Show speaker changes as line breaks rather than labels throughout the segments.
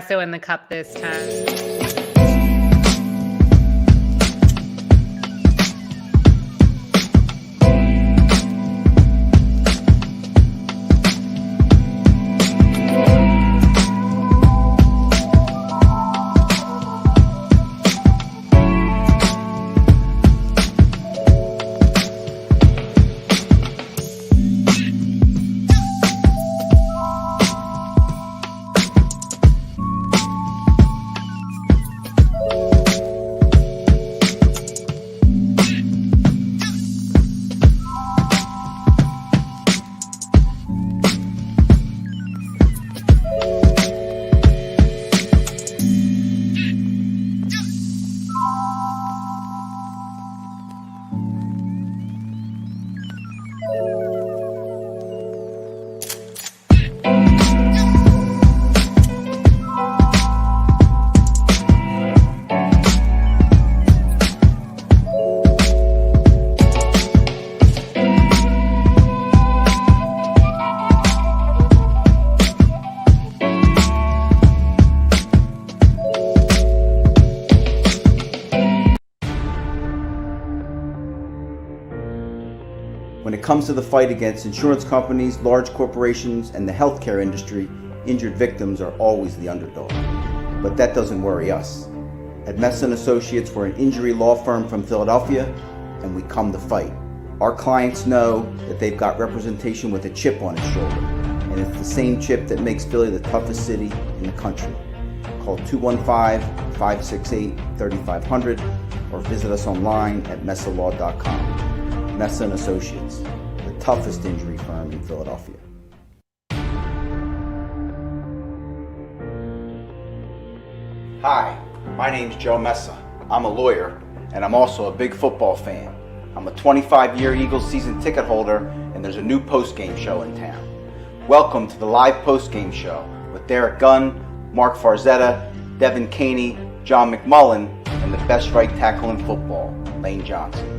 So in the cup this time.
When it comes to the fight against insurance companies, large corporations, and the healthcare industry, injured victims are always the underdog. But that doesn't worry us. At Messa & Associates, we're an injury law firm from Philadelphia, and we come to fight. Our clients know that they've got representation with a chip on its shoulder, and it's the same chip that makes Philly the toughest city in the country. Call 215-568-3500 or visit us online at messalaw.com. Messa & Associates, the toughest injury firm in Philadelphia. Hi, my name's Joe Messa. I'm a lawyer, and I'm also a big football fan. I'm a 25-year Eagles season ticket holder, and there's a new postgame show in town. Welcome to the live postgame show with Derek Gunn, Mark Farzetta, Devin Caney, John McMullen, and the best right tackle in football, Lane Johnson.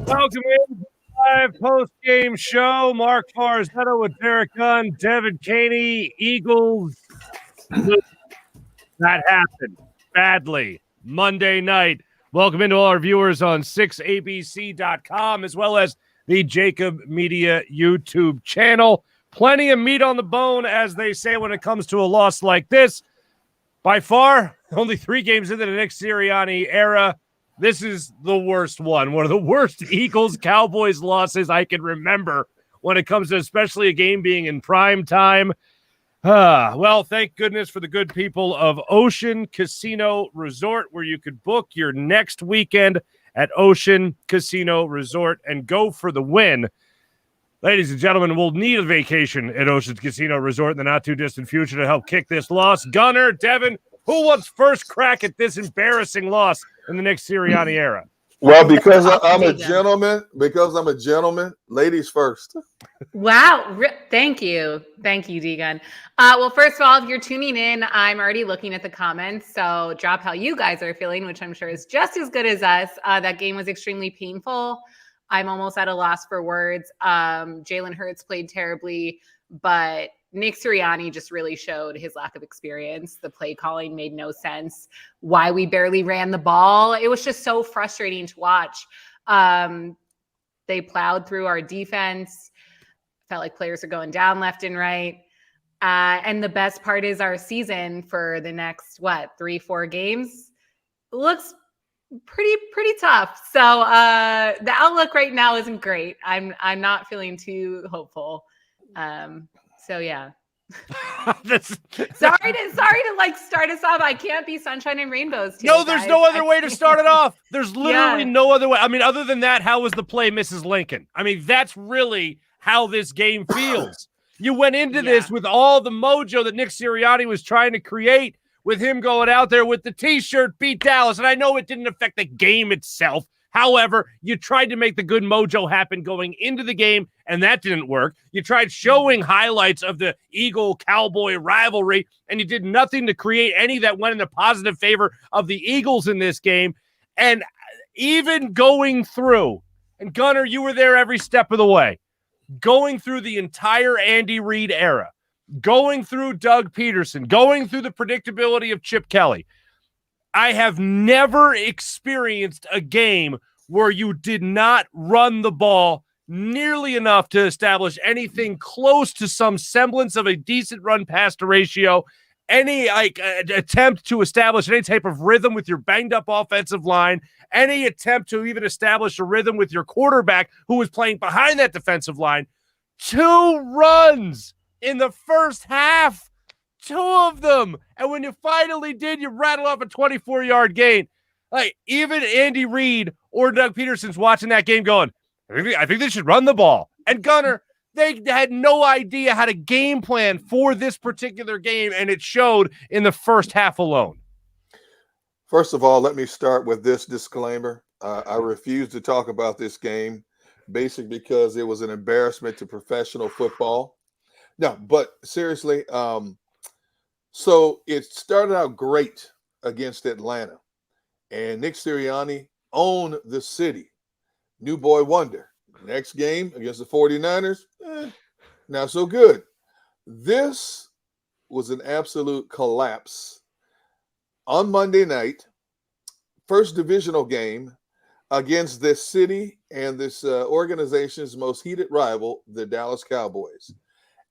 Welcome in to the live post-game show. Mark Farzetta with Derek Gunn, Devin Caney, Eagles. That happened badly Monday night. Welcome into all our viewers on 6abc.com as well as the JAKIB Media YouTube channel. Plenty of meat on the bone, as they say, when it comes to a loss like this. By far, only 3 games into the Nick Sirianni era. This is the worst one of the worst Eagles-Cowboys losses I can remember when it comes to especially a game being in prime time. Well, thank goodness for the good people of Ocean Casino Resort, where you could book your next weekend at Ocean Casino Resort and go for the win. Ladies and gentlemen, we'll need a vacation at Ocean Casino Resort in the not-too-distant future to help kick this loss. Gunner, Devin, who wants first crack at this embarrassing loss in the Nick Sirianni era?
Well, because I'm a gentleman, ladies first.
Wow. Thank you. Thank you, D-Gun. Well, first of all, if you're tuning in, I'm already looking at the comments. So drop how you guys are feeling, which I'm sure is just as good as us. That game was extremely painful. I'm almost at a loss for words. Jalen Hurts played terribly, but Nick Sirianni just really showed his lack of experience. The play calling made no sense. Why we barely ran the ball. It was just so frustrating to watch. They plowed through our defense. Felt like players are going down left and right. And the best part is our season for the next, 3-4 games looks pretty tough. So the outlook right now isn't great. I'm not feeling too hopeful. So yeah. Sorry to like start us off. I can't be sunshine and rainbows today,
No, there's no other way to start it off. There's literally no other way. I mean, other than that, how was the play, Mrs. Lincoln? I mean, that's really how this game feels. You went into this with all the mojo that Nick Sirianni was trying to create, with him going out there with the T-shirt, beat Dallas. And I know it didn't affect the game itself However, you tried to make the good mojo happen going into the game, and that didn't work. You tried showing highlights of the Eagle-Cowboy rivalry, and you did nothing to create any that went in the positive favor of the Eagles in this game. And even going through, and Gunnar, you were there every step of the way, going through the entire Andy Reid era, going through Doug Peterson, going through the predictability of Chip Kelly, I have never experienced a game where you did not run the ball nearly enough to establish anything close to some semblance of a decent run-pass to ratio, any attempt to establish any type of rhythm with your banged-up offensive line, any attempt to even establish a rhythm with your quarterback who was playing behind that defensive line. 2 runs in the first half. 2 of them. And when you finally did, you rattle off a 24-yard gain. Like, even Andy Reid or Doug Peterson's watching that game going, I think they should run the ball. And Gunnar, they had no idea how to game plan for this particular game, and it showed in the first half alone.
First of all, let me start with this disclaimer. I refuse to talk about this game, basically because it was an embarrassment to professional football. No, but seriously, so it started out great against Atlanta, and Nick Sirianni owned the city. New boy wonder. Next game against the 49ers, not so good. This was an absolute collapse. On Monday night, first divisional game against this city and this organization's most heated rival, the Dallas Cowboys.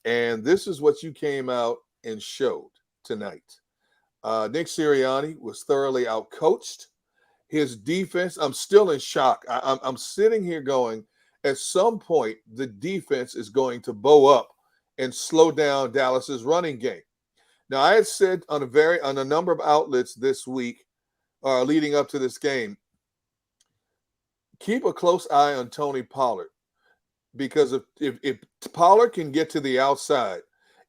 And this is what you came out and showed tonight. Nick Sirianni was thoroughly outcoached. His defense, I'm still in shock. I'm sitting here going, at some point, the defense is going to bow up and slow down Dallas's running game. Now, I had said on a number of outlets this week, leading up to this game, keep a close eye on Tony Pollard, because if Pollard can get to the outside,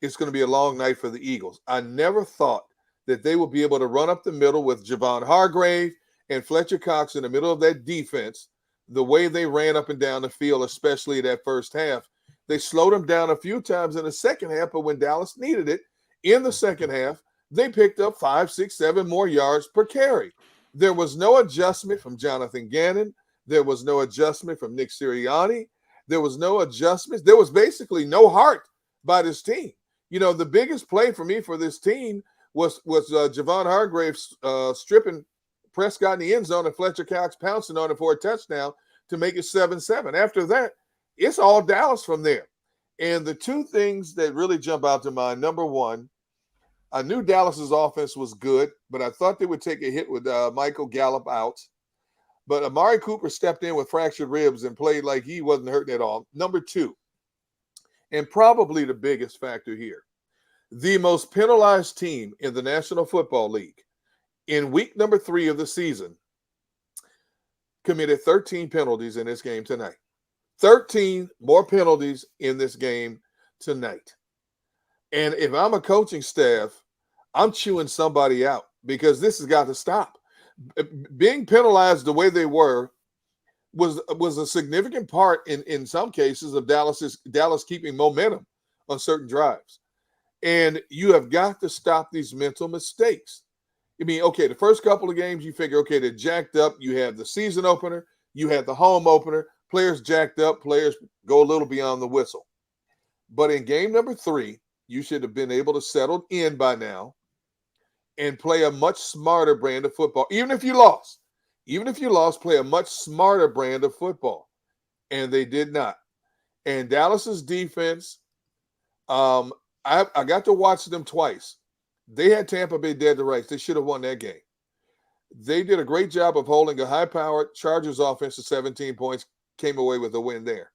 it's going to be a long night for the Eagles. I never thought that they would be able to run up the middle with Javon Hargrave and Fletcher Cox in the middle of that defense, the way they ran up and down the field, especially that first half. They slowed them down a few times in the second half, but when Dallas needed it in the second half, they picked up 5, 6, 7 more yards per carry. There was no adjustment from Jonathan Gannon. There was no adjustment from Nick Sirianni. There was no adjustments. There was basically no heart by this team. You know, the biggest play for me for this team was Javon Hargrave stripping Prescott in the end zone and Fletcher Cox pouncing on it for a touchdown to make it 7-7. After that, it's all Dallas from there. And the 2 things that really jump out to mind, number one, I knew Dallas's offense was good, but I thought they would take a hit with Michael Gallup out. But Amari Cooper stepped in with fractured ribs and played like he wasn't hurting at all. Number 2, and probably the biggest factor here, the most penalized team in the National Football League in week number 3 of the season committed 13 penalties in this game tonight. 13 more penalties in this game tonight. And if I'm a coaching staff, I'm chewing somebody out, because this has got to stop. Being penalized the way they were was a significant part in some cases of Dallas keeping momentum on certain drives. And you have got to stop these mental mistakes. I mean, okay, the first couple of games you figure, okay, they're jacked up. You have the season opener, you have the home opener, players jacked up, players go a little beyond the whistle. But in game number 3, you should have been able to settle in by now and play a much smarter brand of football. Even if you lost, play a much smarter brand of football. And they did not. And Dallas's defense, I got to watch them twice. They had Tampa Bay dead to rights. They should have won that game. They did a great job of holding a high-powered Chargers offense to 17 points, came away with a win there.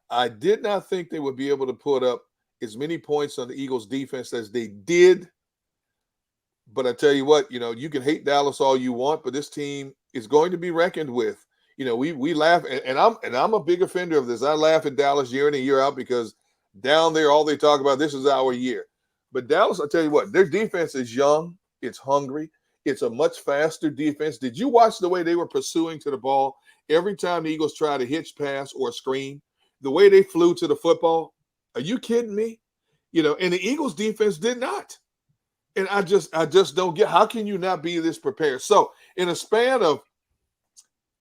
I did not think they would be able to put up as many points on the Eagles' defense as they did. But I tell you what, you know, you can hate Dallas all you want, but this team is going to be reckoned with. You know, we laugh, and I'm a big offender of this. I laugh at Dallas year in and year out because down there, all they talk about, this is our year. But Dallas, I tell you what, their defense is young, it's hungry, It's a much faster defense. Did you watch the way they were pursuing to the ball every time the Eagles tried a hitch pass or a screen? The way they flew to the football? Are you kidding me? And the Eagles defense did not. And I just don't get, how can you not be this prepared? So in a span of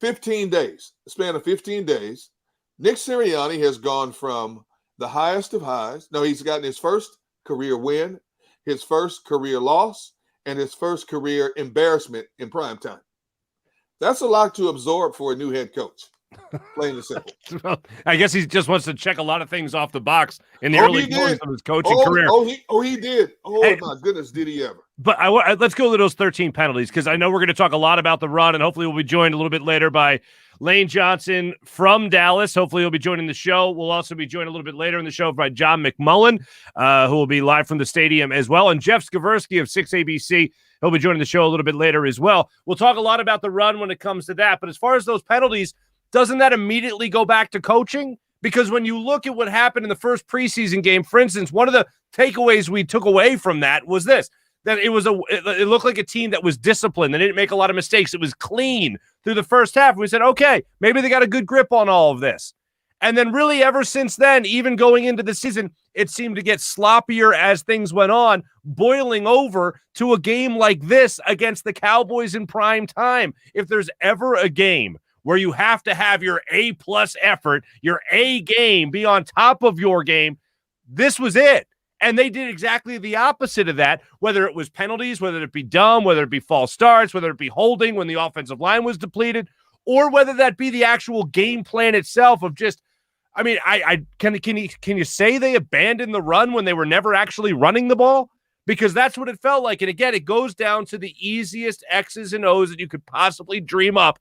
15 days, Nick Sirianni has gone from the highest of highs. No, he's gotten his first career win, his first career loss, and his first career embarrassment in prime time. That's a lot to absorb for a new head coach. Plain and simple.
Well, I guess he just wants to check a lot of things off the box in the early goings of his coaching career.
He did. My goodness, did he ever?
But let's go to those 13 penalties, because I know we're going to talk a lot about the run, and hopefully we'll be joined a little bit later by Lane Johnson from Dallas. Hopefully he'll be joining the show. We'll also be joined a little bit later in the show by John McMullen, who will be live from the stadium as well, and Jeff Skraversky of 6ABC. He'll be joining the show a little bit later as well. We'll talk a lot about the run when it comes to that, but as far as those penalties, doesn't that immediately go back to coaching? Because when you look at what happened in the first preseason game, for instance, one of the takeaways we took away from that was this, that it looked like a team that was disciplined. They didn't make a lot of mistakes. It was clean through the first half. And we said, okay, maybe they got a good grip on all of this. And then really ever since then, even going into the season, it seemed to get sloppier as things went on, boiling over to a game like this against the Cowboys in prime time. If there's ever a game where you have to have your A-plus effort, your A game, be on top of your game, this was it. And they did exactly the opposite of that, whether it was penalties, whether it be dumb, whether it be false starts, whether it be holding when the offensive line was depleted, or whether that be the actual game plan itself of just, I mean, can you say they abandoned the run when they were never actually running the ball? Because that's what it felt like. And again, it goes down to the easiest X's and O's that you could possibly dream up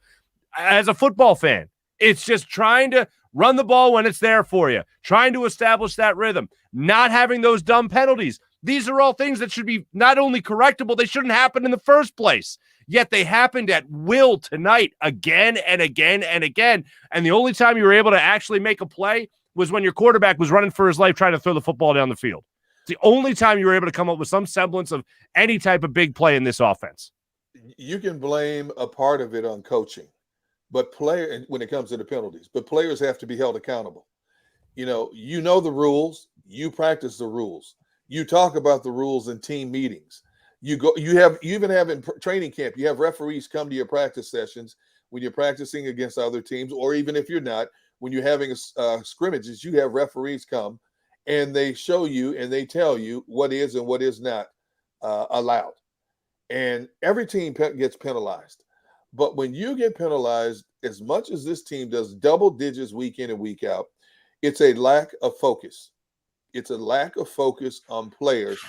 as a football fan. It's just trying to run the ball when it's there for you, trying to establish that rhythm, not having those dumb penalties. These are all things that should be not only correctable, they shouldn't happen in the first place. Yet they happened at will tonight again and again and again. And the only time you were able to actually make a play was when your quarterback was running for his life trying to throw the football down the field. It's the only time you were able to come up with some semblance of any type of big play in this offense.
You can blame a part of it on coaching. But when it comes to the penalties, but players have to be held accountable. You know the rules, you practice the rules, you talk about the rules in team meetings. You even have in training camp, you have referees come to your practice sessions when you're practicing against other teams, or even if you're not, when you're having scrimmages, you have referees come and they show you and they tell you what is and what is not allowed. And every team gets penalized. But when you get penalized, as much as this team does double digits week in and week out, it's a lack of focus. It's a lack of focus on players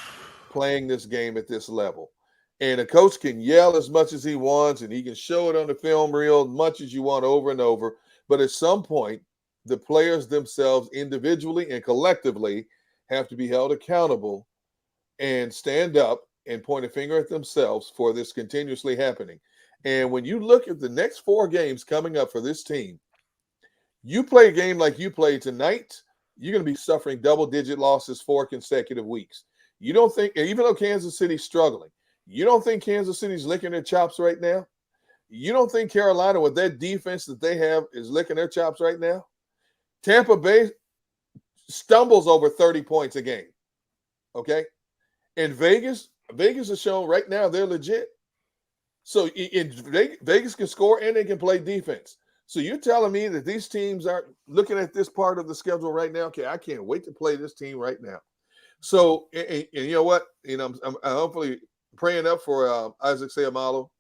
playing this game at this level. And a coach can yell as much as he wants, and he can show it on the film reel as much as you want over and over. But at some point, the players themselves individually and collectively have to be held accountable and stand up and point a finger at themselves for this continuously happening. And when you look at the next 4 games coming up for this team, you play a game like you played tonight, you're going to be suffering double-digit losses 4 consecutive weeks. You don't think, even though Kansas City's struggling, you don't think Kansas City's licking their chops right now? You don't think Carolina, with that defense that they have, is licking their chops right now? Tampa Bay stumbles over 30 points a game, okay? And Vegas has shown right now they're legit. So Vegas can score and they can play defense. So you're telling me that these teams aren't looking at this part of the schedule right now? Okay, I can't wait to play this team right now. So, and you know what? I'm hopefully praying up for Isaac Seumalo.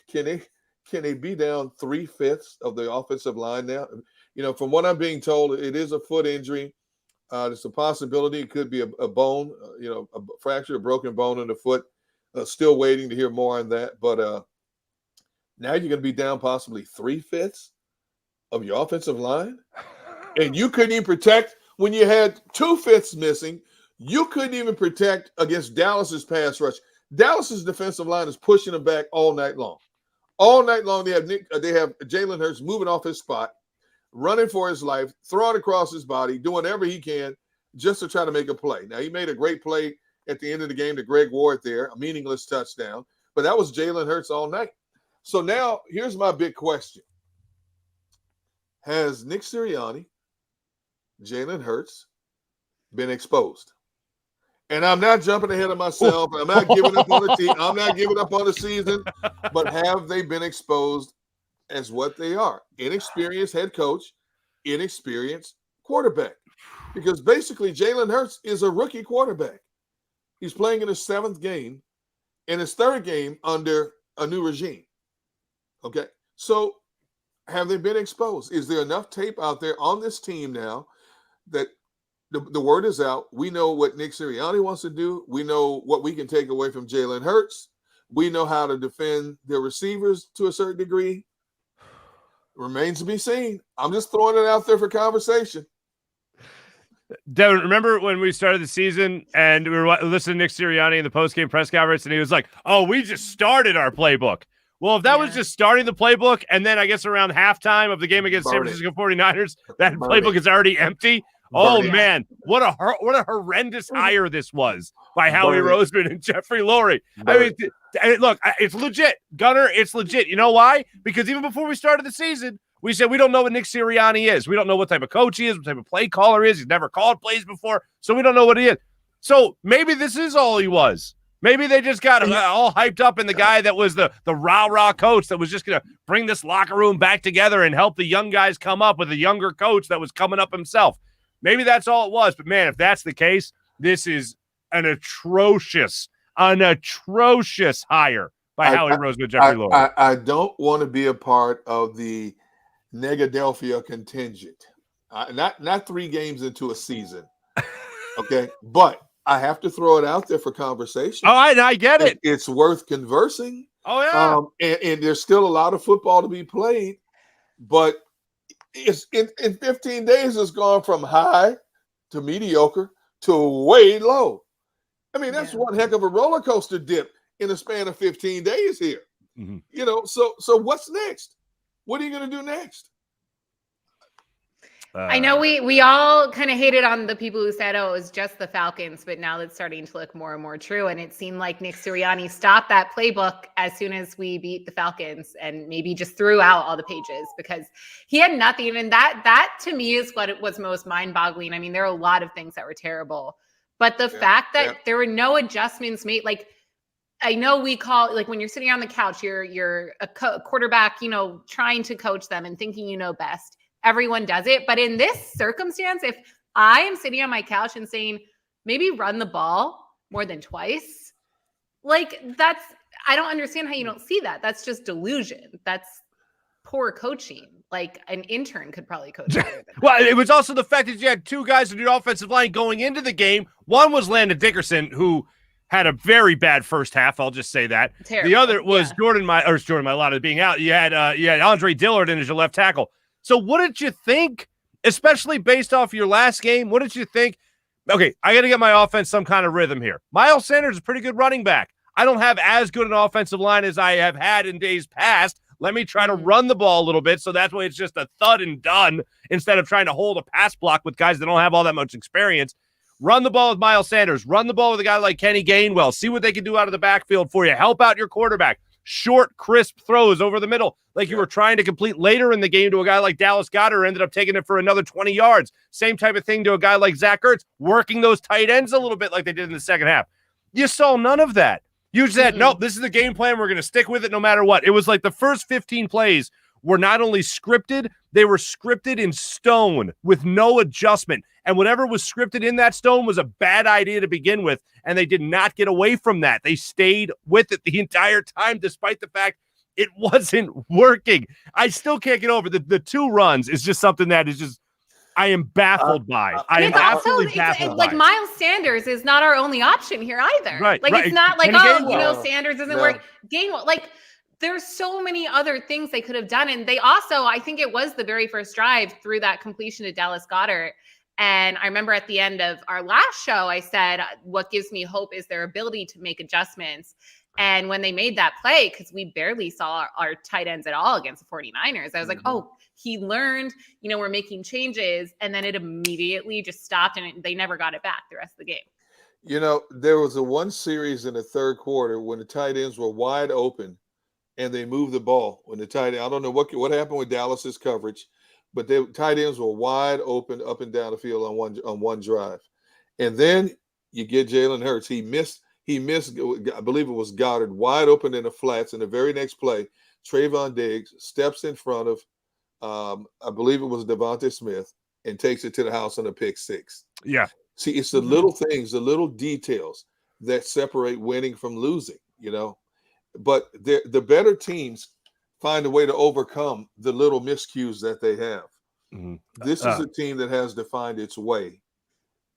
Can they be down 3/5 of the offensive line now? From what I'm being told, it is a foot injury. There's a possibility it could be a bone, a fracture, a broken bone in the foot. Still waiting to hear more on that. But now you're going to be down possibly 3/5 of your offensive line. And you couldn't even protect when you had 2/5 missing. You couldn't even protect against Dallas's pass rush. Dallas's defensive line is pushing them back all night long. All night long, they have Jalen Hurts moving off his spot, running for his life, throwing across his body, doing whatever he can just to try to make a play. Now, he made a great play at the end of the game to Greg Ward there, a meaningless touchdown. but that was Jalen Hurts all night. So now here's my big question. Has Nick Sirianni, Jalen Hurts, been exposed? And I'm not jumping ahead of myself. I'm not giving up on the team. I'm not giving up on the season. But have they been exposed as what they are? Inexperienced head coach, inexperienced quarterback. Because basically Jalen Hurts is a rookie quarterback. He's playing in his 7th game and his 3rd game under a new regime. Okay. So have they been exposed? Is there enough tape out there on this team now that the word is out? We know what Nick Sirianni wants to do. We know what we can take away from Jalen Hurts. We know how to defend their receivers to a certain degree. Remains to be seen. I'm just throwing it out there for conversation.
Devin, remember when we started the season and we were listening to Nick Sirianni in the postgame press conference, and he was like, "Oh, we just started our playbook." Well, if that was just starting the playbook, and then I guess around halftime of the game against San Francisco 49ers, that playbook is already empty. Oh, man, what a horrendous hire this was by Howie Roseman and Jeffrey Lurie. I mean, look, it's legit. Gunner, it's legit. You know why? Because even before we started the season, we said we don't know what Nick Sirianni is. We don't know what type of coach he is, what type of play caller he is. He's never called plays before, so we don't know what he is. So maybe this is all he was. Maybe they just got all hyped up in the guy that was the rah-rah coach that was just going to bring this locker room back together and help the young guys come up with a younger coach that was coming up himself. Maybe that's all it was. But, man, if that's the case, this is an atrocious hire by Howie Roseman, Jeffrey Lurie.
I don't want to be a part of the Negadelphia contingent. Not 3 games into a season. Okay? But I have to throw it out there for conversation.
Oh, I get it.
It's worth conversing.
Oh, yeah.
And there's still a lot of football to be played. But it's in 15 days, it's gone from high to mediocre to way low. I mean, that's one heck of a roller coaster dip in the span of 15 days here. Mm-hmm. You know, so what's next? What are you going to do next?
I know we all kind of hated on the people who said, oh, it was just the Falcons, but now that's starting to look more and more true. And it seemed like Nick Sirianni stopped that playbook as soon as we beat the Falcons and maybe just threw out all the pages because he had nothing. And that to me is what it was most mind-boggling. I mean, there are a lot of things that were terrible, but the fact that there were no adjustments made, like, I know we call, like, when you're sitting on the couch, you're a quarterback, you know, trying to coach them and thinking you know best. Everyone does it. But in this circumstance, if I am sitting on my couch and saying, maybe run the ball more than twice, like I don't understand how you don't see that. That's just delusion. That's poor coaching. Like an intern could probably coach better than that.
Well, it was also the fact that you had 2 guys in your offensive line going into the game. One was Landon Dickerson, who had a very bad first half. I'll just say that.
Terrible.
The other was Jordan Mailata being out. You had Andre Dillard in as your left tackle. So what did you think, especially based off your last game? What did you think? Okay, I got to get my offense some kind of rhythm here. Miles Sanders is a pretty good running back. I don't have as good an offensive line as I have had in days past. Let me try to run the ball a little bit, so that's why it's just a thud and done instead of trying to hold a pass block with guys that don't have all that much experience. Run the ball with Miles Sanders. Run the ball with a guy like Kenny Gainwell. See what they can do out of the backfield for you. Help out your quarterback. Short, crisp throws over the middle like you were trying to complete later in the game to a guy like Dallas Goedert, who ended up taking it for another 20 yards. Same type of thing to a guy like Zach Ertz, working those tight ends a little bit like they did in the second half. You saw none of that. You said, nope, this is the game plan. We're going to stick with it no matter what. It was like the first 15 plays were not only scripted, they were scripted in stone with no adjustment. And whatever was scripted in that stone was a bad idea to begin with, and they did not get away from that. They stayed with it the entire time, despite the fact it wasn't working. I still can't get over the 2 runs is just something that is just, I am baffled by. I am absolutely baffled by.
Like Miles Sanders is not our only option here either.
Right.
Like it's not like, Sanders isn't working. Gainwell, like there's so many other things they could have done. And they also, I think it was the very first drive through that completion to Dallas Goedert. And I remember at the end of our last show, I said, what gives me hope is their ability to make adjustments. And when they made that play, because we barely saw our tight ends at all against the 49ers, I was like, oh, he learned, we're making changes. And then it immediately just stopped and they never got it back the rest of the game.
You know, there was a one series in the third quarter when the tight ends were wide open and they moved the ball. When the tight end, I don't know what happened with Dallas's coverage, but the tight ends were wide open up and down the field on one drive. And then you get Jalen Hurts. He missed, I believe it was Goddard, wide open in the flats. In the very next play, Trayvon Diggs steps in front of, I believe it was Devontae Smith, and takes it to the house on a pick six.
Yeah.
See, it's the little things, the little details that separate winning from losing, you know. But the better teams find a way to overcome the little miscues that they have.
Mm-hmm.
This is a team that has defined its way.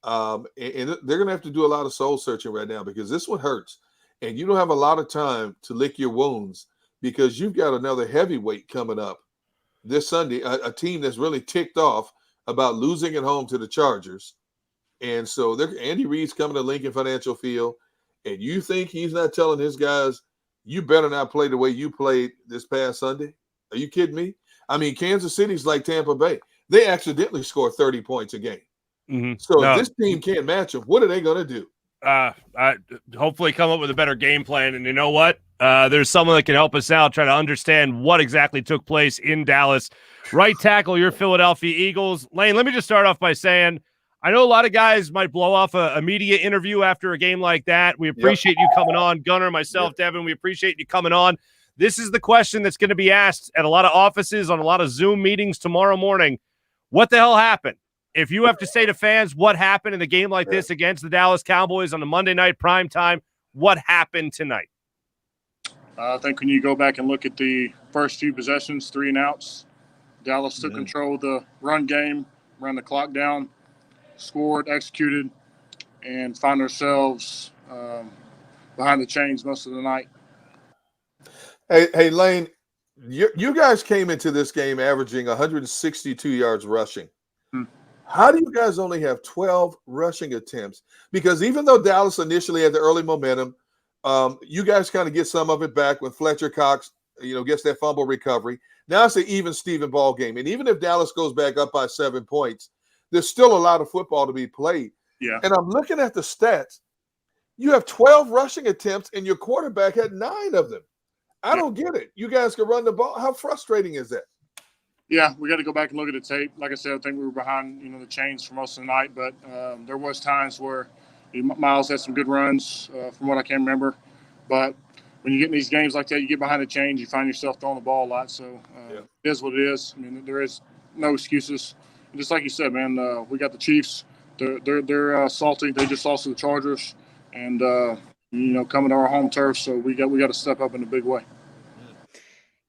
And they're going to have to do a lot of soul searching right now because this one hurts. And you don't have a lot of time to lick your wounds because you've got another heavyweight coming up this Sunday, a team that's really ticked off about losing at home to the Chargers. And so Andy Reid's coming to Lincoln Financial Field, and you think he's not telling his guys, you better not play the way you played this past Sunday? Are you kidding me? I mean, Kansas City's like Tampa Bay. They accidentally score 30 points a game.
Mm-hmm.
So if this team can't match them, what are they going to do?
Hopefully come up with a better game plan. And you know what? There's someone that can help us out, try to understand what exactly took place in Dallas. Right tackle, your Philadelphia Eagles. Lane, let me just start off by saying, I know a lot of guys might blow off a media interview after a game like that. We appreciate you coming on. Gunnar, myself, Devin, we appreciate you coming on. This is the question that's going to be asked at a lot of offices, on a lot of Zoom meetings tomorrow morning. What the hell happened? If you have to say to fans what happened in a game like this against the Dallas Cowboys on a Monday night prime time, what happened tonight?
I think when you go back and look at the first few possessions, 3 and outs, Dallas took control of the run game, ran the clock down, scored, executed, and found ourselves behind the chains most of the night.
Hey, Lane, you guys came into this game averaging 162 yards rushing. How do you guys only have 12 rushing attempts? Because even though Dallas initially had the early momentum, you guys kind of get some of it back when Fletcher Cox, gets that fumble recovery. Now it's an even Steven ball game. And even if Dallas goes back up by 7 points, there's still a lot of football to be played. Yeah. And I'm looking at the stats. You have 12 rushing attempts, and your quarterback had 9 of them. I don't get it. You guys can run the ball. How frustrating is that?
Yeah, we got to go back and look at the tape. Like I said, I think we were behind, the chains for most of the night, but there was times where Miles had some good runs from what I can remember. But when you get in these games like that, you get behind the chains, you find yourself throwing the ball a lot. So it is what it is. I mean, there is no excuses. And just like you said, man, we got the Chiefs. They're salty. They just lost to the Chargers, and coming to our home turf. So we got to step up in a big way.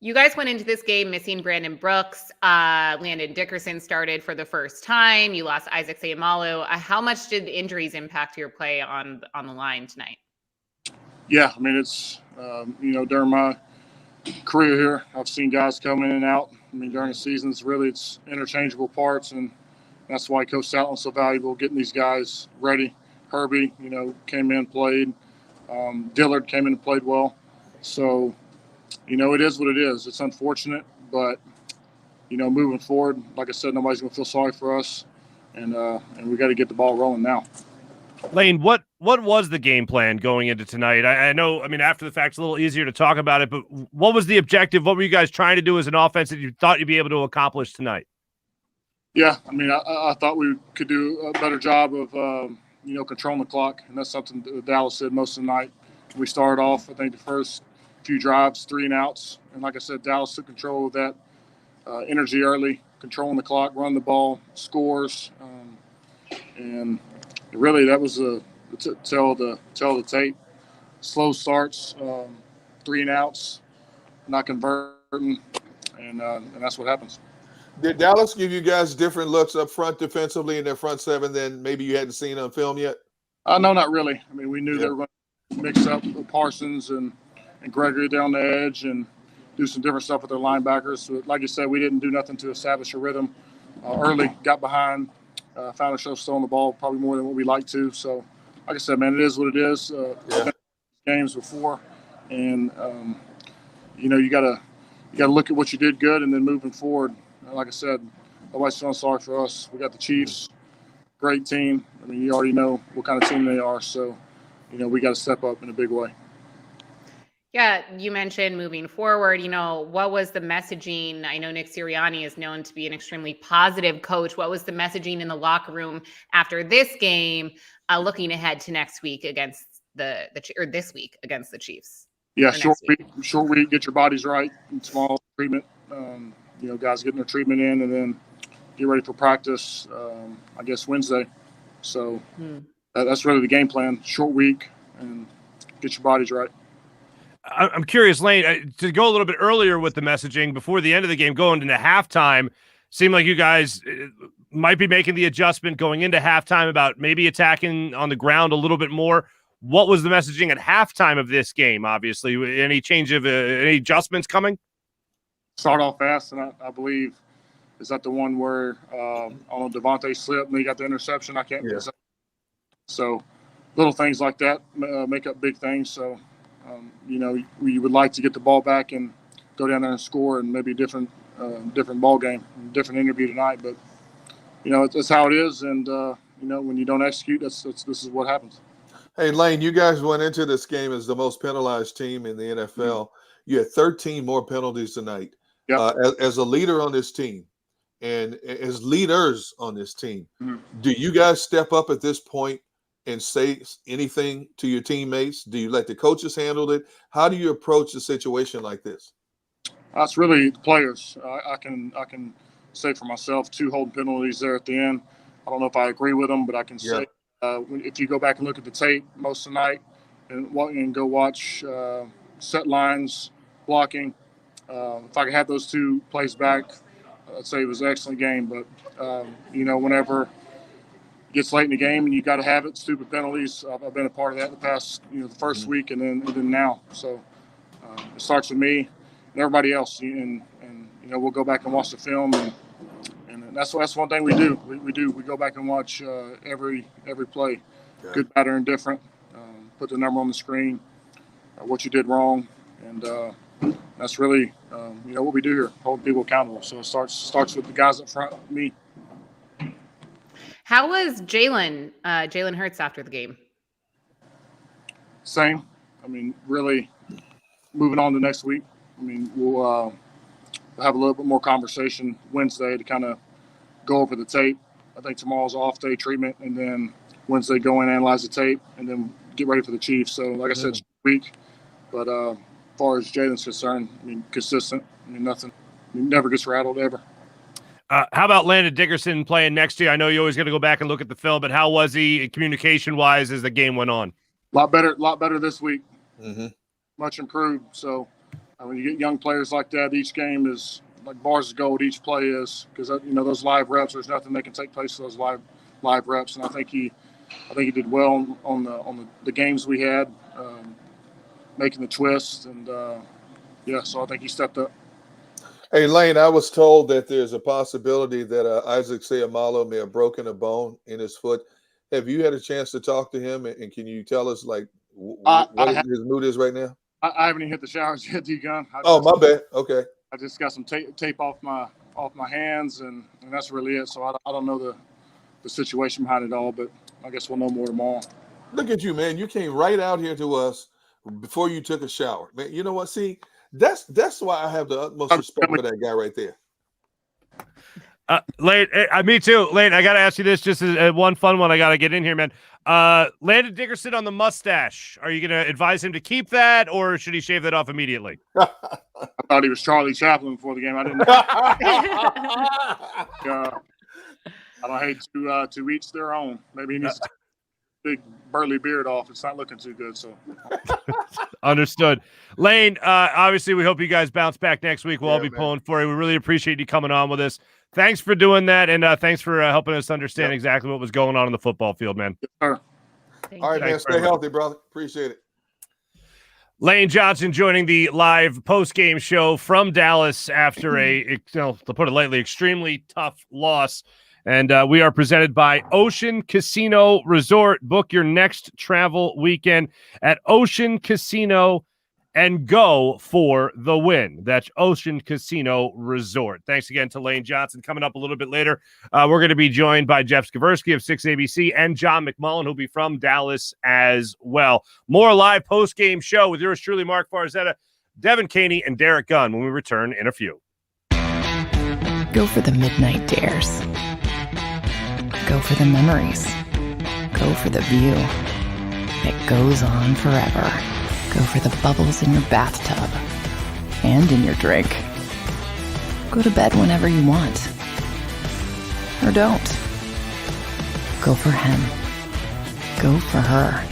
You guys went into this game missing Brandon Brooks. Landon Dickerson started for the first time. You lost Isaac Seumalo. How much did the injuries impact your play on the line tonight?
Yeah, I mean, it's, during my career here, I've seen guys come in and out. I mean, during the seasons, really it's interchangeable parts, and that's why Coach Stoutland's so valuable, getting these guys ready. Herbie, came in, played. Dillard came in and played well. So, it is what it is. It's unfortunate, but, moving forward, like I said, nobody's going to feel sorry for us, and we got to get the ball rolling now.
Lane, what was the game plan going into tonight? I know, after the fact, it's a little easier to talk about it, but what was the objective? What were you guys trying to do as an offense that you thought you'd be able to accomplish tonight?
Yeah, I thought we could do a better job of, controlling the clock, and that's something that Dallas did most of the night. We started off, I think, the first few drives, 3 and outs, and like I said, Dallas took control of that energy early, controlling the clock, run the ball, scores, and really that was tell the tape. Slow starts, 3 and outs, not converting, and that's what happens.
Did Dallas give you guys different looks up front defensively in their front 7 than maybe you hadn't seen on film yet?
No, not really. We knew they were going to mix up Parsons and Gregory down the edge and do some different stuff with their linebackers. So, like you said, we didn't do nothing to establish a rhythm early, got behind, found ourselves throwing the ball probably more than what we like to. So, like I said, man, it is what it is. Games before, and you got to look at what you did good, and then moving forward. Like I said, nobody's feeling sorry for us. We got the Chiefs, great team. I mean, you already know what kind of team they are, so we got to step up in a big way.
Yeah, you mentioned moving forward, what was the messaging? I know Nick Sirianni is known to be an extremely positive coach. What was the messaging in the locker room after this game, looking ahead to next week against this week against the Chiefs?
Yeah, short week, get your bodies right, and small treatment. Guys getting their treatment in, and then get ready for practice, I guess Wednesday. So that's really the game plan. Short week, and get your bodies right.
I'm curious, Lane, to go a little bit earlier with the messaging before the end of the game, going into halftime, seemed like you guys might be making the adjustment going into halftime about maybe attacking on the ground a little bit more. What was the messaging at halftime of this game? Obviously, any adjustments coming?
Start off fast, and I believe is that the one where on Devontae slipped and he got the interception. I can't. Yeah. So little things like that make up big things. So. We would like to get the ball back and go down there and score, and maybe a different ball game, different interview tonight. But it's how it is, and when you don't execute, this is what happens.
Hey, Lane, you guys went into this game as the most penalized team in the NFL. Mm-hmm. You had 13 more penalties tonight. Yep. As a leader on this team, and as leaders on this team, do you guys step up at this point and say anything to your teammates? Do you let the coaches handle it? How do you approach a situation like this?
That's really the players. I can say for myself, 2 holding penalties there at the end. I don't know if I agree with them, but I can say if you go back and look at the tape most of the night and go watch set lines, blocking, if I could have those 2 plays back, I'd say it was an excellent game. But, whenever gets late in the game and you got to have it. Stupid penalties. I've been a part of that the past, the first week and then now. So it starts with me and everybody else, and we'll go back and watch the film, and that's one thing we do. We go back and watch every play, good, bad, or indifferent. Put the number on the screen, what you did wrong, and that's really what we do here, hold people accountable. So it starts with the guys up front, me.
How was Jalen Hurts after the game?
Same. I mean, really moving on to next week. I mean, we'll have a little bit more conversation Wednesday to kind of go over the tape. I think tomorrow's off day treatment, and then Wednesday go in, analyze the tape, and then get ready for the Chiefs. So, like I said, week. But as far as Jalen's concerned, I mean, consistent. I mean, nothing. He never gets rattled ever.
How about Landon Dickerson playing next year? I know you always got to go back and look at the film, but how was he communication-wise as the game went on?
A lot better this week. Mm-hmm. Much improved. So when you get young players like that, each game is like bars of gold. Each play is, because those live reps. There's nothing that can take place for those live reps, and I think he did well on the games we had, making the twist, and so I think he stepped up.
Hey, Lane, I was told that there's a possibility that Isaac Seumalo may have broken a bone in his foot. Have you had a chance to talk to him, and can you tell us, like, what his mood is right now?
I haven't even hit the showers yet, D-Gun.
Oh, my bad. Okay.
I just got some tape off my hands, and that's really it. So I don't know the situation behind it all, but I guess we'll know more tomorrow.
Look at you, man. You came right out here to us before you took a shower. Man, you know what? See, that's why I have the utmost respect for that guy right there.
Lane, me too. Lane, I got to ask you this, just as one fun one I got to get in here, man. Landon Dickerson on the mustache. Are you going to advise him to keep that, or should he shave that off immediately?
I thought he was Charlie Chaplin before the game. I didn't know. I don't hate to each their own. Maybe he needs to take a big burly beard off. It's not looking too good. So
understood. Lane, obviously we hope you guys bounce back next week. We'll all be pulling for you. We really appreciate you coming on with us. Thanks for doing that, and thanks for helping us understand exactly what was going on in the football field, man.
Yes, sir.
All right, man. Stay healthy, brother. Appreciate it.
Lane Johnson joining the live post-game show from Dallas after to put it lightly, extremely tough loss. And we are presented by Ocean Casino Resort. Book your next travel weekend at Ocean Casino and go for the win. That's Ocean Casino Resort. Thanks again to Lane Johnson. Coming up a little bit later, we're going to be joined by Jeff Skraversky of 6ABC and John McMullen, who'll be from Dallas as well. More live post-game show with yours truly, Mark Farzetta, Devin Caney, and Derek Gunn when we return in a few.
Go for the midnight dares. Go for the memories. Go for the view that goes on forever. Go for the bubbles in your bathtub and in your drink. Go to bed whenever you want. Or don't. Go for him. Go for her.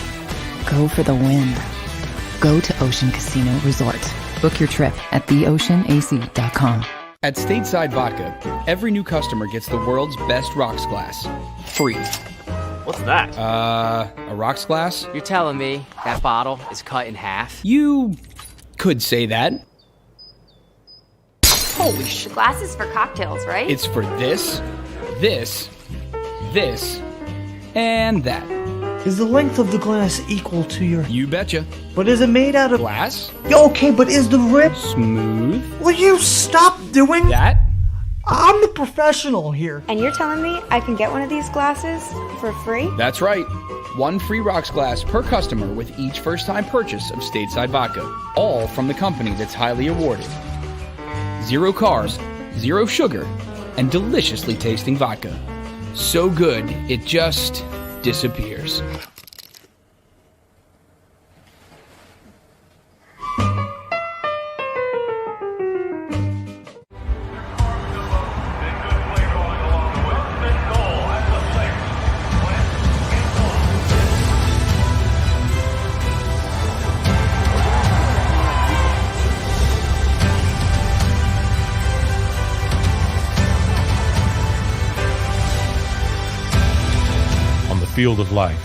Go for the win. Go to Ocean Casino Resort. Book your trip at theoceanac.com.
At Stateside Vodka, every new customer gets the world's best rocks glass. Free.
What's that?
A rocks glass?
You're telling me that bottle is cut in half?
You could say that.
Holy shit. Glasses for cocktails, right?
It's for this, this, and that.
Is the length of the glass equal to your...
You betcha.
But is it made out of...
Glass?
Okay, but is the rip...
Smooth?
Will you stop doing...
That?
I'm the professional here.
And you're telling me I can get one of these glasses for free?
That's right. One free rocks glass per customer with each first-time purchase of Stateside Vodka. All from the company that's highly awarded. 0 carbs, 0 sugar, and deliciously tasting vodka. So good, it just disappears.
Field of life,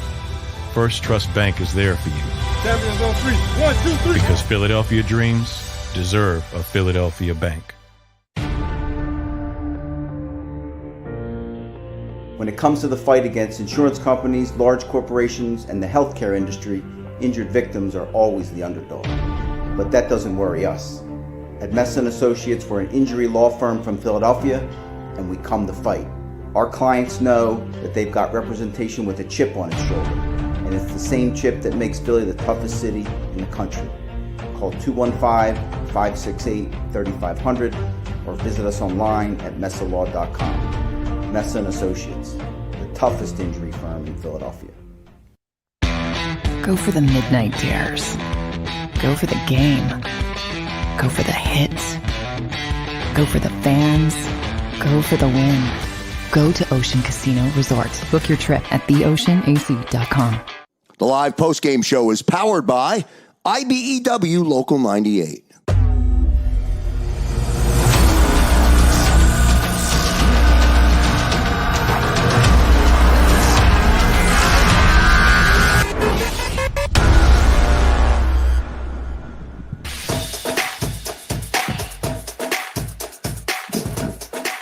First Trust Bank is there for you.
Champions on 3. 1, 2, 3.
Because Philadelphia dreams deserve a Philadelphia bank.
When it comes to the fight against insurance companies, large corporations, and the healthcare industry, injured victims are always the underdog. But that doesn't worry us. At Messa & Associates, we're an injury law firm from Philadelphia, and we come to fight. Our clients know that they've got representation with a chip on its shoulder, and it's the same chip that makes Philly the toughest city in the country. Call 215-568-3500 or visit us online at messalaw.com. Messa & Associates, the toughest injury firm in Philadelphia.
Go for the midnight dares. Go for the game. Go for the hits. Go for the fans. Go for the win. Go to Ocean Casino Resort. Book your trip at theoceanac.com.
The live postgame show is powered by IBEW Local 98.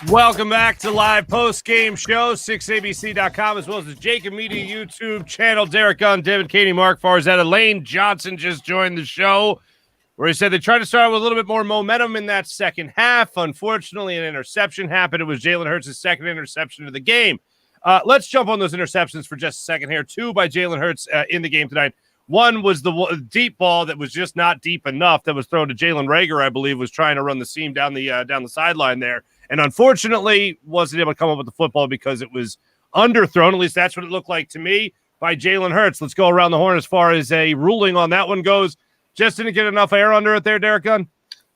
Welcome back to live post-game show, 6abc.com, as well as the JAKIB Media YouTube channel. Derek Gunn, Devin Caney, Mark Farzetta, Lane Johnson just joined the show, where he said they tried to start with a little bit more momentum in that second half. Unfortunately, an interception happened. It was Jalen Hurts' second interception of the game. Let's jump on those interceptions for just a second here. 2 by Jalen Hurts in the game tonight. One was the deep ball that was just not deep enough that was thrown to Jalen Reagor, I believe, was trying to run the seam down the sideline there. And unfortunately, wasn't able to come up with the football because it was underthrown. At least that's what it looked like to me by Jalen Hurts. Let's go around the horn as far as a ruling on that one goes. Just didn't get enough air under it there, Derek Gunn?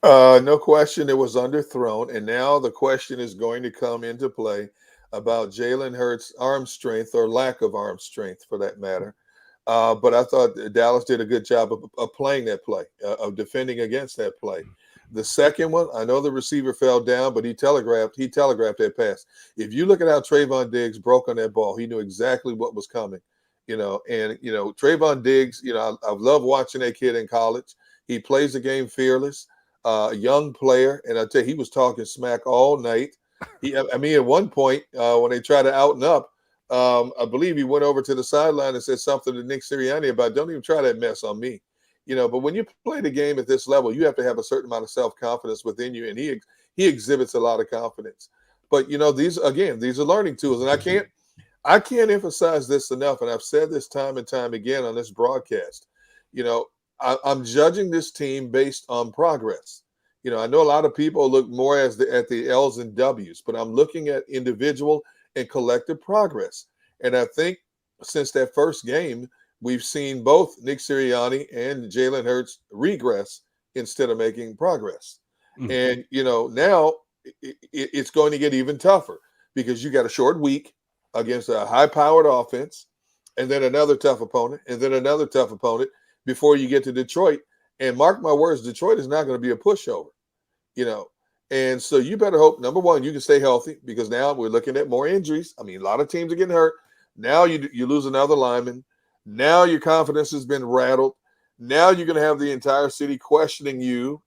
No question it was underthrown. And now the question is going to come into play about Jalen Hurts' arm strength or lack of arm strength for that matter. But I thought Dallas did a good job of playing that play, of defending against that play. The second one, I know the receiver fell down, but he telegraphed that pass. If you look at how Trayvon Diggs broke on that ball, he knew exactly what was coming, and Trayvon Diggs, I love watching that kid in college. He plays the game fearless, a young player, and I tell you, he was talking smack all night. At one point, when they tried to out and up, I believe he went over to the sideline and said something to Nick Sirianni about, don't even try that mess on me. But when you play the game at this level, you have to have a certain amount of self-confidence within you, and he exhibits a lot of confidence. But these are learning tools, and I can't emphasize this enough, and I've said this time and time again on this broadcast. I'm judging this team based on progress. I know a lot of people look more at the L's and W's, but I'm looking at individual and collective progress. And I think since that first game, we've seen both Nick Sirianni and Jalen Hurts regress instead of making progress. And, now it's going to get even tougher because you got a short week against a high-powered offense and then another tough opponent and then another tough opponent before you get to Detroit. And mark my words, Detroit is not going to be a pushover, And so you better hope, number one, you can stay healthy because now we're looking at more injuries. I mean, a lot of teams are getting hurt. Now you lose another lineman. Now your confidence has been rattled. Now you're going to have the entire city questioning you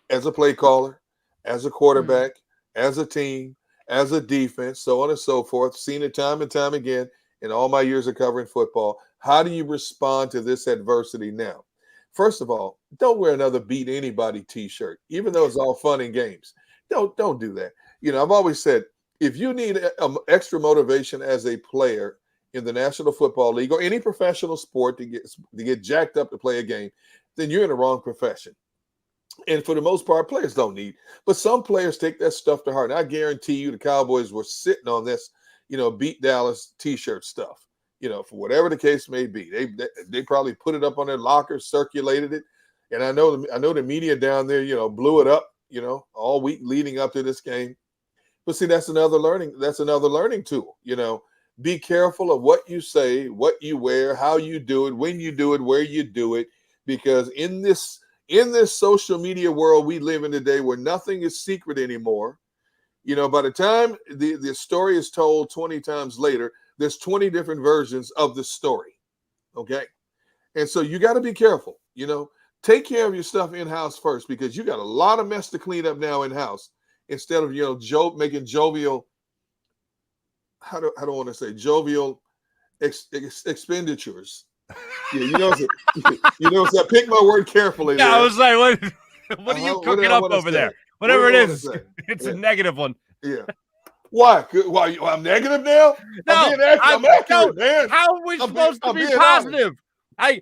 as a play caller, as a quarterback, as a team, as a defense, so on and so forth. Seen it time and time again in all my years of covering football. How do you respond to this adversity now? First of all, don't wear another beat anybody t-shirt, even though it's all fun and games. Don't do that. I've always said, if you need extra motivation as a player in the National Football League or any professional sport to get jacked up to play a game, then you're in the wrong profession. And for the most part, players don't need. But some players take that stuff to heart. And I guarantee you the Cowboys were sitting on this, beat Dallas t-shirt stuff, for whatever the case may be. They probably put it up on their lockers, circulated it. And I know the media down there, blew it up, all week leading up to this game. But see, that's another learning tool, Be careful of what you say, what you wear, how you do it, when you do it, where you do it, because in this social media world we live in today where nothing is secret anymore, by the time the story is told 20 times later, there's 20 different versions of the story. Okay. And so you got to be careful, take care of your stuff in-house first, because you got a lot of mess to clean up now in-house instead of, making jovial, how do I want to say, jovial expenditures. Yeah, so pick my word carefully.
Yeah,
there.
I was like, what are you cooking up over there? Whatever it is, it's a negative one.
Yeah. Why? Why? I'm negative now?
No,
I'm accurate, man.
How are we supposed to be positive? I'm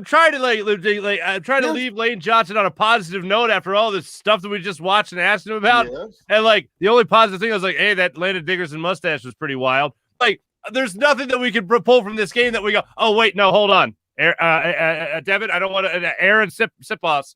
trying to I'm trying to leave Lane Johnson on a positive note after all this stuff that we just watched and asked him about. Yes. And the only positive thing I was like, hey, that Landon Dickerson mustache was pretty wild. There's nothing that we can pull from this game that we go, oh wait, no, hold on, Devin, I don't want to. Aaron Sipos.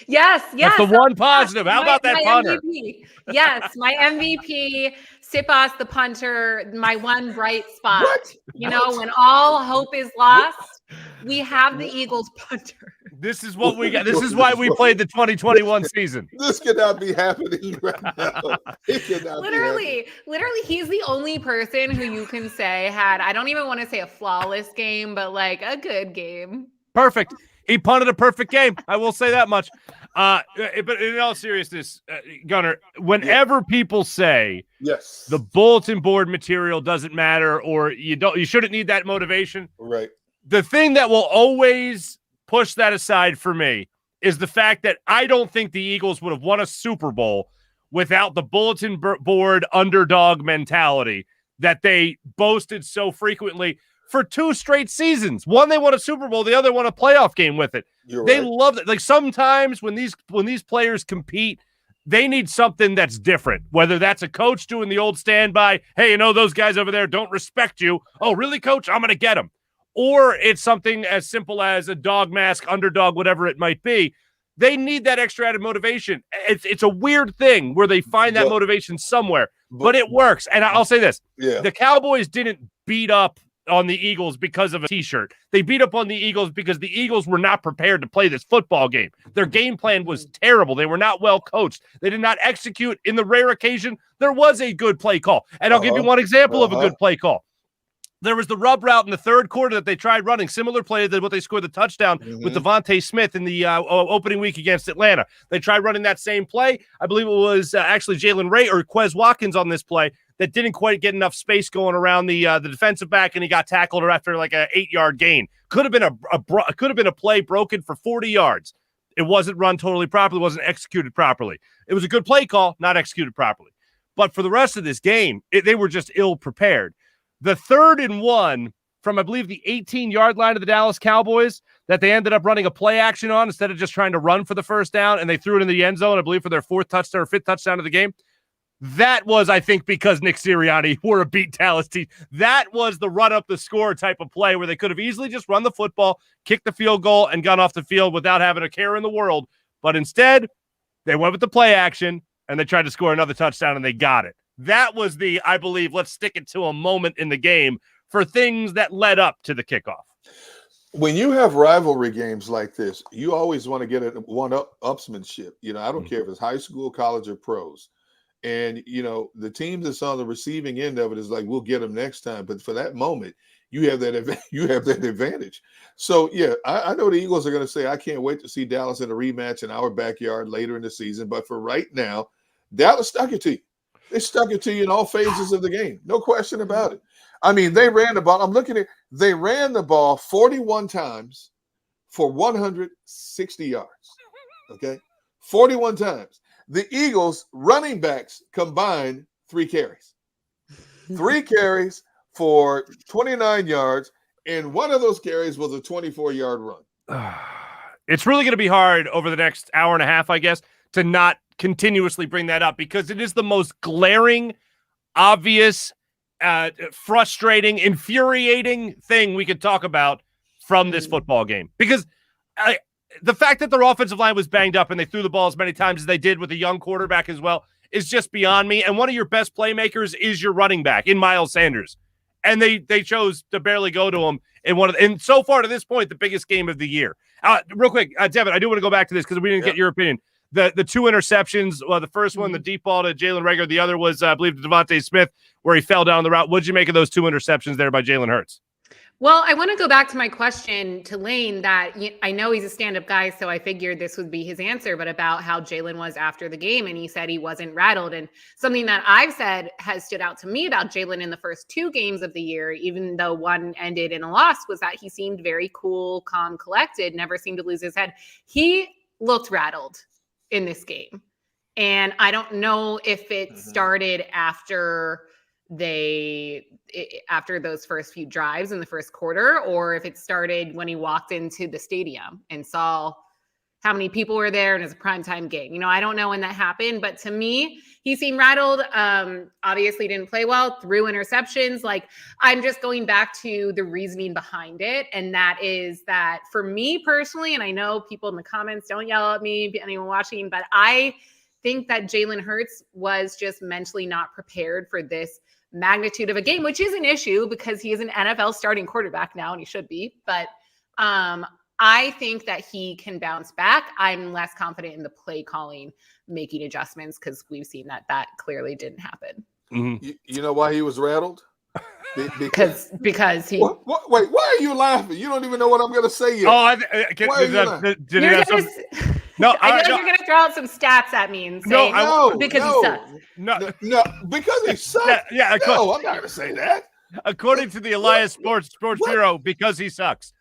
Yes.
That's the one positive. How about that punter?
MVP. Yes, my MVP, Sipos the punter, my one bright spot. When all hope is lost, we have the Eagles punter.
This is what we got. This is why we played the 2021 season.
This cannot be happening right now. It cannot
literally, he's the only person who you can say had, I don't even want to say a flawless game, but a good game.
Perfect. He punted a perfect game. I will say that much. But in all seriousness, Gunnar, whenever people say
yes,
the bulletin board material doesn't matter or you shouldn't need that motivation,
right?
The thing that will always push that aside for me is the fact that I don't think the Eagles would have won a Super Bowl without the bulletin board underdog mentality that they boasted so frequently for 2 straight seasons. One, they won a Super Bowl. The other won a playoff game with it. They love it. Sometimes when these players compete, they need something that's different, whether that's a coach doing the old standby, hey, those guys over there don't respect you. Oh, really, coach? I'm going to get them. Or it's something as simple as a dog mask, underdog, whatever it might be. They need that extra added motivation. It's a weird thing where they find that motivation somewhere, but it works. And I'll say this.
Yeah.
The Cowboys didn't beat up on the Eagles because of a t-shirt. They beat up on the Eagles because the Eagles were not prepared to play this football game. Their game plan was terrible. They were not well coached. They did not execute. In the rare occasion, there was a good play call. And I'll give you one example of a good play call. There was the rub route in the third quarter that they tried running, similar play to what they scored the touchdown with Devontae Smith in the opening week against Atlanta. They tried running that same play. I believe it was actually Jalen Ray or Quez Watkins on this play. that didn't quite get enough space going around the defensive back, and he got tackled after like a 8-yard gain. Could have been a play broken for 40 yards. It wasn't run totally properly, wasn't executed properly. It was a good play call, not executed properly. But for the rest of this game, they were just ill prepared. The 3rd and 1 from, I believe, the 18-yard line of the Dallas Cowboys that they ended up running a play action on instead of just trying to run for the first down, and they threw it in the end zone, I believe, for their 4th touchdown or 5th touchdown of the game. That was, I think, because Nick Sirianni were a beat Dallas team. That was the run up the score type of play where they could have easily just run the football, kicked the field goal, and gone off the field without having a care in the world. But instead, they went with the play action, and they tried to score another touchdown, and they got it. That was the, I believe, let's stick it to a moment in the game for things that led up to the kickoff.
When you have rivalry games like this, you always want to get a one-upsmanship. You know, I don't care if it's high school, college, or pros. And, you know, the team that's on the receiving end of it is like, we'll get them next time. But for that moment, you have that advantage. So, yeah, I know the Eagles are going to say, I can't wait to see Dallas in a rematch in our backyard later in the season. But for right now, Dallas stuck it to you. They stuck it to you in all phases of the game. No question about it. I mean, they ran the ball. I'm looking at they ran the ball 41 times for 160 yards. Okay? 41 times. The Eagles running backs combined 3 carries. 3 carries for 29 yards, and one of those carries was a 24-yard run.
It's really going to be hard over the next hour and a half, I guess, to not continuously bring that up because it is the most glaring, obvious, frustrating, infuriating thing we could talk about from this football game. Because the fact that their offensive line was banged up and they threw the ball as many times as they did with a young quarterback as well is just beyond me. And one of your best playmakers is your running back in Miles Sanders. And they chose to barely go to him in and so far to this point, the biggest game of the year. Real quick, Devin, I do want to go back to this because we didn't get your opinion. The 2 interceptions, well, the first one, the deep ball to Jalen Reagor. The other was, I believe, to Devontae Smith, where he fell down the route. What did you make of those 2 interceptions there by Jalen Hurts?
Well, I want to go back to my question to Lane that I know he's a stand-up guy, so I figured this would be his answer, but about how Jalen was after the game, and he said he wasn't rattled. And something that I've said has stood out to me about Jalen in the first 2 games of the year, even though one ended in a loss, was that he seemed very cool, calm, collected, never seemed to lose his head. He looked rattled in this game. And I don't know if it started after those first few drives in the first quarter, or if it started when he walked into the stadium and saw how many people were there and it was a primetime game. You know, I don't know when that happened, but to me, he seemed rattled. Obviously didn't play well, threw interceptions. Like, I'm just going back to the reasoning behind it. And that is that for me personally, and I know people in the comments, don't yell at me, anyone watching, but I think that Jalen Hurts was just mentally not prepared for this magnitude of a game, which is an issue because he is an NFL starting quarterback now, and he should be. But I think that he can bounce back. I'm less confident in the play calling, making adjustments, because we've seen that clearly didn't happen.
Mm-hmm. You know why he was rattled?
Because he.
Wait, why are you laughing? You don't even know what I'm going to say yet.
No, I know you're going to throw out some stats at me and say because he sucks.
No, because he sucks. No, I'm not going to say that.
According to the Elias Sports Bureau, because he sucks.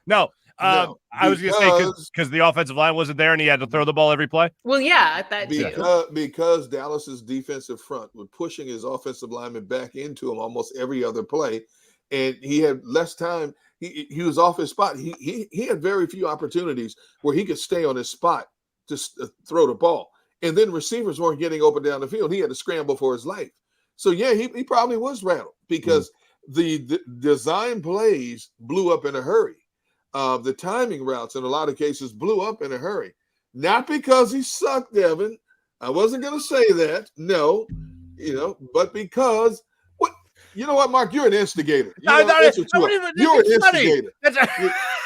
I was going to say because the offensive line wasn't there and he had to throw the ball every play.
Well, yeah, that too.
Because Dallas's defensive front was pushing his offensive lineman back into him almost every other play, and he had less time. He was off his spot. He had very few opportunities where he could stay on his spot to throw the ball. And then receivers weren't getting open down the field. He had to scramble for his life. So, yeah, he probably was rattled because the design plays blew up in a hurry. The timing routes in a lot of cases blew up in a hurry. Not because he sucked, Devin. I wasn't going to say that. No, but because you know what, Mark? You're an instigator. You're an instigator.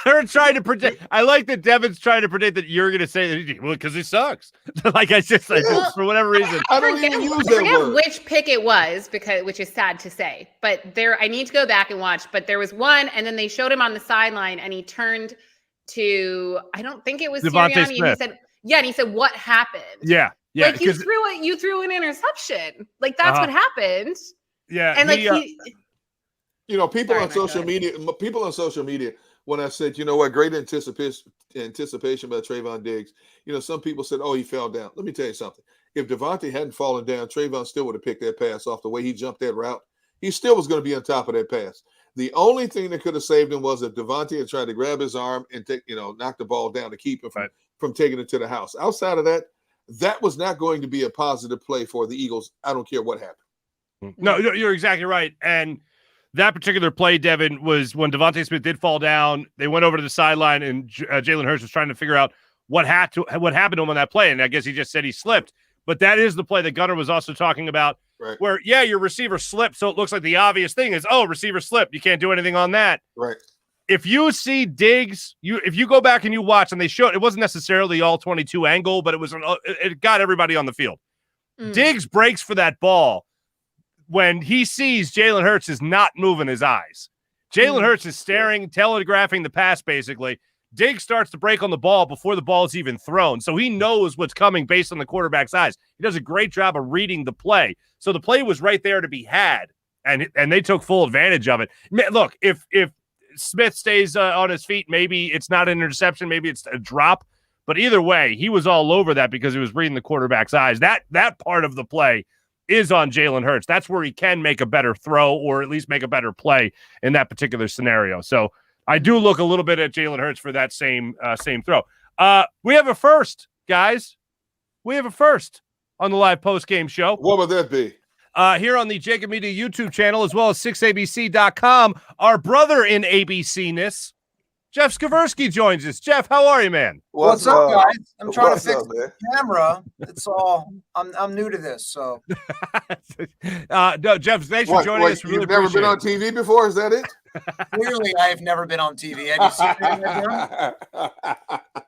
They're trying to predict. I like that Devin's trying to predict that you're going to say that because he sucks. Like I just said, for whatever reason.
I don't even use that word.
Which pick it was, which is sad to say. But I need to go back and watch. But there was one, and then they showed him on the sideline, and he turned to, I don't think it was Sirianni, and he said, and he said, "What happened?"
Yeah.
Like you threw an interception. Like that's what happened.
Yeah,
And
he,
you know, people
Sorry,
on
Mike, go
social media, when I said, you know what, great anticipation by Trayvon Diggs, you know, some people said, oh, he fell down. Let me tell you something. If Devontae hadn't fallen down, Trayvon still would have picked that pass off the way he jumped that route. He still was going to be on top of that pass. The only thing that could have saved him was if Devontae had tried to grab his arm and knock the ball down to keep him from taking it to the house. Outside of that, that was not going to be a positive play for the Eagles. I don't care what happened.
No, you're exactly right. And that particular play, Devin, was when Devontae Smith did fall down. They went over to the sideline, and Jalen Hurts was trying to figure out what happened to him on that play. And I guess he just said he slipped. But that is the play that Gunnar was also talking about, where, your receiver slipped, so it looks like the obvious thing is, receiver slipped. You can't do anything on that.
Right.
If you see Diggs, if you go back and you watch, and they showed, it wasn't necessarily all 22 angle, but it got everybody on the field. Diggs breaks for that ball when he sees Jalen Hurts is not moving his eyes. Jalen Hurts is staring, telegraphing the pass, basically. Diggs starts to break on the ball before the ball is even thrown. So he knows what's coming based on the quarterback's eyes. He does a great job of reading the play. So the play was right there to be had, and they took full advantage of it. Look, if Smith stays on his feet, maybe it's not an interception, maybe it's a drop. But either way, he was all over that because he was reading the quarterback's eyes. That part of the play is on Jalen Hurts. That's where he can make a better throw or at least make a better play in that particular scenario. So I do look a little bit at Jalen Hurts for that same throw. We have a first, guys. We have a first on the live post-game show.
What would that be?
Here on the JAKIB Media YouTube channel, as well as 6abc.com. Our brother in ABC-ness, Jeff Skraversky, joins us. Jeff, how are you, man?
What's up, guys? I'm trying to fix the camera. It's all. I'm new to this, so.
No, Jeff, thanks for joining us.
You've never been on TV before? Is that it?
Clearly, I have never been on TV. Have you seen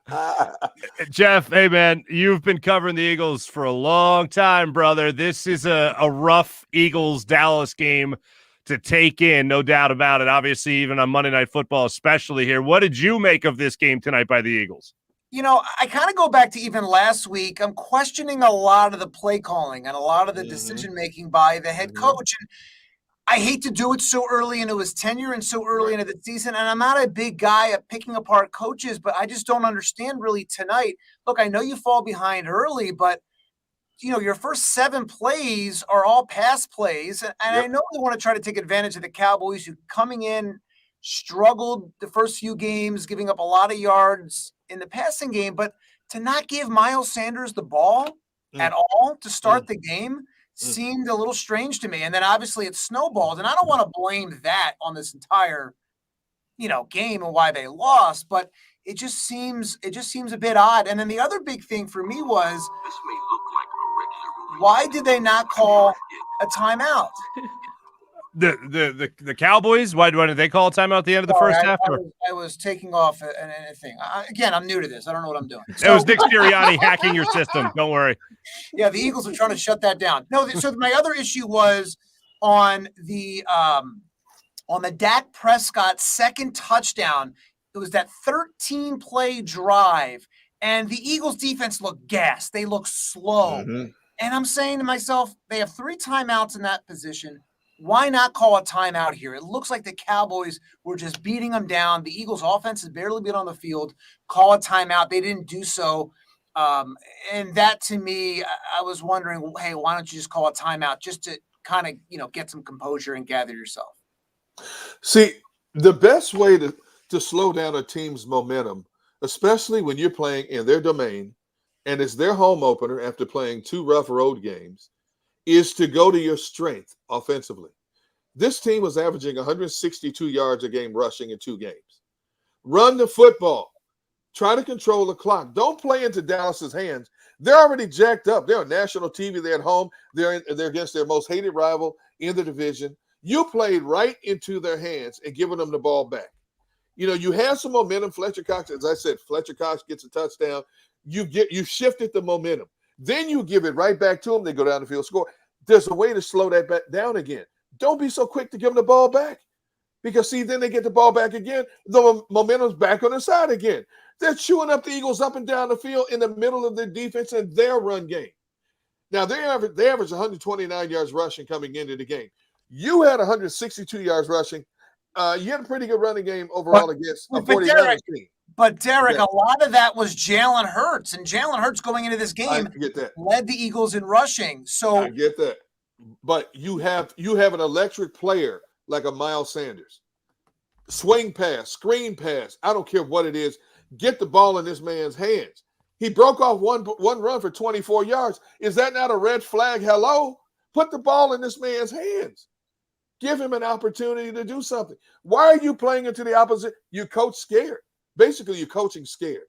me?
Jeff, hey, man, you've been covering the Eagles for a long time, brother. This is a rough Eagles-Dallas game to take in, no doubt about it. Obviously, even on Monday Night Football, especially here. What did you make of this game tonight by the Eagles?
You know, I kind of go back to even last week. I'm questioning a lot of the play calling and a lot of the decision-making by the head coach. And I hate to do it so early into his tenure and so early into the season. And I'm not a big guy at picking apart coaches, but I just don't understand really tonight. Look, I know you fall behind early, but you know, your first 7 plays are all pass plays. And I know they want to try to take advantage of the Cowboys, who coming in struggled the first few games, giving up a lot of yards in the passing game. But to not give Miles Sanders the ball at all to start the game seemed a little strange to me. And then obviously it snowballed. And I don't want to blame that on this entire, game and why they lost, but it just seems a bit odd. And then the other big thing for me was, why did they not call a timeout?
The Cowboys, why did they call a timeout at the end of the first half?
I was taking off anything. Again, I'm new to this. I don't know what I'm doing.
It was Nick Sirianni hacking your system. Don't worry.
Yeah, the Eagles are trying to shut that down. No, so my other issue was on the Dak Prescott second touchdown. It was that 13-play drive, and the Eagles defense looked gassed. They looked slow. And I'm saying to myself, they have 3 timeouts in that position. Why not call a timeout here? It looks like the Cowboys were just beating them down. The Eagles' offense has barely been on the field. Call a timeout. They didn't do so. And that, to me, I was wondering, hey, why don't you just call a timeout just to kind of, get some composure and gather yourself?
See, the best way to slow down a team's momentum, especially when you're playing in their domain and it's their home opener after playing 2 rough road games, is to go to your strength offensively. This team was averaging 162 yards a game rushing in 2 games. Run the football. Try to control the clock. Don't play into Dallas's hands. They're already jacked up. They're on national TV. They're at home. They're against their most hated rival in the division. You played right into their hands and giving them the ball back. You have some momentum. Fletcher Cox, as I said, Fletcher Cox gets a touchdown. You shifted the momentum. Then you give it right back to them. They go down the field, score. There's a way to slow that back down again. Don't be so quick to give them the ball back, because, then they get the ball back again. The momentum's back on their side again. They're chewing up the Eagles up and down the field in the middle of their defense and their run game. Now, they average 129 yards rushing coming into the game. You had 162 yards rushing. You had a pretty good running game overall against a 49ers team.
But Derek, a lot of that was Jalen Hurts, and Jalen Hurts going into this game led the Eagles in rushing. So
I get that. But you have an electric player like a Miles Sanders. Swing pass, screen pass, I don't care what it is. Get the ball in this man's hands. He broke off one run for 24 yards. Is that not a red flag? Hello? Put the ball in this man's hands. Give him an opportunity to do something. Why are you playing into the opposite? You coach scared. Basically, you're coaching scared.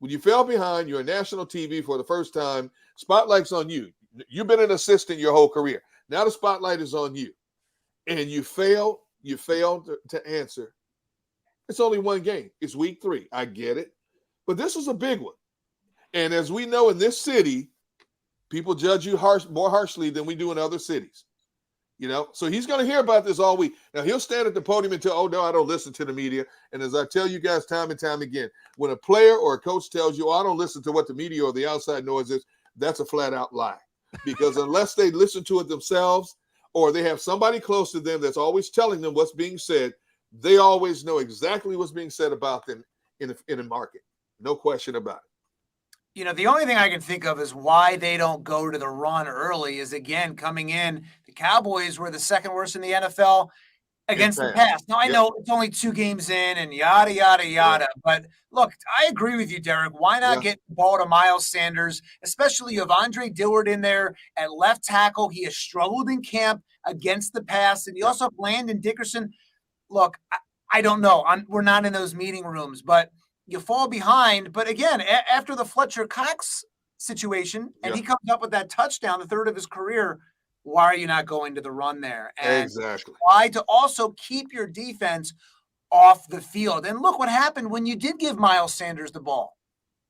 When you fell behind, you're on national TV for the first time. Spotlight's on you. You've been an assistant your whole career. Now the spotlight is on you. And you failed to answer. It's only one game. It's week 3. I get it. But this was a big one. And as we know in this city, people judge you more harshly than we do in other cities. You know, so he's going to hear about this all week. Now, he'll stand at the podium and tell, oh, no, I don't listen to the media. And as I tell you guys time and time again, when a player or a coach tells you, oh, I don't listen to what the media or the outside noise is, that's a flat-out lie. Because unless they listen to it themselves or they have somebody close to them that's always telling them what's being said, they always know exactly what's being said about them in a market. No question about it.
You know, the only thing I can think of is why they don't go to the run early is, again, coming in, the Cowboys were the second worst in the NFL against the pass. Now, I know it's only 2 games in and yada, yada, yada. But, look, I agree with you, Derek. Why not get the ball to Miles Sanders, especially you have Andre Dillard in there at left tackle. He has struggled in camp against the pass. And you also have Landon Dickerson. Look, I don't know. We're not in those meeting rooms, but – you fall behind, but again, after the Fletcher Cox situation, and he comes up with that touchdown, the 3rd of his career, why are you not going to the run there? And
exactly.
Try to also keep your defense off the field. And look what happened when you did give Miles Sanders the ball.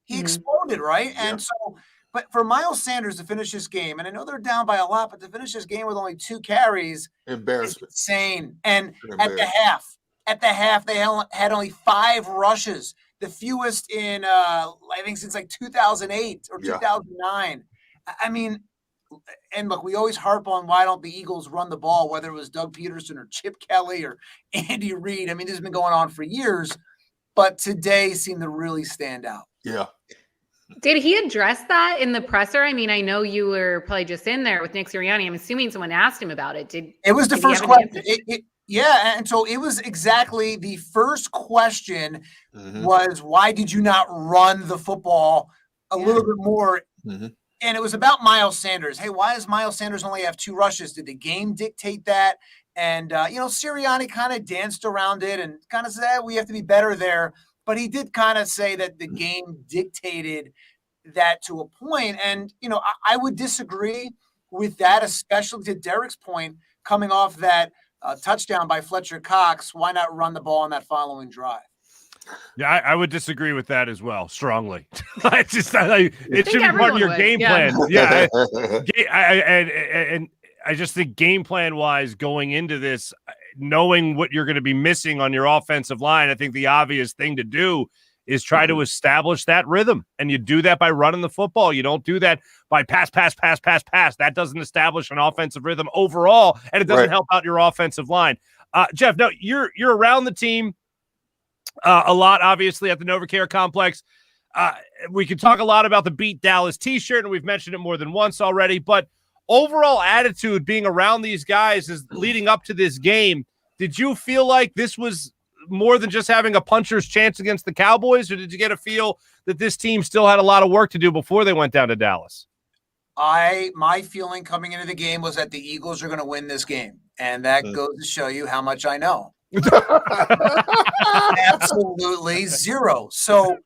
He exploded, right? Yeah. And so, but for Miles Sanders to finish this game, and I know they're down by a lot, but to finish this game with only 2 carries,
embarrassment,
is insane. And at the half, they had only 5 rushes. The fewest in, I think, since like 2008 or 2009. I mean, and look, we always harp on why don't the Eagles run the ball, whether it was Doug Peterson or Chip Kelly or Andy Reid. I mean, this has been going on for years, but today seemed to really stand out.
Yeah.
Did he address that in the presser? I mean, I know you were probably just in there with Nick Sirianni. I'm assuming someone asked him about it.
It was the first question. Yeah, and so it was exactly the first question was, why did you not run the football a little bit more? And it was about Miles Sanders. Hey, why does Miles Sanders only have 2 rushes? Did the game dictate that? And, Sirianni kind of danced around it and kind of said, we have to be better there. But he did kind of say that the game dictated that to a point. And, I would disagree with that, especially to Derek's point, coming off that touchdown by Fletcher Cox. Why not run the ball on that following drive?
Yeah, I would disagree with that as well, strongly. It should be part of your game plan. Yeah, and I just think game plan wise going into this, knowing what you're going to be missing on your offensive line, I think the obvious thing to do is try to establish that rhythm. And you do that by running the football. You don't do that by pass. That doesn't establish an offensive rhythm overall, and it doesn't help out your offensive line. Jeff, no, you're around the team a lot, obviously, at the NovaCare complex. We could talk a lot about the Beat Dallas t-shirt, and we've mentioned it more than once already, but overall attitude being around these guys is leading up to this game. Did you feel like this was more than just having a puncher's chance against the Cowboys, or did you get a feel that this team still had a lot of work to do before they went down to Dallas?
My feeling coming into the game was that the Eagles are going to win this game, and that goes to show you how much I know. Absolutely zero. So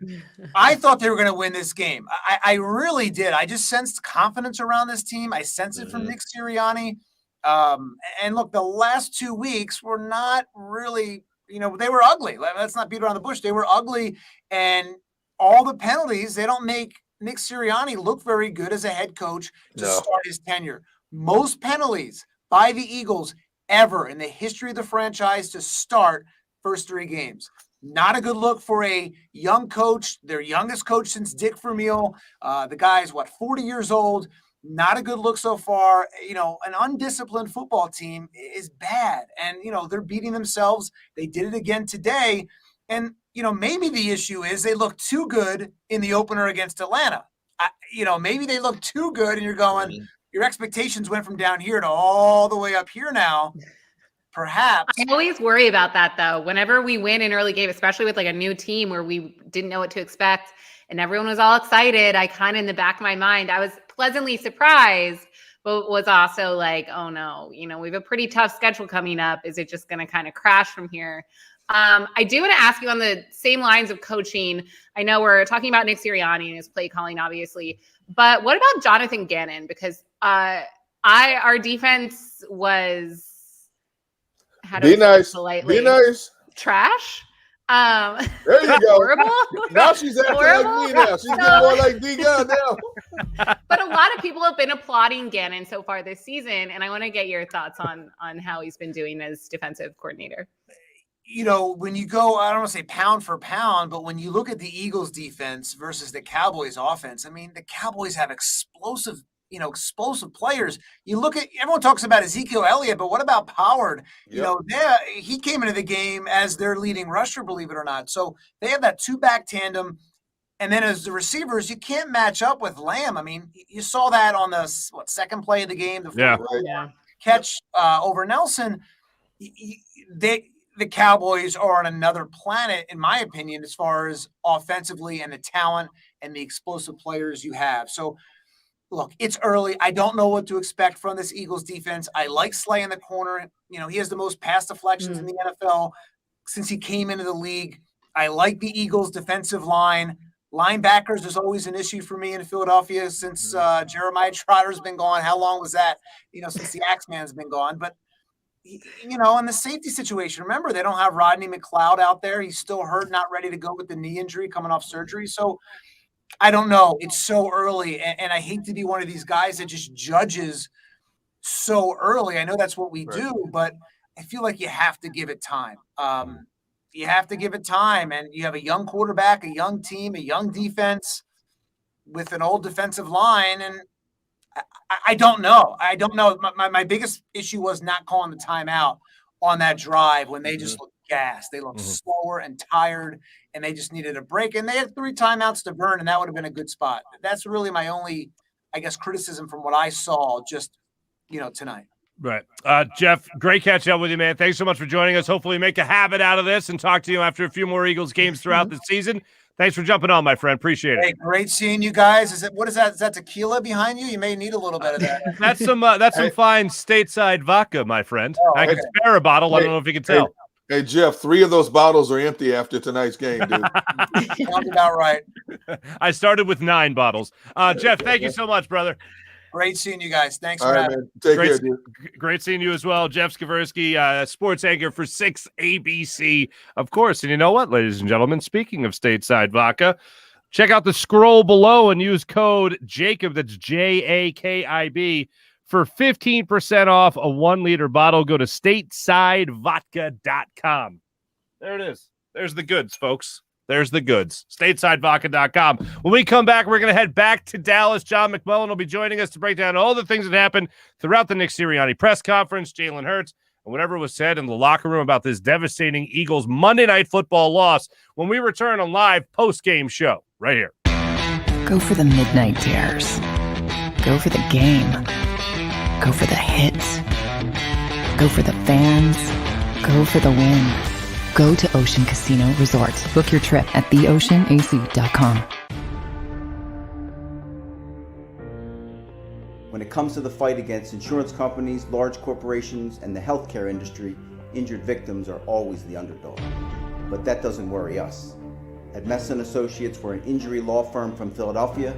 I thought they were going to win this game. I really did. I just sensed confidence around this team. I sensed it from Nick Sirianni. And look, the last 2 weeks were not really, they were ugly. Let's not beat around the bush. They were ugly. And all the penalties, they don't make Nick Sirianni look very good as a head coach to start his tenure. Most penalties by the Eagles ever in the history of the franchise to start first 3 games. Not a good look for a young coach, their youngest coach since Dick Vermeil. The guy is, 40 years old. Not a good look so far. You know, an undisciplined football team is bad. And, you know, they're beating themselves. They did it again today. And, you know, maybe the issue is they look too good in the opener against Atlanta. You know, maybe they look too good and you're going, your expectations went from down here to all the way up here now. Perhaps.
I always worry about that, though. Whenever we win an early game, especially with like a new team where we didn't know what to expect and everyone was all excited, I kind of in the back of my mind, I was pleasantly surprised, but was also like, oh no, you know, we have a pretty tough schedule coming up. Is it just going to kind of crash from here? I do want to ask you on the same lines of coaching. I know we're talking about Nick Sirianni and his play calling, obviously, but what about Jonathan Gannon? Because our defense was, how do I say it politely?
Be nice.
Trash.
There you go.
Horrible.
Now she's acting like me now. She's getting more like D-Gun now.
But a lot of people have been applauding Gannon so far this season, and I want to get your thoughts on how he's been doing as defensive coordinator.
You know, when you go, I don't want to say pound for pound, but when you look at the Eagles defense versus the Cowboys offense, I mean, the Cowboys have explosive players. You look at, everyone talks about Ezekiel Elliott, but what about Pollard?
Yep.
You know, he came into the game as their leading rusher, believe it or not. So they have that two-back tandem. And then as the receivers, you can't match up with Lamb. I mean, you saw that on the second play of the game, the catch over Nelson. The Cowboys are on another planet, in my opinion, as far as offensively and the talent and the explosive players you have. So, look, it's early. I don't know what to expect from this Eagles defense. I like Slay in the corner. You know, he has the most pass deflections in the NFL since he came into the league. I like the Eagles defensive line. Linebackers is always an issue for me in Philadelphia since Jeremiah Trotter's been gone. How long was that? You know, since the Axeman's been gone. But, you know, in the safety situation, remember, they don't have Rodney McLeod out there. He's still hurt, not ready to go with the knee injury coming off surgery. So I don't know. It's so early, and I hate to be one of these guys that just judges so early. I know that's what we do, but I feel like you have to give it time. You have to give it time, and you have a young quarterback, a young team, a young defense with an old defensive line, and I don't know. I don't know. My biggest issue was not calling the timeout on that drive when they just looked gassed. They looked slower and tired, and they just needed a break. And they had 3 timeouts to burn, and that would have been a good spot. That's really my only, I guess, criticism from what I saw just, you know, tonight.
Right. Jeff, great catching up with you, man. Thanks so much for joining us. Hopefully make a habit out of this and talk to you after a few more Eagles games throughout the season. Thanks for jumping on, my friend. Appreciate it.
Hey, great seeing you guys. What is that? Is that tequila behind you? You may need a little bit of that.
That's some fine stateside vodka, my friend. I can spare a bottle. I don't know if you can tell.
Hey, Jeff, 3 of those bottles are empty after tonight's game, dude.
Sounds about right.
I started with 9 bottles. Jeff, thank you so much, brother.
Great seeing you guys. Thanks
All
for
right,
having
man. Take care, dude.
Great seeing you as well. Jeff Skraversky, sports anchor for 6 ABC, of course. And you know what, ladies and gentlemen, speaking of stateside vodka, check out the scroll below and use code JAKIB, that's JAKIB, for 15% off a 1-liter bottle. Go to statesidevodka.com. There it is. There's the goods, folks. There's the goods. Statesidevodka.com. When we come back, we're going to head back to Dallas. John McMullen will be joining us to break down all the things that happened throughout the Nick Sirianni press conference, Jalen Hurts, and whatever was said in the locker room about this devastating Eagles Monday Night Football loss when we return on live post-game show right here.
Go for the midnight dares. Go for the game. Go for the hits. Go for the fans. Go for the win. Go to Ocean Casino Resort. Book your trip at theoceanac.com.
When it comes to the fight against insurance companies, large corporations, and the healthcare industry, injured victims are always the underdog. But that doesn't worry us. At Messa & Associates, we're an injury law firm from Philadelphia,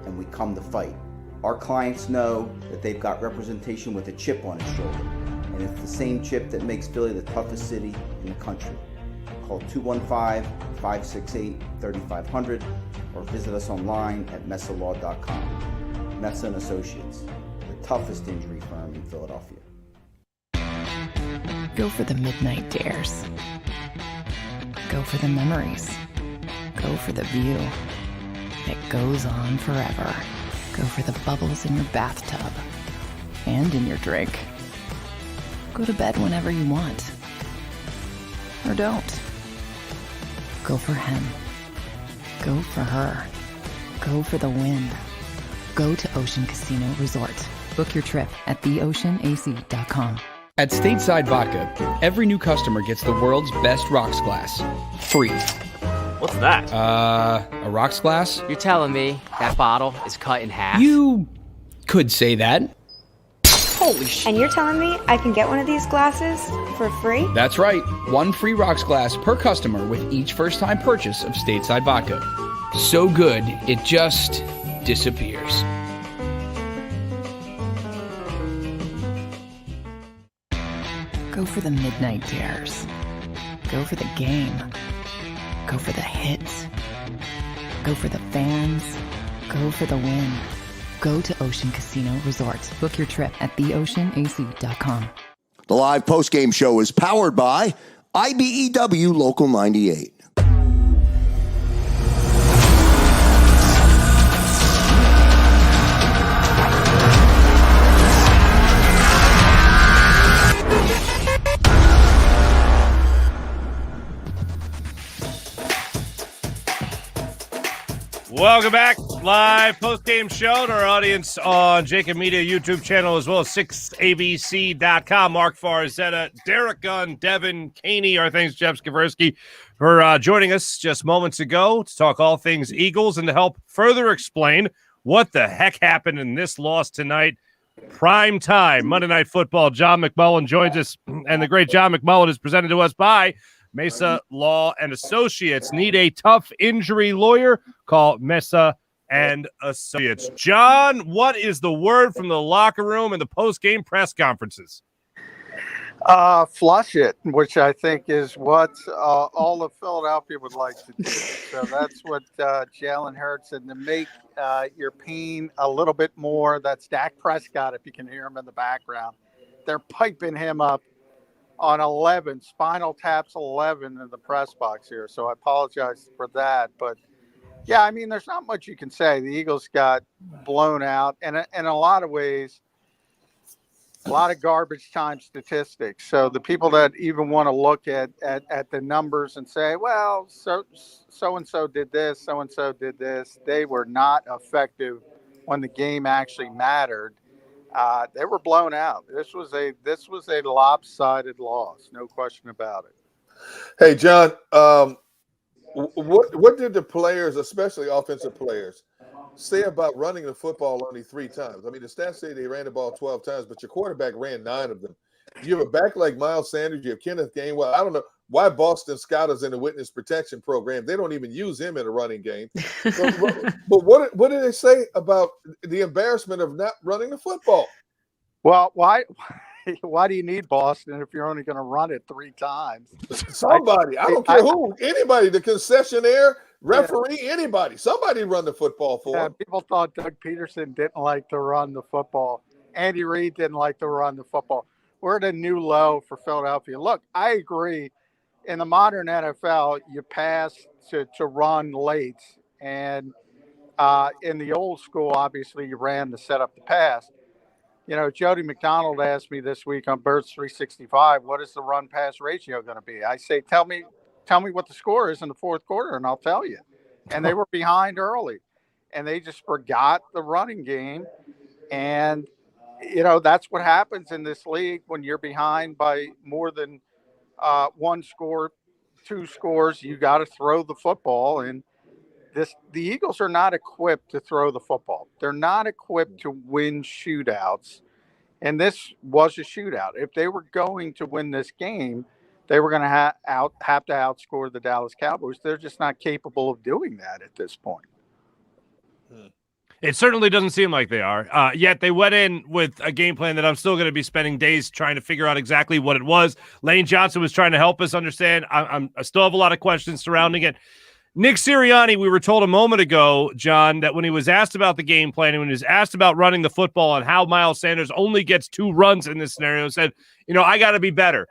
and we come to fight. Our clients know that they've got representation with a chip on its shoulder, and it's the same chip that makes Philly the toughest city in the country. Call 215-568-3500 or visit us online at messalaw.com. Messa & Associates, the toughest injury firm in Philadelphia.
Go for the midnight dares. Go for the memories. Go for the view that goes on forever. Go for the bubbles in your bathtub and in your drink. Go to bed whenever you want. Or don't. Go for him. Go for her. Go for the win. Go to Ocean Casino Resort. Book your trip at theoceanac.com.
At Stateside Vodka, every new customer gets the world's best rocks glass. Free.
What's that?
A rocks glass?
You're telling me that bottle is cut in half?
You could say that.
Holy shit.
And you're telling me I can get one of these glasses for free?
That's right. One free rocks glass per customer with each first-time purchase of Stateside Vodka. So good, it just disappears.
Go for the midnight dares. Go for the game. Go for the hits. Go for the fans. Go for the win. Go to Ocean Casino Resort. Book your trip at theoceanac.com.
The live postgame show is powered by IBEW Local 98.
Welcome back. Live post-game show to our audience on JAKIB Media YouTube channel as well as 6abc.com. Mark Farzetta, Derek Gunn, Devin Caney, our thanks Jeff Skraversky for joining us just moments ago to talk all things Eagles and to help further explain what the heck happened in this loss tonight. Prime time, Monday Night Football. John McMullen joins us, and the great John McMullen is presented to us by Mesa Law and Associates. Need a tough injury lawyer? Call Mesa and Associates. John, what is the word from the locker room and the post-game press conferences?
Flush it, which I think is what all of Philadelphia would like to do. So that's what Jalen Hurts, and to make your pain a little bit more, that's Dak Prescott, if you can hear him in the background. They're piping him up on 11, Spinal Tap's 11 in the press box here. So I apologize for that. But, yeah, I mean, there's not much you can say. The Eagles got blown out. And in a lot of ways, a lot of garbage time statistics. So the people that even want to look at the numbers and say, well, so-and-so did this, so-and-so did this, they were not effective when the game actually mattered. They were blown out. This was a lopsided loss, no question about it.
Hey, John, what did the players, especially offensive players, say about running the football only 3 times? I mean, the stats say they ran the ball 12 times, but your quarterback ran 9 of them. You have a back like Miles Sanders. You have Kenneth Gainwell. I don't know why Boston Scott is in the witness protection program. They don't even use him in a running game. But what did they say about the embarrassment of not running the football?
Well, why do you need Boston if you're only going to run it 3 times?
Somebody, I don't care who, anybody, the concessionaire, referee, anybody, somebody run the football for him.
People thought Doug Peterson didn't like to run the football. Andy Reid didn't like to run the football. We're at a new low for Philadelphia. Look, I agree. In the modern NFL, you pass to run late. And in the old school, obviously, you ran to set up the pass. You know, Jody McDonald asked me this week on Birds 365, what is the run-pass ratio going to be? I say, tell me what the score is in the fourth quarter, and I'll tell you. And they were behind early. And they just forgot the running game. And, you know, that's what happens in this league when you're behind by more than 1 score, 2 scores. You got to throw the football. And the Eagles are not equipped to throw the football. They're not equipped to win shootouts. And this was a shootout. If they were going to win this game, they were going to have to outscore the Dallas Cowboys. They're just not capable of doing that at this point.
It certainly doesn't seem like they are. Yet they went in with a game plan that I'm still going to be spending days trying to figure out exactly what it was. Lane Johnson was trying to help us understand. I still have a lot of questions surrounding it. Nick Sirianni, we were told a moment ago, John, that when he was asked about the game plan and when he was asked about running the football and how Miles Sanders only gets 2 runs in this scenario, said, you know, I got to be better.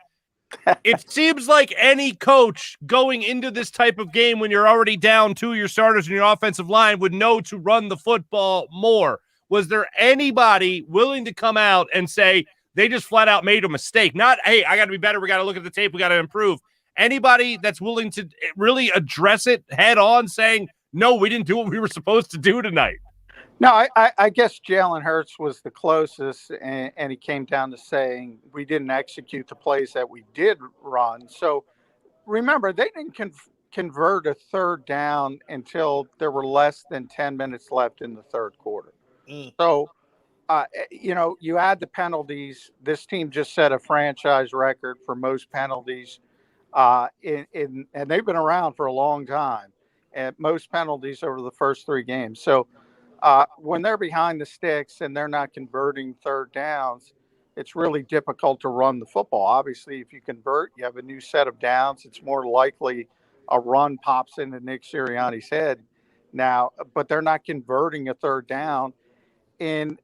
It seems like any coach going into this type of game when you're already down 2 of your starters in your offensive line would know to run the football more. Was there anybody willing to come out and say they just flat out made a mistake? Not, hey, I got to be better. We got to look at the tape. We got to improve. Anybody that's willing to really address it head on, saying, no, we didn't do what we were supposed to do tonight.
No, I guess Jalen Hurts was the closest, and he came down to saying we didn't execute the plays that we did run. So remember, they didn't convert a third down until there were less than 10 minutes left in the third quarter. So, you add the penalties. This team just set a franchise record for most penalties, and they've been around for a long time, and most penalties over the first 3 games. So when they're behind the sticks and they're not converting third downs, it's really difficult to run the football. Obviously, if you convert, you have a new set of downs. It's more likely a run pops into Nick Sirianni's head now, but they're not converting a third down in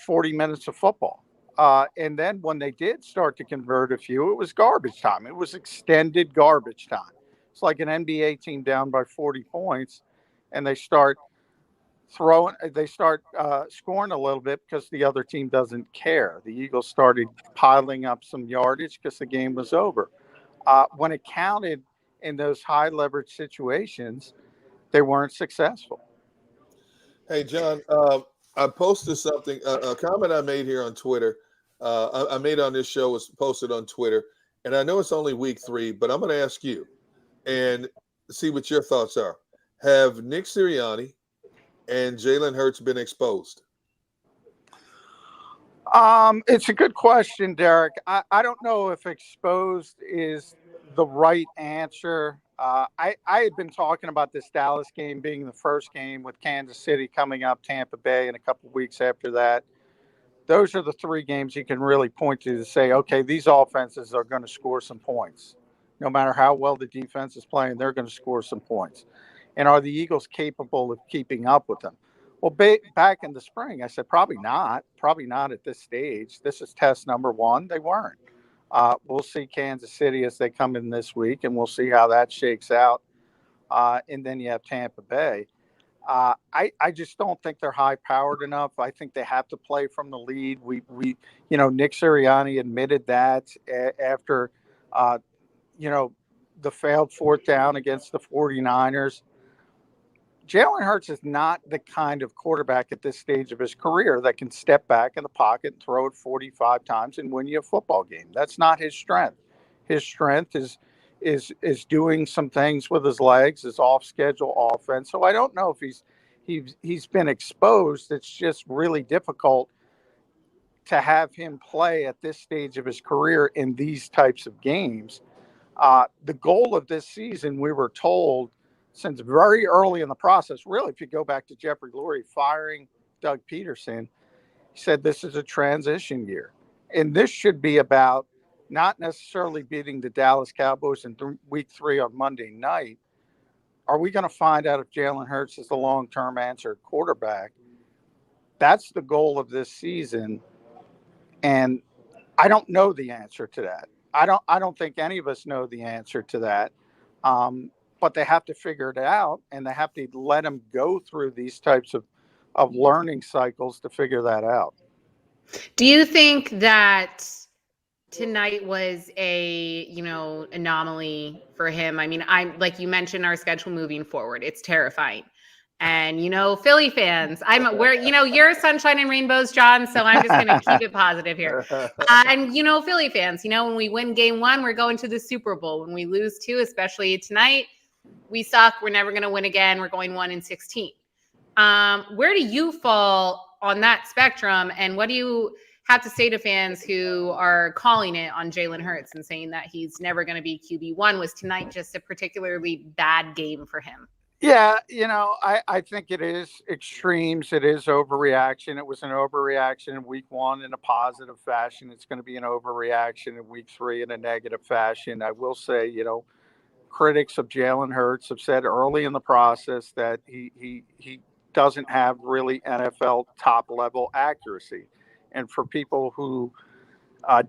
40 minutes of football. And then when they did start to convert a few, it was garbage time. It was extended garbage time. It's like an NBA team down by 40 points, and they start scoring a little bit because the other team doesn't care. The Eagles started piling up some yardage because the game was over. When it counted in those high leverage situations, they weren't successful.
Hey, John, I posted something, a comment I made here on Twitter. I made on this show was posted on Twitter, and I know it's only week 3, but I'm going to ask you and see what your thoughts are. Have Nick Sirianni and Jalen Hurts been exposed?
It's a good question, Derek. I don't know if exposed is the right answer. I had been talking about this Dallas game being the first game with Kansas City coming up, Tampa Bay, and a couple of weeks after that. Those are the 3 games you can really point to say, okay, these offenses are going to score some points. No matter how well the defense is playing, they're going to score some points. And are the Eagles capable of keeping up with them? Well, back in the spring, I said probably not at this stage. This is test number 1. They weren't. We'll see Kansas City as they come in this week, and we'll see how that shakes out. And then you have Tampa Bay. I just don't think they're high-powered enough. I think they have to play from the lead. Nick Sirianni admitted that after, the failed 4th down against the 49ers. Jalen Hurts is not the kind of quarterback at this stage of his career that can step back in the pocket and throw it 45 times and win you a football game. That's not his strength. His strength is doing some things with his legs, his off-schedule offense. So I don't know if he's been exposed. It's just really difficult to have him play at this stage of his career in these types of games. The goal of this season, we were told since very early in the process, really, if you go back to Jeffrey Lurie firing Doug Peterson, he said this is a transition year. And this should be about not necessarily beating the Dallas Cowboys in week 3 on Monday night. Are we going to find out if Jalen Hurts is the long-term answer at quarterback? That's the goal of this season. And I don't know the answer to that. I don't think any of us know the answer to that. But they have to figure it out, and they have to let them go through these types of learning cycles to figure that out.
Do you think that tonight was a, anomaly for him? I mean, I'm like you mentioned our schedule moving forward. It's terrifying. And, Philly fans, you're sunshine and rainbows, John. So I'm just going to keep it positive here. And, Philly fans, when we win game 1, we're going to the Super Bowl. When we lose 2, especially tonight, we suck. We're never going to win again. We're going 1-16. Where do you fall on that spectrum? And what do you have to say to fans who are calling it on Jalen Hurts and saying that he's never going to be QB1? Was tonight just a particularly bad game for him?
Yeah, I think it is extremes. It is overreaction. It was an overreaction in week 1 in a positive fashion. It's going to be an overreaction in week 3 in a negative fashion. I will say, critics of Jalen Hurts have said early in the process that he doesn't have really NFL top level accuracy. And for people who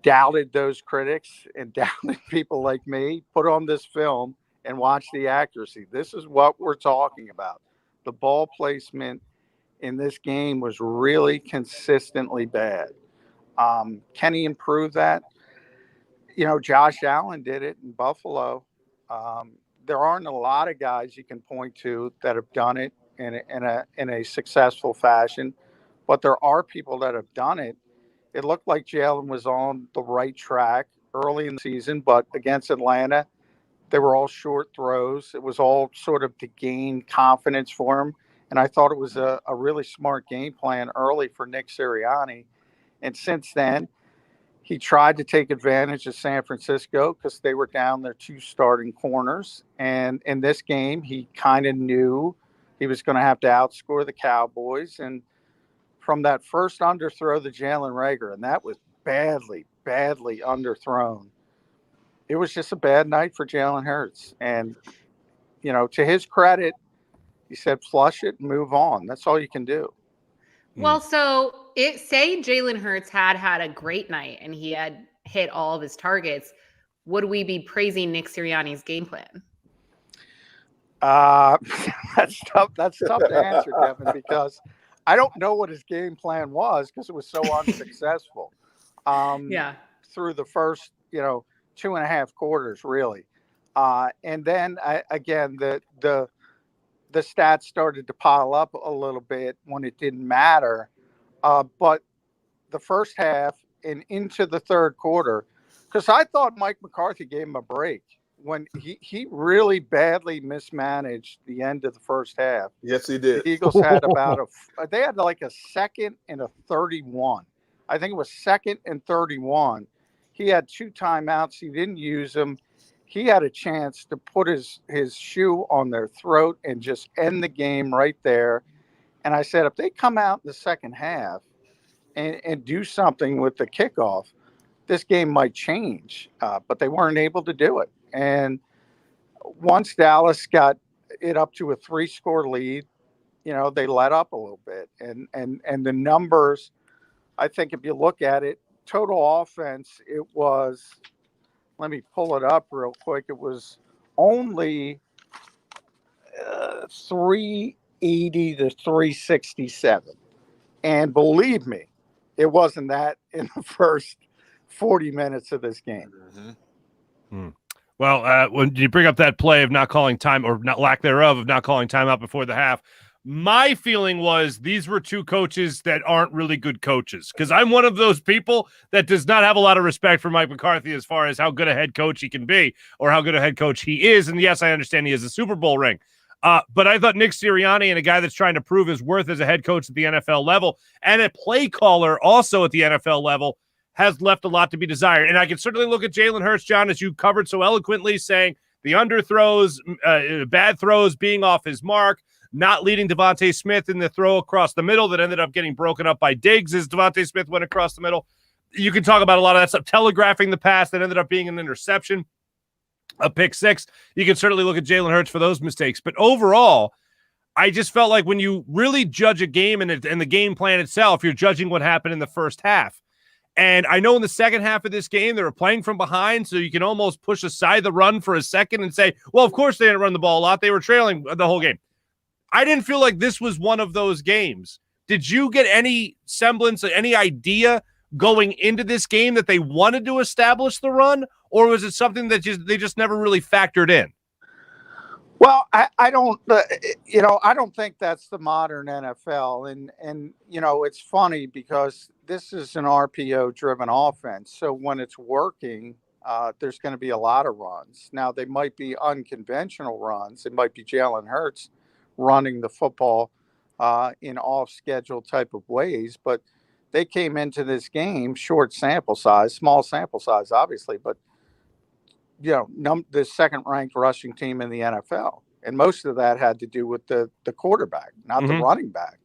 doubted those critics and doubted people like me, put on this film and watch the accuracy. This is what we're talking about. The ball placement in this game was really consistently bad. Can he improve that? Josh Allen did it in Buffalo. There aren't a lot of guys you can point to that have done it in a successful fashion, but there are people that have done it. It looked like Jalen was on the right track early in the season, but against Atlanta, they were all short throws. It was all sort of to gain confidence for him. And I thought it was a really smart game plan early for Nick Sirianni. And since then, he tried to take advantage of San Francisco because they were down their 2 starting corners. And in this game, he kind of knew he was going to have to outscore the Cowboys. And from that first underthrow to Jalen Reagor, and that was badly underthrown, it was just a bad night for Jalen Hurts. And, to his credit, he said, flush it and move on. That's all you can do.
Well, so say Jalen Hurts had a great night and he had hit all of his targets. Would we be praising Nick Sirianni's game plan?
That's tough. That's tough to answer, Kevin, because I don't know what his game plan was because it was so unsuccessful. Through the first, 2.5 quarters, really. And then again, the stats started to pile up a little bit when it didn't matter. But the first half and into the third quarter, because I thought Mike McCarthy gave him a break when he really badly mismanaged the end of the first half.
Yes, he did.
The Eagles had they had like a 2nd and a 31. I think it was 2nd and 31. He had 2 timeouts. He didn't use them. He had a chance to put his shoe on their throat and just end the game right there. And I said, if they come out in the second half and do something with the kickoff, this game might change. But they weren't able to do it. And once Dallas got it up to a 3-score lead, they let up a little bit. And the numbers, I think if you look at it, total offense, it was, let me pull it up real quick. It was only 380 to 367. And believe me, it wasn't that in the first 40 minutes of this game.
Well, when you bring up that play of not calling time or not lack thereof of not calling timeout before the half, my feeling was these were 2 coaches that aren't really good coaches, because I'm one of those people that does not have a lot of respect for Mike McCarthy as far as how good a head coach he can be or how good a head coach he is. And yes, I understand he has a Super Bowl ring. But I thought Nick Sirianni, and a guy that's trying to prove his worth as a head coach at the NFL level and a play caller also at the NFL level, has left a lot to be desired. And I can certainly look at Jalen Hurts, John, as you covered so eloquently, saying the underthrows, bad throws being off his mark, not leading Devontae Smith in the throw across the middle that ended up getting broken up by Diggs as Devontae Smith went across the middle. You can talk about a lot of that stuff, telegraphing the pass that ended up being an interception, a pick 6. You can certainly look at Jalen Hurts for those mistakes. But overall, I just felt like when you really judge a game and the game plan itself, you're judging what happened in the first half. And I know in the second half of this game, they were playing from behind, so you can almost push aside the run for a second and say, well, of course they didn't run the ball a lot. They were trailing the whole game. I didn't feel like this was one of those games. Did you get any semblance, any idea going into this game that they wanted to establish the run, or was it something that they just never really factored in?
Well, I don't think that's the modern NFL. And it's funny because this is an RPO-driven offense. So when it's working, there's going to be a lot of runs. Now, they might be unconventional runs. It might be Jalen Hurts running the football in off-schedule type of ways. But they came into this game, short sample size, small sample size, obviously, but the second-ranked rushing team in the NFL. And most of that had to do with the quarterback, not the running back.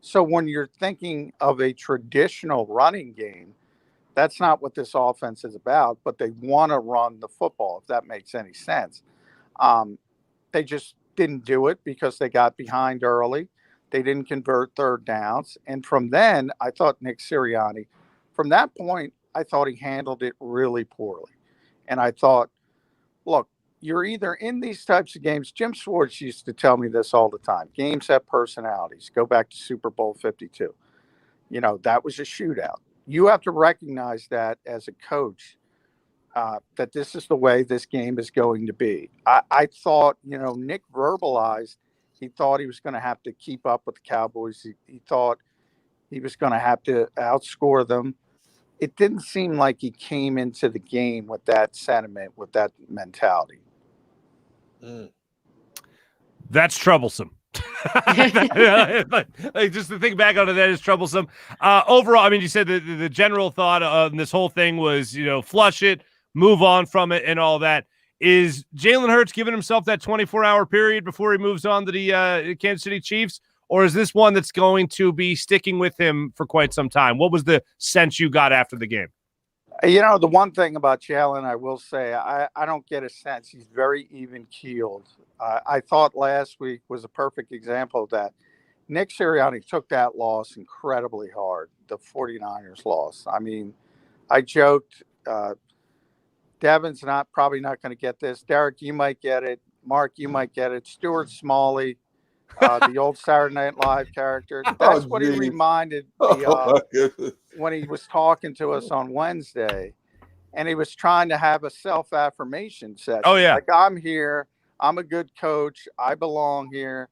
So when you're thinking of a traditional running game, that's not what this offense is about, but they want to run the football, if that makes any sense. They just didn't do it because they got behind early. They didn't convert third downs. And from then, I thought Nick Sirianni, from that point, I thought he handled it really poorly. And I thought, look, you're either in these types of games. Jim Schwartz used to tell me this all the time. Games have personalities. Go back to Super Bowl 52. You know, that was a shootout. You have to recognize that as a coach, that this is the way this game is going to be. I thought, you know, Nick verbalized he thought he was going to have to keep up with the Cowboys. He thought he was going to have to outscore them. It didn't seem like he came into the game with that sentiment, with that mentality.
That's troublesome. Like, just to think back on it, that is troublesome. Overall, I mean, you said the general thought on this whole thing was, you know, flush it, move on from it, and all that. Is Jalen Hurts giving himself that 24-hour period before he moves on to the Kansas City Chiefs, or is this one that's going to be sticking with him for quite some time? What was the sense you got after the game?
You know, the one thing about Jalen, I will say, I don't get a sense. He's very even-keeled. I thought last week was a perfect example of that. Nick Sirianni took that loss incredibly hard, the 49ers loss. I mean, I joked, Devin's probably not going to get this. Derek, you might get it. Mark, you might get it. Stuart Smalley, the old Saturday Night Live character. That's what he reminded me of when he was talking to us on Wednesday. And he was trying to have a self-affirmation session.
Oh, yeah.
Like, I'm here. I'm a good coach. I belong here.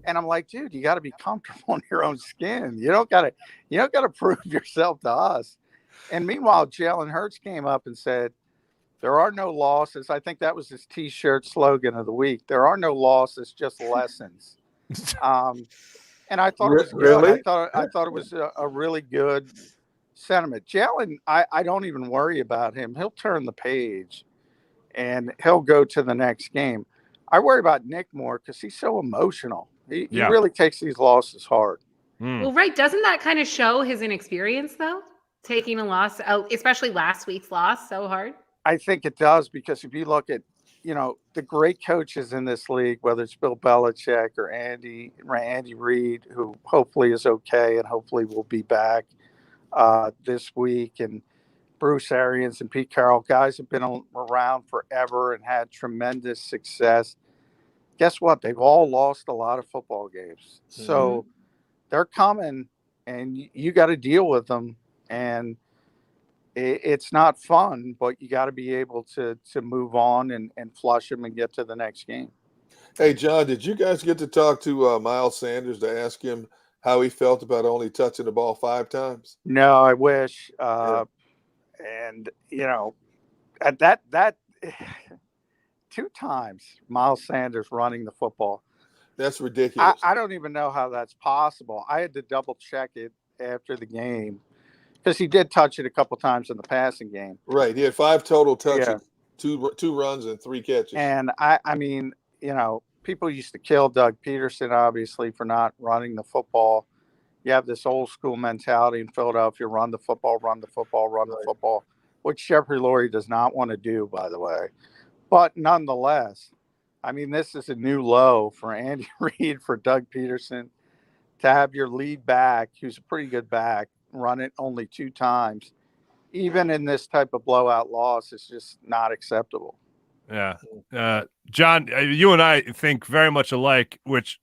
And I'm like, dude, you got to be comfortable in your own skin. You don't got to prove yourself to us. And meanwhile, Jalen Hurts came up and said, there are no losses. I think that was his T-shirt slogan of the week. There are no losses, just lessons. And I thought it was good.
Really?
I thought it was a really good sentiment. Jalen, I don't even worry about him. He'll turn the page, and he'll go to the next game. I worry about Nick more because he's so emotional. He really takes these losses hard.
Well, right. Doesn't that kind of show his inexperience, though? Taking a loss, especially last week's loss, so hard?
I think it does, because if you look at, you know, the great coaches in this league, whether it's Bill Belichick or Andy Reid, who hopefully is okay and hopefully will be back this week, and Bruce Arians and Pete Carroll, guys have been around forever and had tremendous success. Guess what? They've all lost a lot of football games. Mm-hmm. So they're coming, and you got to deal with them. And it's not fun, but you got to be able to move on and flush them and get to the next game.
Hey, John, did you guys get to talk to Miles Sanders to ask him how he felt about only touching the ball 5 times?
No, I wish. And, you know, at that 2 times, Miles Sanders running the football.
That's ridiculous.
I don't even know how that's possible. I had to double check it after the game, because he did touch it a couple times in the passing game.
Right. He had 5 total touches, 2 runs and 3 catches.
And I mean, you know, people used to kill Doug Peterson, obviously, for not running the football. You have this old school mentality in Philadelphia: run the football, run the football, run the football, which Jeffrey Lurie does not want to do, by the way. But nonetheless, I mean, this is a new low for Andy Reid, for Doug Peterson, to have your lead back, who's a pretty good back, run it only 2 times, even in this type of blowout loss, is just not acceptable.
Yeah. John, you and I think very much alike, which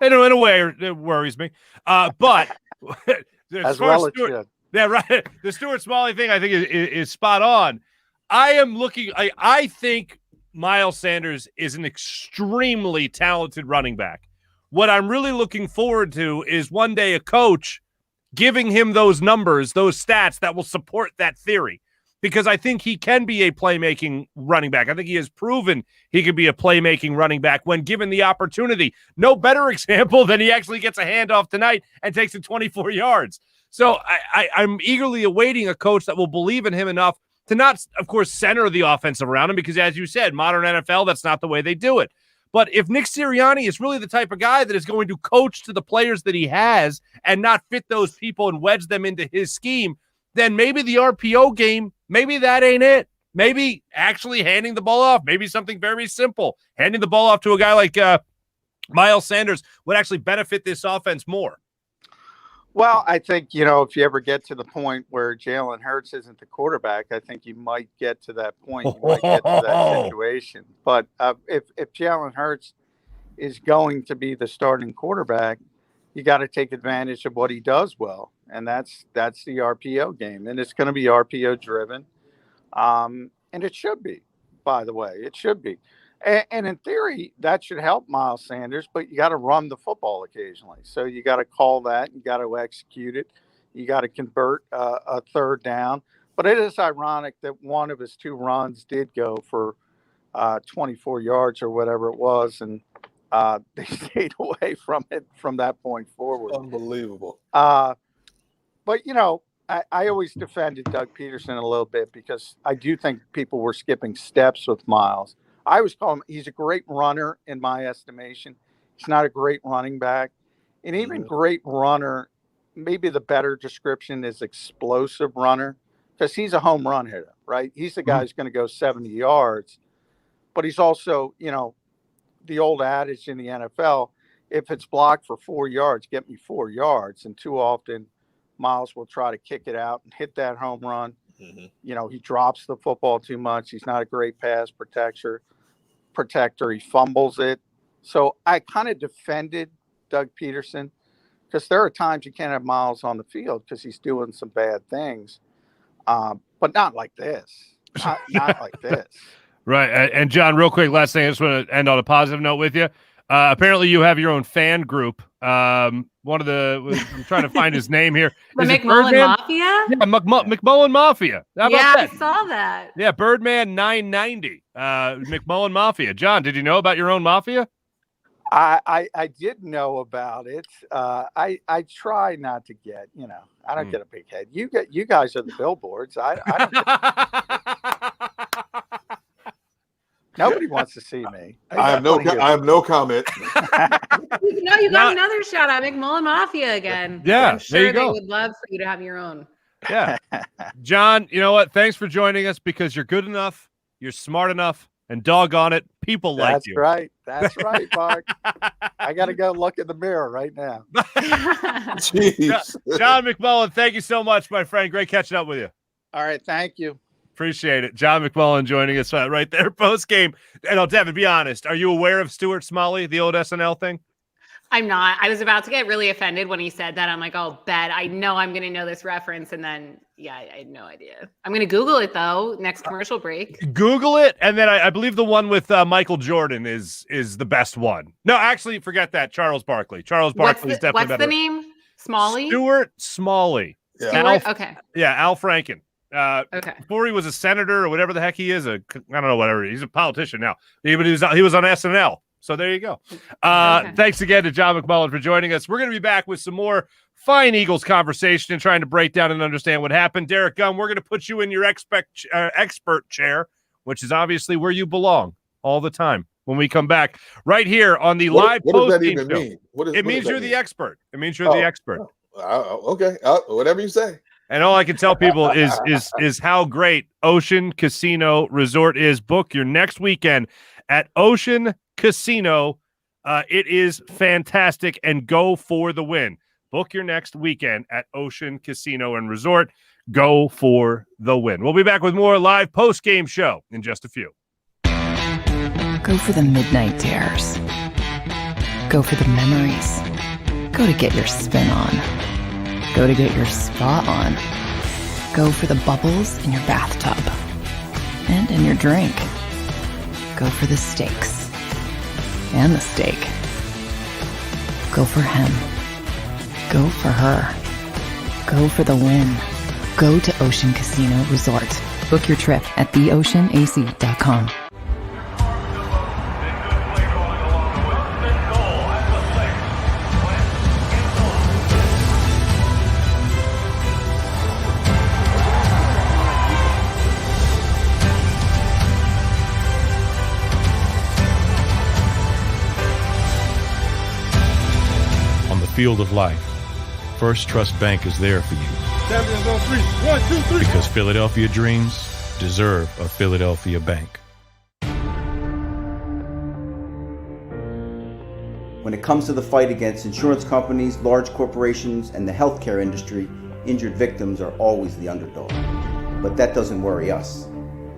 in a way it worries me. But
as well it should.
Yeah, right. The Stuart Smalley thing, I think, is spot on. I think Miles Sanders is an extremely talented running back. What I'm really looking forward to is one day a coach giving him those numbers, those stats that will support that theory, because I think he can be a playmaking running back. I think he has proven he can be a playmaking running back when given the opportunity. No better example than he actually gets a handoff tonight and takes it 24 yards. So I'm eagerly awaiting a coach that will believe in him enough to not, of course, center the offense around him, because, as you said, modern NFL, that's not the way they do it. But if Nick Sirianni is really the type of guy that is going to coach to the players that he has and not fit those people and wedge them into his scheme, then maybe the RPO game, maybe that ain't it. Maybe actually handing the ball off, maybe something very simple. Handing the ball off to a guy like Miles Sanders would actually benefit this offense more.
Well, I think, if you ever get to the point where Jalen Hurts isn't the quarterback, I think you might get to that point. You might get to that situation. But if Jalen Hurts is going to be the starting quarterback, you got to take advantage of what he does well. And that's the RPO game. And it's going to be RPO driven. And it should be, by the way. It should be. And in theory, that should help Miles Sanders, but you got to run the football occasionally. So you got to call that. You got to execute it. You got to convert a third down. But it is ironic that one of his 2 runs did go for 24 yards or whatever it was, and they stayed away from it from that point forward.
Unbelievable.
But, I always defended Doug Peterson a little bit because I do think people were skipping steps with Miles. I always call him, he's a great runner in my estimation. He's not a great running back. And even great runner, maybe the better description is explosive runner, because he's a home run hitter, right? He's the guy who's going to go 70 yards. But he's also, the old adage in the NFL, if it's blocked for 4 yards, get me 4 yards. And too often, Miles will try to kick it out and hit that home run. He drops the football too much. He's not a great pass protector. He fumbles it. So I kind of defended Doug Peterson because there are times you can't have Miles on the field because he's doing some bad things, but not like this. Not like this.
Right. And John, real quick, last thing, I just want to end on a positive note with you. Apparently you have your own fan group. I'm trying to find his name here.
The McMullen Mafia?
Yeah, McMullen Mafia. How about that?
I saw that.
Yeah, Birdman 990. McMullen Mafia. John, did you know about your own mafia?
I did know about it. I try not to get, I don't get a big head. You guys are the billboards. I Nobody wants to see me.
I have no comment.
You got another shout out, McMullen Mafia again.
Yeah,
I'm sure
there you go.
They would love for you to have your own.
Yeah. John, you know what? Thanks for joining us because you're good enough, you're smart enough, and doggone it, people like you.
That's right, Mark. I got to go look in the mirror right now.
Jeez.
John McMullen, thank you so much, my friend. Great catching up with you.
All right, thank you.
Appreciate it. John McMullen joining us right there post game. And Devin, be honest. Are you aware of Stuart Smalley, the old SNL thing?
I'm not. I was about to get really offended when he said that. I'm like, oh, bet. I know I'm going to know this reference. And then, I had no idea. I'm going to Google it, though, next commercial break.
Google it. And then I believe the one with Michael Jordan is the best one. No, actually, forget that. Charles Barkley. Charles Barkley is definitely better.
What's the name? Smalley?
Stuart Smalley.
Yeah. Okay.
Yeah, Al Franken.
Okay.
Before he was a senator or whatever the heck he is, I don't know, whatever. He's a politician now. He was on SNL. So there you go.
Okay.
Thanks again to John McMullen for joining us. We're going to be back with some more fine Eagles conversation and trying to break down and understand what happened. Derek Gunn, we're going to put you in your expert chair, which is obviously where you belong all the time when we come back right here on the live post.
What does that even mean?
It means you're the expert. It means you're the expert.
Okay. Whatever you say.
And all I can tell people is how great Ocean Casino Resort is. Book your next weekend at Ocean Casino. It is fantastic, and go for the win. Book your next weekend at Ocean Casino and Resort. Go for the win. We'll be back with more live post-game show in just a few.
Go for the midnight dares. Go for the memories. Go to get your spin on. Go to get your spa on. Go for the bubbles in your bathtub and in your drink. Go for the stakes and the steak. Go for him. Go for her. Go for the win. Go to Ocean Casino Resort. Book your trip at theoceanac.com.
Field of life, First Trust Bank is there for you.
1, 2, 3.
Because Philadelphia dreams deserve a Philadelphia bank.
When it comes to the fight against insurance companies, large corporations, and the healthcare industry, injured victims are always the underdog. But that doesn't worry us.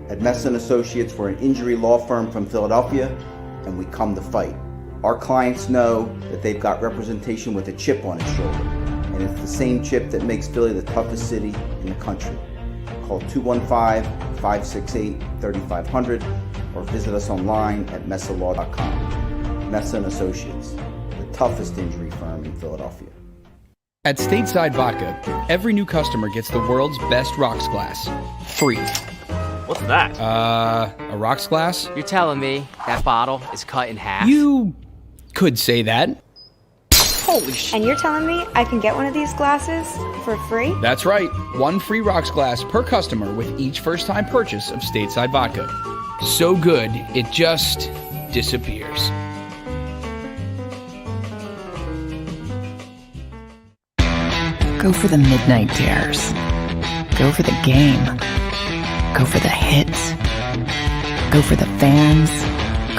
At Messa & Associates, we're an injury law firm from Philadelphia, and we come to fight. Our clients know that they've got representation with a chip on its shoulder, and it's the same chip that makes Philly the toughest city in the country. Call 215-568-3500 or visit us online at messalaw.com. Messa & Associates, the toughest injury firm in Philadelphia.
At Stateside Vodka, every new customer gets the world's best rocks glass, free.
What's that?
A rocks glass?
You're telling me that bottle is cut in half?
You could say that.
Holy shit.
And you're telling me I can get one of these glasses for free?
That's right. One free rocks glass per customer with each first-time purchase of Stateside Vodka. So good, it just disappears.
Go for the midnight dares. Go for the game. Go for the hits. Go for the fans.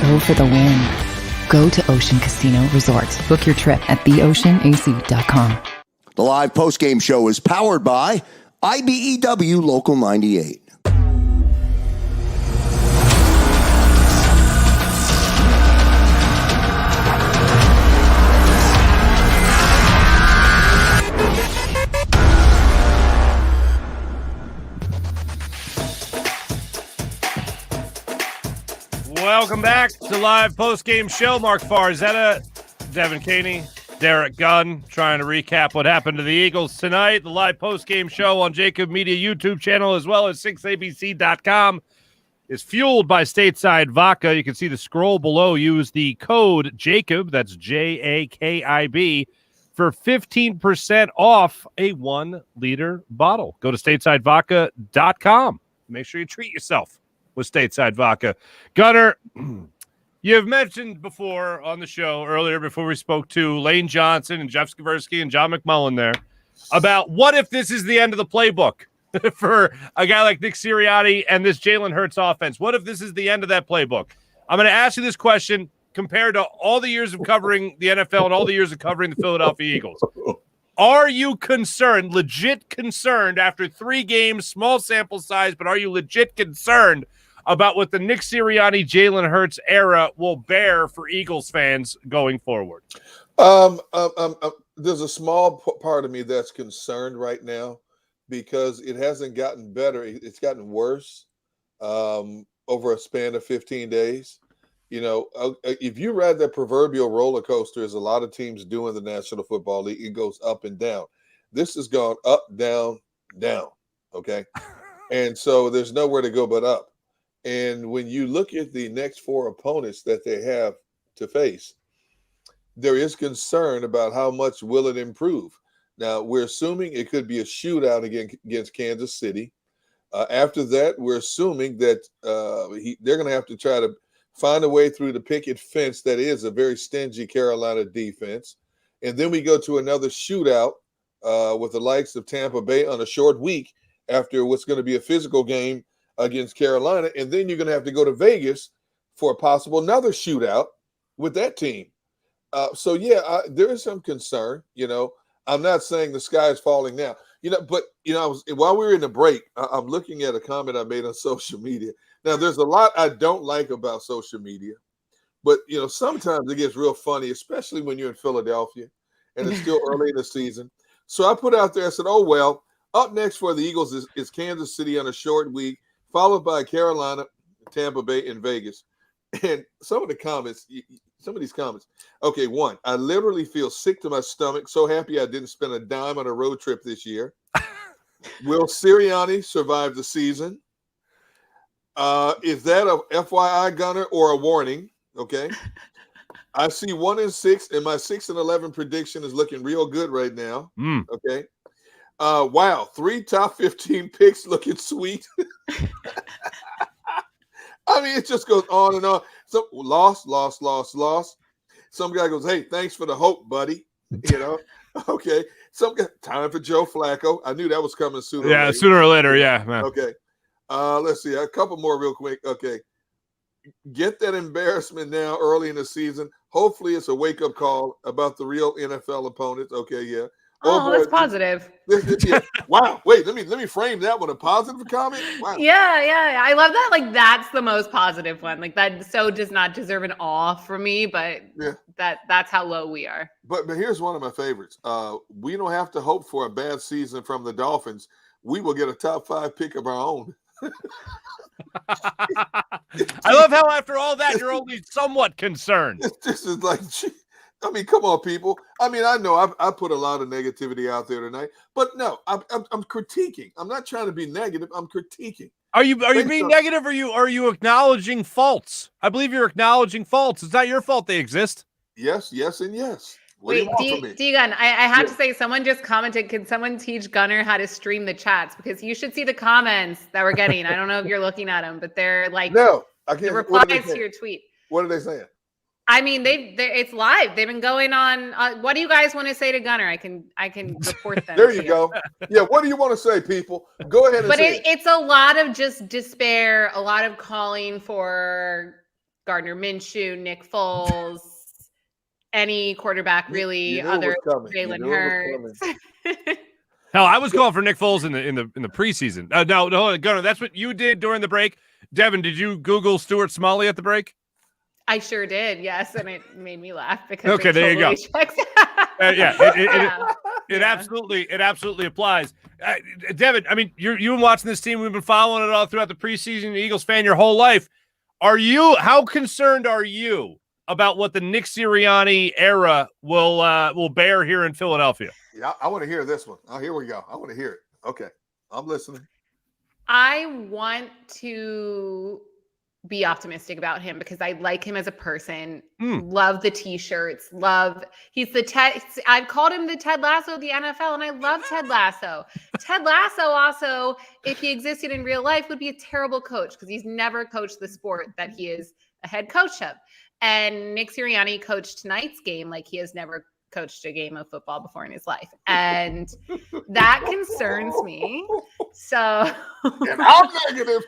Go for the win. Go to Ocean Casino Resort. Book your trip at theoceanac.com.
The live postgame show is powered by IBEW Local 98.
Welcome back to live post-game show. Mark Farzetta, Devin Caney, Derek Gunn trying to recap what happened to the Eagles tonight. The live post-game show on JAKIB Media YouTube channel as well as 6abc.com is fueled by Stateside Vodka. You can see the scroll below. Use the code JAKIB, that's JAKIB, for 15% off a 1-liter bottle. Go to statesidevodka.com. Make sure you treat yourself with Stateside Vodka. Gunner, you've mentioned before on the show earlier before we spoke to Lane Johnson and Jeff Skraversky and John McMullen there about what if this is the end of the playbook for a guy like Nick Sirianni and this Jalen Hurts offense. What if this is the end of that playbook? I'm going to ask you this question compared to all the years of covering the NFL and all the years of covering the Philadelphia Eagles. Are you concerned, legit concerned after 3 games, small sample size, but are you legit concerned about what the Nick Sirianni, Jalen Hurts era will bear for Eagles fans going forward?
There's a small part of me that's concerned right now because it hasn't gotten better. It's gotten worse over a span of 15 days. You know, if you ride that proverbial roller coaster, as a lot of teams do in the National Football League, it goes up and down. This has gone up, down, down, okay? And so there's nowhere to go but up. And when you look at the next 4 opponents that they have to face, there is concern about how much will it improve. Now, we're assuming it could be a shootout against Kansas City. After that, we're assuming that they're going to have to try to find a way through the picket fence that is a very stingy Carolina defense. And then we go to another shootout with the likes of Tampa Bay on a short week after what's going to be a physical game against Carolina, and then you're going to have to go to Vegas for a possible another shootout with that team. So there is some concern. You know, I'm not saying the sky is falling now. You know, but while we were in the break, I'm looking at a comment I made on social media. Now, there's a lot I don't like about social media, but sometimes it gets real funny, especially when you're in Philadelphia and it's still early in the season. So I put out there, I said, oh well, up next for the Eagles is Kansas City on a short week, followed by Carolina, Tampa Bay, and Vegas. And some of these comments. Okay, 1, I literally feel sick to my stomach. So happy I didn't spend a dime on a road trip this year. Will Sirianni survive the season? Is that a FYI, Gunner, or a warning? Okay. I see 1-6, and my 6-11 prediction is looking real good right now. Okay. Wow, 3 top 15 picks looking sweet. I mean, it just goes on and on. So lost. Some guy goes, hey, thanks for the hope, buddy. Okay. Some guy, time for Joe Flacco. I knew that was coming sooner.
Yeah, sooner or later. Yeah, man.
Okay. Let's see. A couple more real quick. Okay. Get that embarrassment now early in the season. Hopefully it's a wake-up call about the real NFL opponents. Okay, yeah.
Oh, that's positive.
Yeah. Wow. Wait, let me frame that one a positive comment. Wow.
Yeah. I love that. Like, that's the most positive one. Like, that so does not deserve an awe from me, but that's how low we are.
But here's one of my favorites. We don't have to hope for a bad season from the Dolphins. We will get a top 5 pick of our own.
I love how after all that you're only somewhat concerned.
This is like, I mean, come on, people. I mean, I know I put a lot of negativity out there tonight, but no, I'm critiquing. I'm not trying to be negative. I'm critiquing.
Are you being negative, or are you acknowledging faults? I believe you're acknowledging faults. It's not your fault they exist.
Yes, and yes.
Wait, D-Gun, I have to say, someone just commented, can someone teach Gunner how to stream the chats? Because you should see the comments that we're getting. I don't know if you're looking at them, but they're like,
no, I can't.
The replies to your tweet.
What are they saying?
I mean, it's live. They've been going on. What do you guys want to say to Gunner? I can report them.
There you go. Yeah. What do you want to say, people? Go ahead.
But it's a lot of just despair. A lot of calling for Gardner Minshew, Nick Foles, any quarterback really, other Jalen Hurts.
Hell, I was calling for Nick Foles in the preseason. No, Gunner, that's what you did during the break. Devin, did you Google Stuart Smalley at the break?
I sure did, yes, and it made me laugh because
okay, there you go. It absolutely applies. Devin, I mean, you've been watching this team. We've been following it all throughout the preseason. An Eagles fan your whole life. How concerned are you about what the Nick Sirianni era will bear here in Philadelphia?
Yeah, I want to hear this one. Oh, here we go. I want to hear it. Okay, I'm listening.
I want to be optimistic about him because I like him as a person. Love the t-shirts. He's the Ted. I've called him the Ted Lasso of the NFL, and I love Ted Lasso. Ted Lasso also, if he existed in real life, would be a terrible coach because he's never coached the sport that he is a head coach of. And Nick Sirianni coached tonight's game like he has never coached a game of football before in his life. And that concerns me. So
and I'm negative.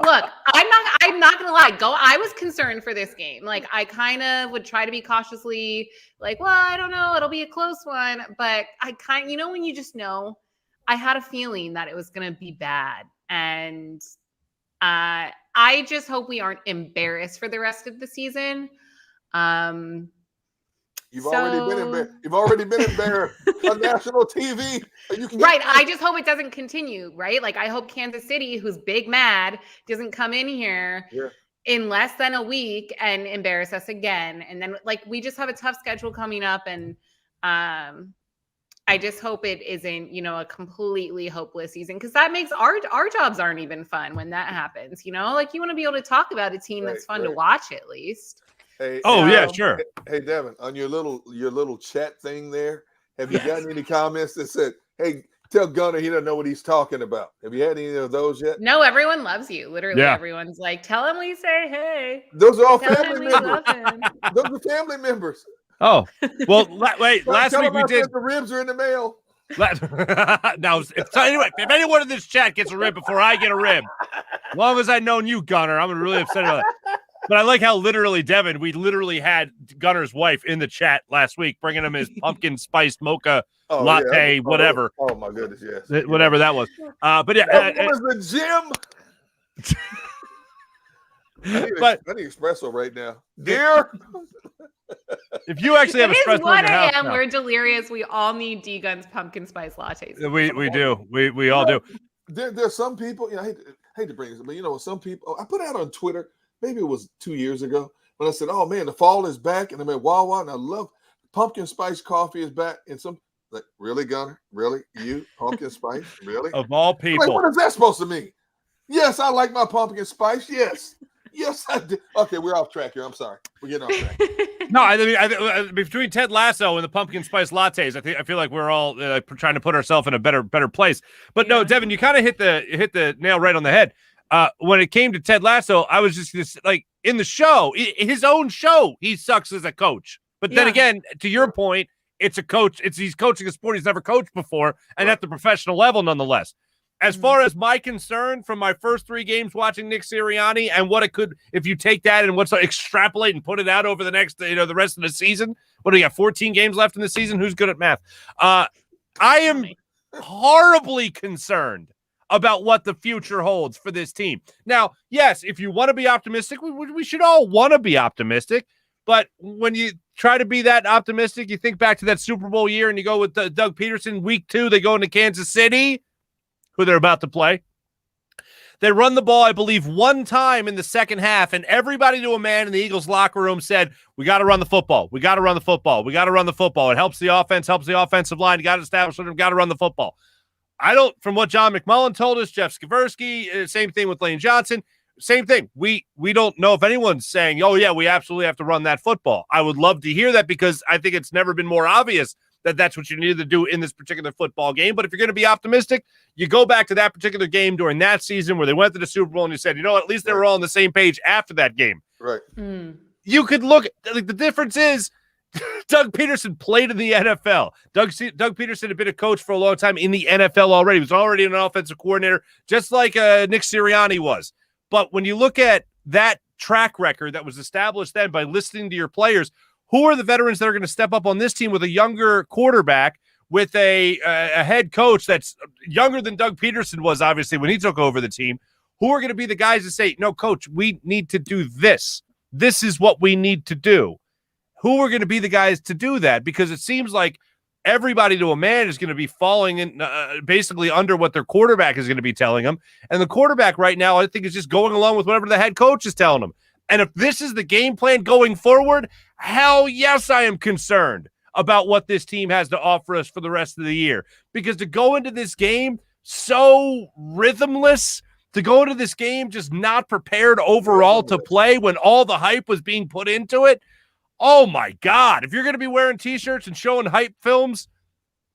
Look, I'm not gonna lie. I was concerned for this game. Like, I kind of would try to be cautiously like, well, I don't know, it'll be a close one. But when you just know, I had a feeling that it was gonna be bad. And I just hope we aren't embarrassed for the rest of the season.
You've already been embarrassed on national TV.
Right. I just hope it doesn't continue, right? Like, I hope Kansas City, who's big mad, doesn't come in here in less than a week and embarrass us again. And then, like, we just have a tough schedule coming up. And I just hope it isn't, a completely hopeless season, because that makes our jobs aren't even fun when that happens. Like, you want to be able to talk about a team that's fun to watch at least.
Hey,
yeah, sure.
Hey, Devin, on your little chat thing there, have you gotten any comments that said, "Hey, tell Gunner he doesn't know what he's talking about"? Have you had any of those yet?
No, everyone loves you. Literally, everyone's like, "Tell him we say hey."
Those are all family members. Those are family members.
Oh, well, wait. Last week we did.
The ribs are in the mail.
Now, anyway, if anyone in this chat gets a rib before I get a rib, as long as I've known you, Gunner, I'm really upset about that. But I like how Devin, we literally had Gunner's wife in the chat last week, bringing him his pumpkin spiced mocha latte, whatever.
Oh my goodness, yes.
Whatever that was. But yeah.
That was the gym. I need espresso right now. Dear.
If you actually have espresso in your house,
1 a.m. We're delirious. We all need D-Gun's pumpkin spice lattes.
We do. We all do.
There's some people, I hate to bring this, but some people, I put out on Twitter, maybe it was 2 years ago, when I said, oh man, the fall is back, and I'm at Wawa, and I love pumpkin spice coffee is back. And some like, really, Gunner? Really? You pumpkin spice? Really?
Of all people.
Like, what is that supposed to mean? Yes, I like my pumpkin spice. Yes. Yes, I do. Okay, we're off track here. I'm sorry. We're getting off track.
No, I mean, between Ted Lasso and the pumpkin spice lattes, I feel like we're all trying to put ourselves in a better place. But no, Devin, you kind of hit the nail right on the head. When it came to Ted Lasso, I was just like, in the show, his own show, he sucks as a coach. But then again, to your point, it's a coach. He's coaching a sport he's never coached before, and at the professional level, nonetheless. As far as my concern from my first 3 games watching Nick Sirianni and what it could, if you take that and what's extrapolate and put it out over the next, the rest of the season, what do we got? 14 games left in the season? Who's good at math? I am horribly concerned about what the future holds for this team. Now, yes, if you want to be optimistic, we should all want to be optimistic. But when you try to be that optimistic, you think back to that Super Bowl year and you go with Doug Peterson. Week 2, they go into Kansas City, who they're about to play. They run the ball, I believe, 1 time in the second half, and everybody to a man in the Eagles locker room said, we got to run the football. We got to run the football. We got to run the football. It helps the offense, helps the offensive line. You got to establish them, got to run the football. From what John McMullen told us, Jeff Skraversky, same thing with Lane Johnson, same thing. We don't know if anyone's saying, oh, yeah, we absolutely have to run that football. I would love to hear that because I think it's never been more obvious that that's what you need to do in this particular football game. But if you're going to be optimistic, you go back to that particular game during that season where they went to the Super Bowl and you said, you know what, at least they were all on the same page after that game.
Right.
You could look – the difference is Doug Peterson played in the NFL. Doug Peterson had been a coach for a long time in the NFL already. He was already an offensive coordinator, just like Nick Sirianni was. But when you look at that track record that was established then by listening to your players – who are the veterans that are going to step up on this team with a younger quarterback, with a head coach that's younger than Doug Peterson was, obviously, when he took over the team? Who are going to be the guys that say, no, coach, we need to do this. This is what we need to do. Who are going to be the guys to do that? Because it seems like everybody to a man is going to be falling in basically under what their quarterback is going to be telling them. And the quarterback right now, I think, is just going along with whatever the head coach is telling them. And if this is the game plan going forward, hell yes, I am concerned about what this team has to offer us for the rest of the year. Because to go into this game so rhythmless, to go into this game just not prepared overall to play when all the hype was being put into it, oh my God. If you're going to be wearing T-shirts and showing hype films,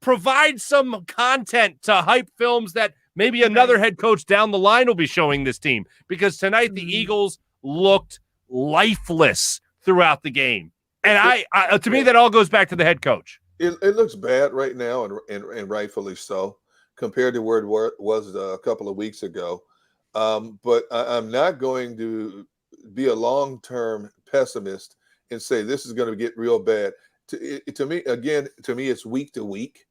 provide some content to hype films that maybe another head coach down the line will be showing this team. Because tonight the Eagles looked lifeless throughout the game. And I to me, that all goes back to the head coach.
It looks bad right now, and rightfully so, compared to where it was a couple of weeks ago. But I'm not going to be a long-term pessimist and say this is going to get real bad. To me, it's week to week.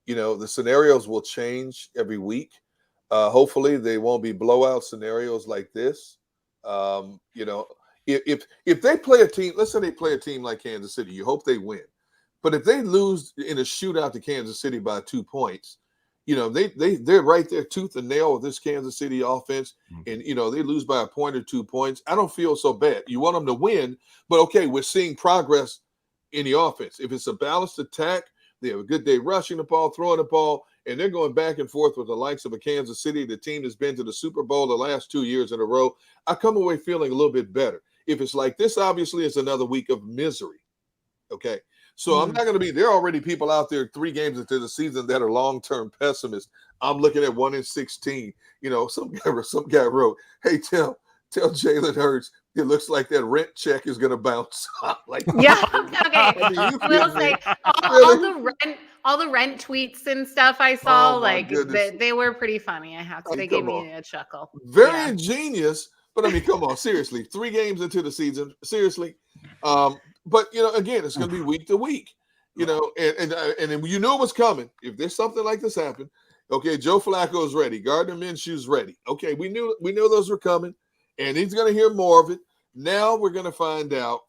The scenarios will change every week. Hopefully, they won't be blowout scenarios like this. If they play a team, let's say they play a team like Kansas City, you hope they win. But if they lose in a shootout to Kansas City by 2 points, they're right there tooth and nail with this Kansas City offense, and they lose by a point or 2 points. I don't feel so bad. You want them to win, but okay, we're seeing progress in the offense. If it's a balanced attack, they have a good day rushing the ball, throwing the ball, and they're going back and forth with the likes of a Kansas City, the team that's been to the Super Bowl the last 2 years in a row. I come away feeling a little bit better. If it's like this, obviously it's another week of misery. Okay. So I'm not going to there are already people out there 3 games into the season that are long-term pessimists. I'm looking at 1-16. Some guy wrote, hey, tell Jalen Hurts it looks like that rent check is going to bounce.
Yeah. Okay. We'll say all the rent tweets and stuff I saw, they were pretty funny. I have to. They gave me a chuckle.
Very ingenious. But I mean, come on, seriously. 3 games into the season, seriously. But again, it's going to be week to week. And you knew it was coming. If there's something like this happen, okay, Joe Flacco's ready, Gardner Minshew's ready. Okay, we knew those were coming, and he's going to hear more of it. Now we're going to find out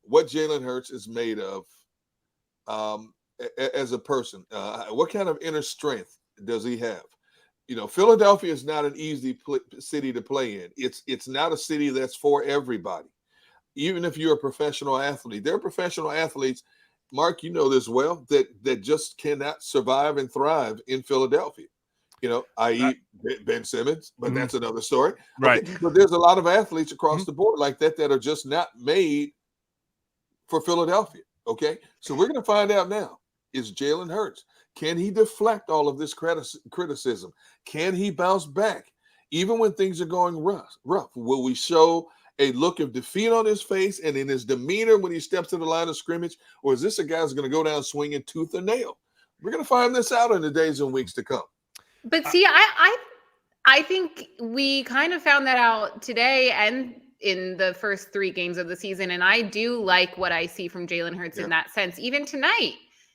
what Jalen Hurts is made of as a person. What kind of inner strength does he have? Philadelphia is not an easy city to play in. It's not a city that's for everybody. Even if you're a professional athlete, there are professional athletes, Mark, you know this well, that just cannot survive and thrive in Philadelphia. I.e. Ben Simmons, but that's another story.
Right.
Okay, but there's a lot of athletes across the board like that are just not made for Philadelphia. Okay. So we're going to find out now, is Jalen Hurts. Can he deflect all of this criticism? Can he bounce back? Even when things are going rough, will we show a look of defeat on his face and in his demeanor when he steps to the line of scrimmage? Or is this a guy who's going to go down swinging tooth and nail? We're going to find this out in the days and weeks to come.
But see, I think we kind of found that out today and in the first 3 games of the season. And I do like what I see from Jalen Hurts in that sense. Even tonight,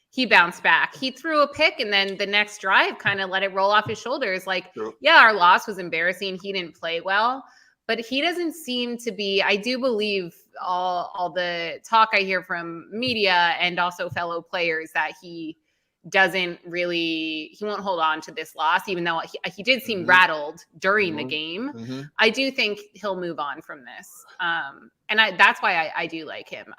he bounced back. He threw a pick, and then the next drive kind of let it roll off his shoulders. Like, yeah, our loss was embarrassing. He didn't play well, but he doesn't seem to be. I do believe all the talk I hear from media and also fellow players that he doesn't really, he won't hold on to this loss, even though he did seem rattled during the game. I do think he'll move on from this. And that's why I do like him.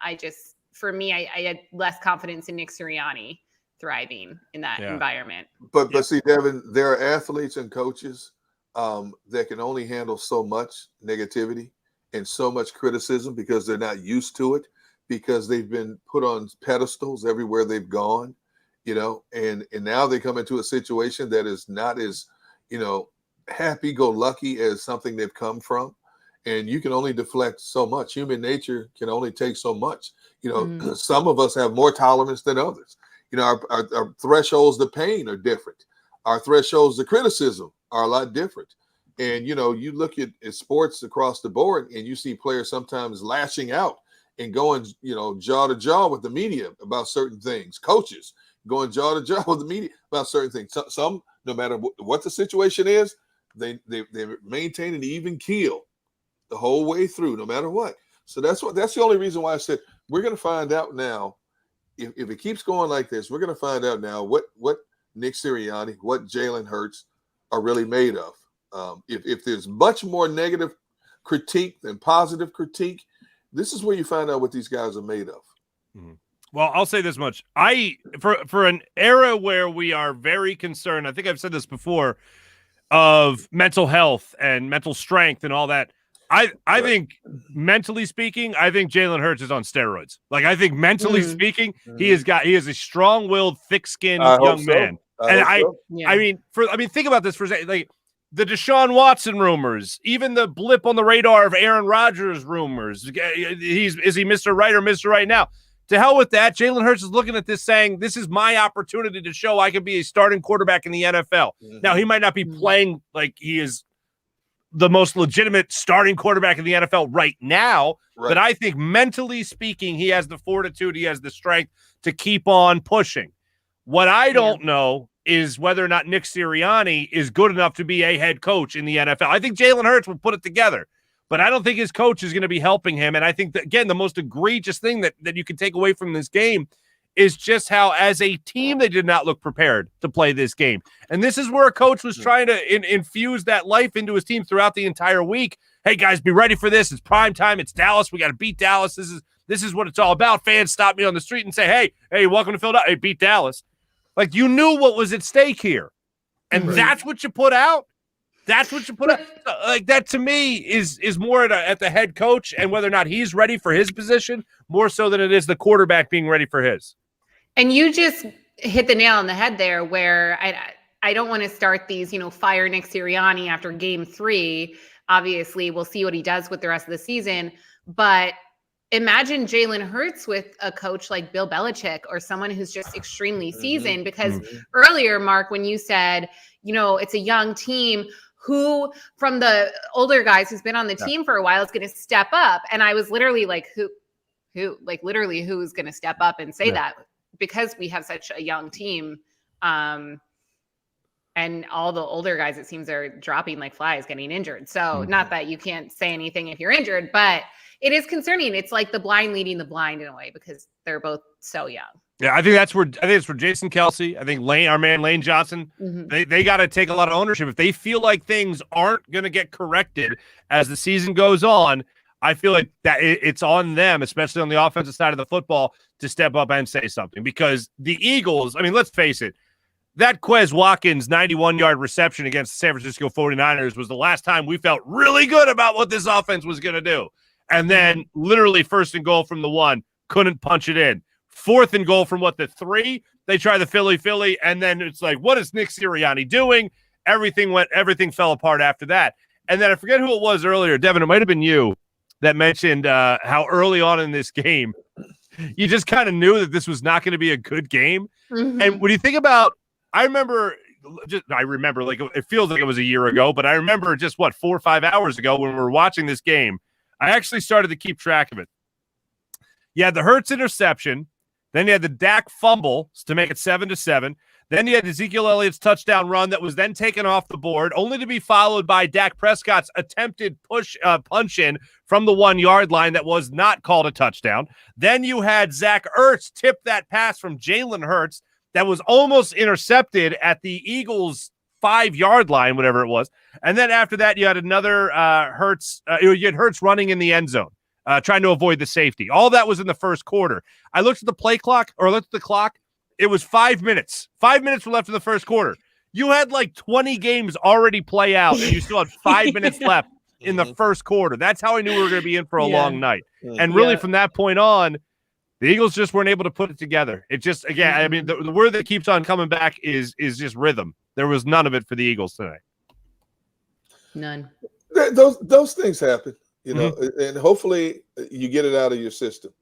For me, I had less confidence in Nick Sirianni thriving in that environment.
But see, Devin, there are athletes and coaches that can only handle so much negativity and so much criticism because they're not used to it, because they've been put on pedestals everywhere they've gone, and now they come into a situation that is not as, happy-go-lucky as something they've come from. And you can only deflect so much. Human nature can only take so much. Some of us have more tolerance than others. Our thresholds to pain are different. Our thresholds to criticism are a lot different. And, you look at sports across the board and you see players sometimes lashing out and going, jaw to jaw with the media about certain things. Coaches going jaw to jaw with the media about certain things. Some, no matter what the situation is, they maintain an even keel the whole way through, no matter what. So that's the only reason why I said we're going to find out now. If it keeps going like this, we're going to find out now what Nick Sirianni, what Jalen Hurts are really made of. If there's much more negative critique than positive critique, this is where you find out what these guys are made of.
Well, I'll say this much. For an era where we are very concerned, I think I've said this before, of mental health and mental strength and all that, I think, mentally speaking, I think Jalen Hurts is on steroids. Like, I think mentally speaking, he is a strong-willed, thick-skinned young man. I mean, think about this for a second. Like, the Deshaun Watson rumors, even the blip on the radar of Aaron Rodgers rumors. Is he Mr. Right or Mr. Right now? To hell with that. Jalen Hurts is looking at this saying, this is my opportunity to show I can be a starting quarterback in the NFL. Now, he might not be playing like he is the most legitimate starting quarterback in the NFL right now, but I think mentally speaking, he has the fortitude, he has the strength to keep on pushing. What I don't know is whether or not Nick Sirianni is good enough to be a head coach in the NFL. I think Jalen Hurts will put it together, but I don't think his coach is going to be helping him. And I think that, again, the most egregious thing that you can take away from this game is just how, as a team, they did not look prepared to play this game. And this is where a coach was trying to infuse that life into his team throughout the entire week. Hey, guys, be ready for this. It's prime time. It's Dallas. We got to beat Dallas. This is what it's all about. Fans stop me on the street and say, hey, welcome to Philadelphia. Hey, beat Dallas. Like, you knew what was at stake here. And that's what you put out. That's what you put out. Like, that to me is more at the head coach and whether or not he's ready for his position, more so than it is the quarterback being ready for his.
And you just hit the nail on the head there, where I don't want to start these, fire Nick Sirianni after game 3. Obviously, we'll see what he does with the rest of the season. But imagine Jalen Hurts with a coach like Bill Belichick or someone who's just extremely seasoned. Because earlier, Mark, when you said, it's a young team, who from the older guys who's been on the team for a while is going to step up? And I was literally like, who's going to step up and say that? Because we have such a young team, and all the older guys, it seems, are dropping like flies, getting injured. So not that you can't say anything if you're injured, but it is concerning. It's like the blind leading the blind in a way, because they're both so young.
Yeah, I think it's for Jason Kelsey. I think our man Lane Johnson, they got to take a lot of ownership. If they feel like things aren't going to get corrected as the season goes on, I feel like that it's on them, especially on the offensive side of the football, to step up and say something. Because the Eagles, I mean, let's face it, that Quez Watkins 91-yard reception against the San Francisco 49ers was the last time we felt really good about what this offense was going to do. And then literally 1st and goal from the 1, couldn't punch it in. 4th and goal from the 3, they try the Philly, and then it's like, what is Nick Sirianni doing? Everything fell apart after that. And then I forget who it was earlier, Devin, it might have been you, that mentioned how early on in this game, you just kind of knew that this was not going to be a good game. And when you think about, I remember I remember, like, it feels like it was a year ago, but I remember just 4 or 5 hours ago when we were watching this game, I actually started to keep track of it. You had the Hurts interception, then you had the Dak fumble to make it 7-7. Then you had Ezekiel Elliott's touchdown run that was then taken off the board, only to be followed by Dak Prescott's attempted punch in from the 1 yard line that was not called a touchdown. Then you had Zach Ertz tip that pass from Jalen Hurts that was almost intercepted at the Eagles' 5 yard line, whatever it was. And then after that, you had another Hurts. You had Hurts running in the end zone, trying to avoid the safety. All that was in the first quarter. I looked at the play clock, or looked at the clock. It was 5 minutes. 5 minutes were left in the first quarter. You had like 20 games already play out, and you still had 5 minutes left in the first quarter. That's how I knew we were going to be in for a long night. And really, from that point on, the Eagles just weren't able to put it together. It just, again, I mean, the word that keeps on coming back is just rhythm. There was none of it for the Eagles today.
None.
Those things happen, you know, and hopefully you get it out of your system.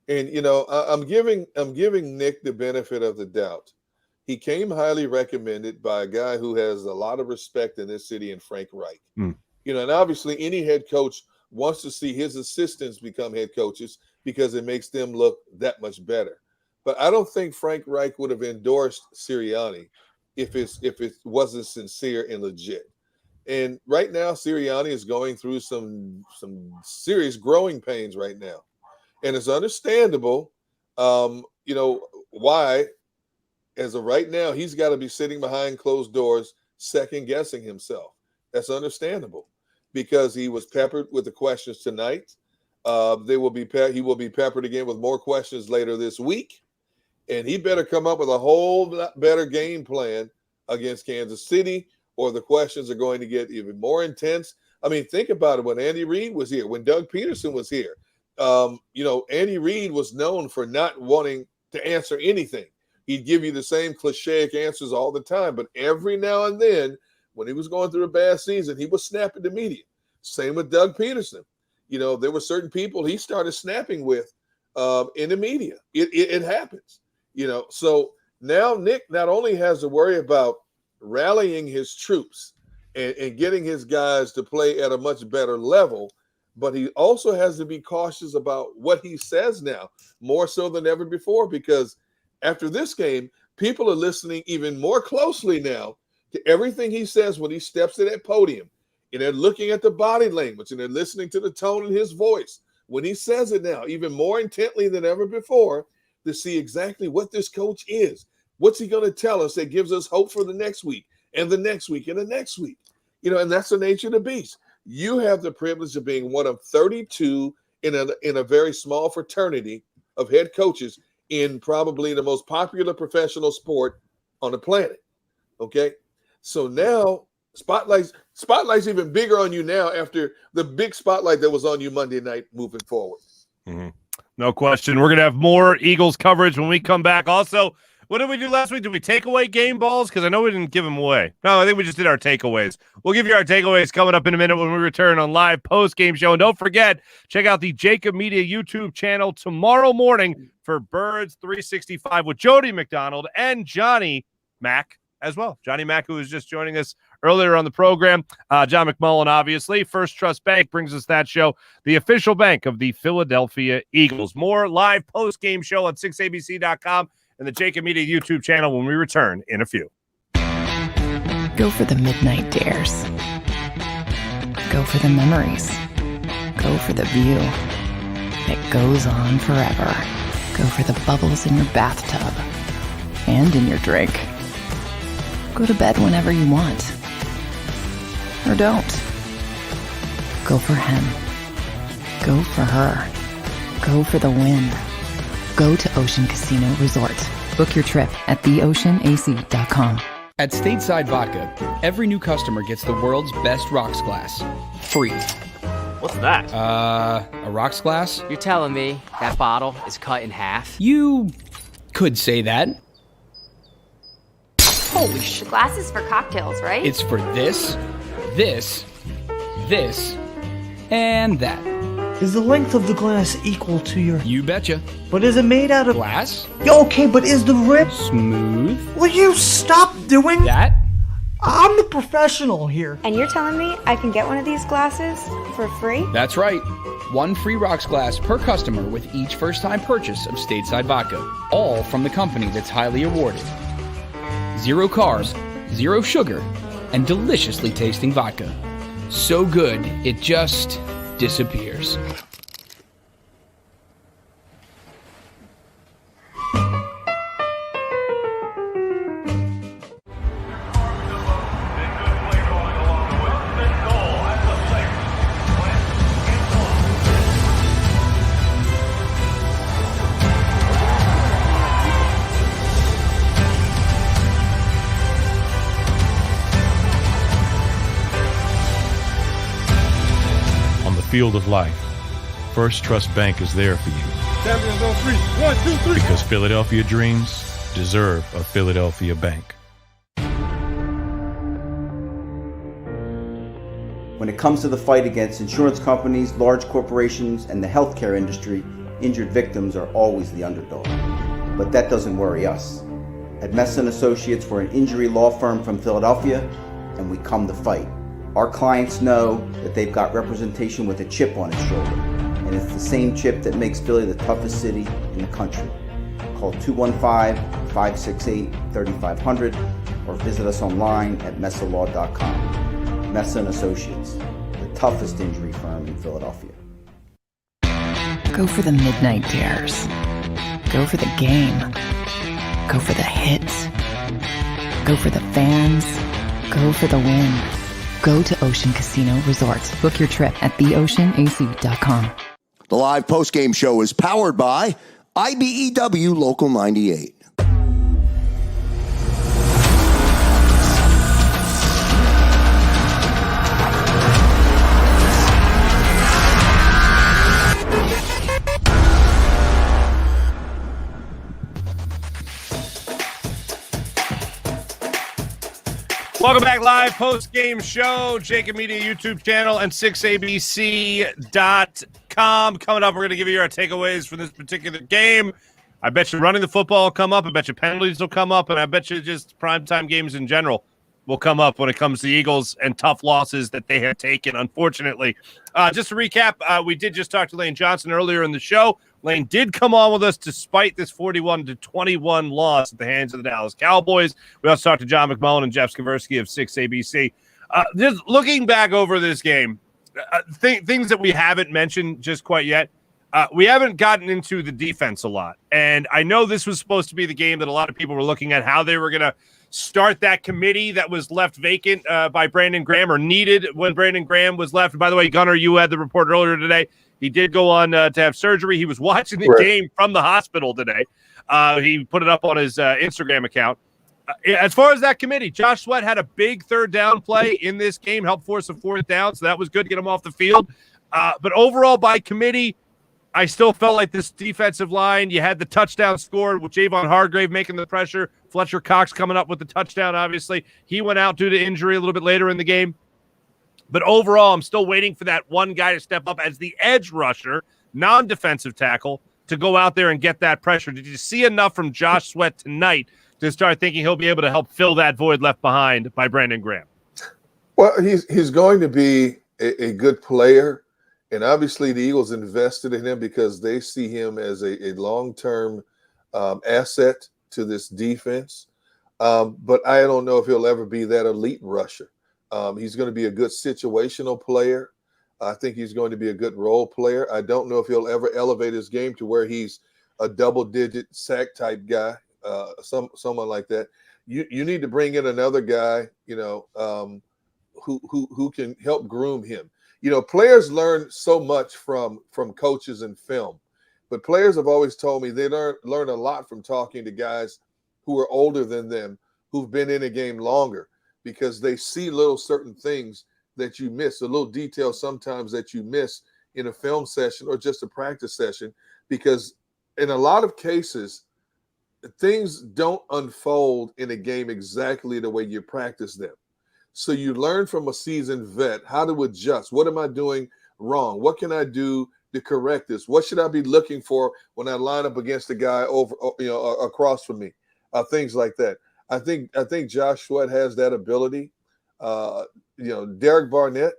And, you know, I'm giving Nick the benefit of the doubt. He came highly recommended by a guy who has a lot of respect in this city, in Frank Reich. You know, and obviously any head coach wants to see his assistants become head coaches because it makes them look that much better. But I don't think Frank Reich would have endorsed Sirianni if it wasn't sincere and legit. And right now, Sirianni is going through some serious growing pains right now. And it's understandable, you know, why, as of right now, he's got to be sitting behind closed doors, second-guessing himself. That's understandable because he was peppered with the questions tonight. He will be peppered again with more questions later this week. And he better come up with a whole lot better game plan against Kansas City, or the questions are going to get even more intense. I mean, think about it. When Andy Reid was here, when Doug Peterson was here, you know, Andy Reid was known for not wanting to answer anything. He'd give you the same cliche answers all the time, but every now and then, when he was going through a bad season, he would snap at the media. Same with Doug Peterson. You know, there were certain people he started snapping with in the media. It happens, you know. So now Nick not only has to worry about rallying his troops and getting his guys to play at a much better level, but he also has to be cautious about what he says now, more so than ever before, because after this game, people are listening even more closely now to everything he says when he steps to that podium. And they're looking at the body language, and they're listening to the tone in his voice when he says it now, even more intently than ever before, to see exactly what this coach is. What's he going to tell us that gives us hope for the next week and the next week and the next week? You know, and that's the nature of the beast. You have the privilege of being one of 32 in a very small fraternity of head coaches in probably the most popular professional sport on the planet. Okay, so now spotlight's even bigger on you now after the big spotlight that was on you Monday night moving forward.
No question. We're gonna have more Eagles coverage when we come back. Also, what did we do last week? Did we take away game balls? Because I know we didn't give them away. No, I think we just did our takeaways. We'll give you our takeaways coming up in a minute when we return on live post-game show. And don't forget, check out the JAKIB Media YouTube channel tomorrow morning for Birds 365 with Jody McDonald and Johnny Mac as well. Johnny Mac, who was just joining us earlier on the program. John McMullen, obviously. First Trust Bank brings us that show, the official bank of the Philadelphia Eagles. More live post-game show on 6abc.com. and the JAKIB Media YouTube channel when we return in a few.
Go for the midnight dares. Go for the memories. Go for the view that goes on forever. Go for the bubbles in your bathtub and in your drink. Go to bed whenever you want. Or don't. Go for him. Go for her. Go for the win. Go to Ocean Casino Resort. Book your trip at theoceanac.com.
At Stateside Vodka, every new customer gets the world's best rocks glass. Free.
What's that?
A rocks glass?
You're telling me that bottle is cut in half?
You could say that.
Holy shit. Glass is for cocktails, right?
It's for this, this, and that.
Is the length of the glass equal to your...
You betcha.
But is it made out of...
Glass?
Yeah, okay, but is the rim...
Smooth?
Will you stop doing...
That?
I'm the professional here.
And you're telling me I can get one of these glasses for free?
That's right. One free rocks glass per customer with each first-time purchase of stateside vodka. All from the company that's highly awarded. 0 carbs, 0 sugar, and deliciously tasting vodka. So good, it just disappears.
Field of life, First Trust Bank is there for you.
Champions on 3. 1, 2, 3.
Because Philadelphia dreams deserve a Philadelphia bank.
When it comes to the fight against insurance companies, large corporations, and the healthcare industry, injured victims are always the underdog. But that doesn't worry us. At Messa & Associates, we're an injury law firm from Philadelphia, and we come to fight. Our clients know that they've got representation with a chip on its shoulder, and it's the same chip that makes Philly the toughest city in the country. Call 215-568-3500 or visit us online at messalaw.com. Messa & Associates, the toughest injury firm in Philadelphia.
Go for the midnight dares. Go for the game. Go for the hits. Go for the fans. Go for the win. Go to Ocean Casino Resort. Book your trip at theoceanac.com.
The live postgame show is powered by IBEW Local 98.
Welcome back, live post-game show, JAKIB Media YouTube channel and 6abc.com. Coming up, we're going to give you our takeaways for this particular game. I bet you running the football will come up. I bet you penalties will come up. And I bet you just primetime games in general will come up when it comes to Eagles and tough losses that they have taken, unfortunately. Just to recap, we did just talk to Lane Johnson earlier in the show. Lane did come on with us despite this 41-21 loss at the hands of the Dallas Cowboys. We also talked to John McMullen and Jeff Skraversky of 6ABC. Just looking back over this game, things that we haven't mentioned just quite yet. We haven't gotten into the defense a lot. And I know this was supposed to be the game that a lot of people were looking at, how they were going to start that committee that was left vacant by Brandon Graham, or needed when Brandon Graham was left. And by the way, Gunnar, you had the report earlier today. He did go on to have surgery. He was watching the game from the hospital today. He put it up on his Instagram account. As far as that committee, Josh Sweat had a big third down play in this game, helped force a fourth down, so that was good to get him off the field. But overall, by committee, I still felt like this defensive line, you had the touchdown scored with Javon Hargrave making the pressure, Fletcher Cox coming up with the touchdown, obviously. He went out due to injury a little bit later in the game. But overall, I'm still waiting for that one guy to step up as the edge rusher, non-defensive tackle, to go out there and get that pressure. Did you see enough from Josh Sweat tonight to start thinking he'll be able to help fill that void left behind by Brandon Graham?
Well, he's going to be a good player, and obviously the Eagles invested in him because they see him as a long-term asset to this defense. But I don't know if he'll ever be that elite rusher. He's going to be a good situational player. I think he's going to be a good role player. I don't know if he'll ever elevate his game to where he's a double-digit sack type guy, someone like that. You need to bring in another guy, who can help groom him. Players learn so much from coaches and film, but players have always told me they learn a lot from talking to guys who are older than them, who've been in a game longer, because they see little certain things that you miss, a little detail sometimes that you miss in a film session or just a practice session, because in a lot of cases, things don't unfold in a game exactly the way you practice them. So you learn from a seasoned vet how to adjust. What am I doing wrong? What can I do to correct this? What should I be looking for when I line up against a guy over, across from me? Things like that. I think Josh Sweat has that ability. Derek Barnett.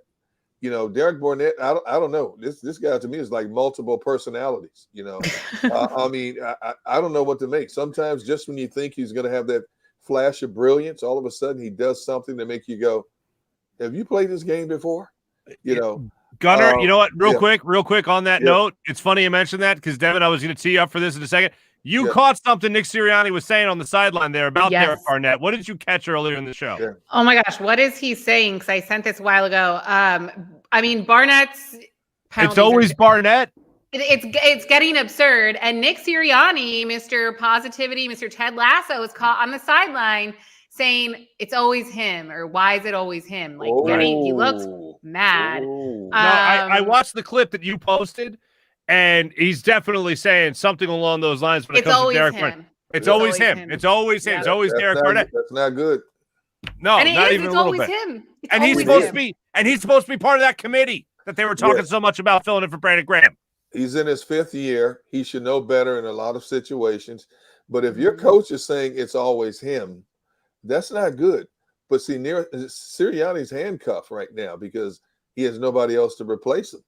Derek Barnett. I don't know. This guy to me is like multiple personalities. I mean, I don't know what to make. Sometimes just when you think he's going to have that flash of brilliance, all of a sudden he does something to make you go, "Have you played this game before?"
Gunner, you know what? Real quick on that note, it's funny you mentioned that because Devin, I was going to tee you up for this in a second. You caught something Nick Sirianni was saying on the sideline there about Derek Barnett. What did you catch earlier in the show?
Yeah.
Oh my gosh, what is he saying? Because I sent this a while ago. I mean, Barnett's penalties.
It's always Barnett.
It's getting absurd. And Nick Sirianni, Mr. Positivity, Mr. Ted Lasso, was caught on the sideline saying it's always him, or why is it always him? Like he looks mad.
No, I watched the clip that you posted, and he's definitely saying something along those lines when it comes to Derek Barnett. It's always him. It's always him. It's always Derek Barnett.
That's not good.
No, not even a little bit. And he's supposed to be, part of that committee that they were talking so much about filling in for Brandon Graham.
He's in his 5th year. He should know better in a lot of situations. But if your coach is saying it's always him, that's not good. But see, Sirianni's handcuffed right now because he has nobody else to replace him.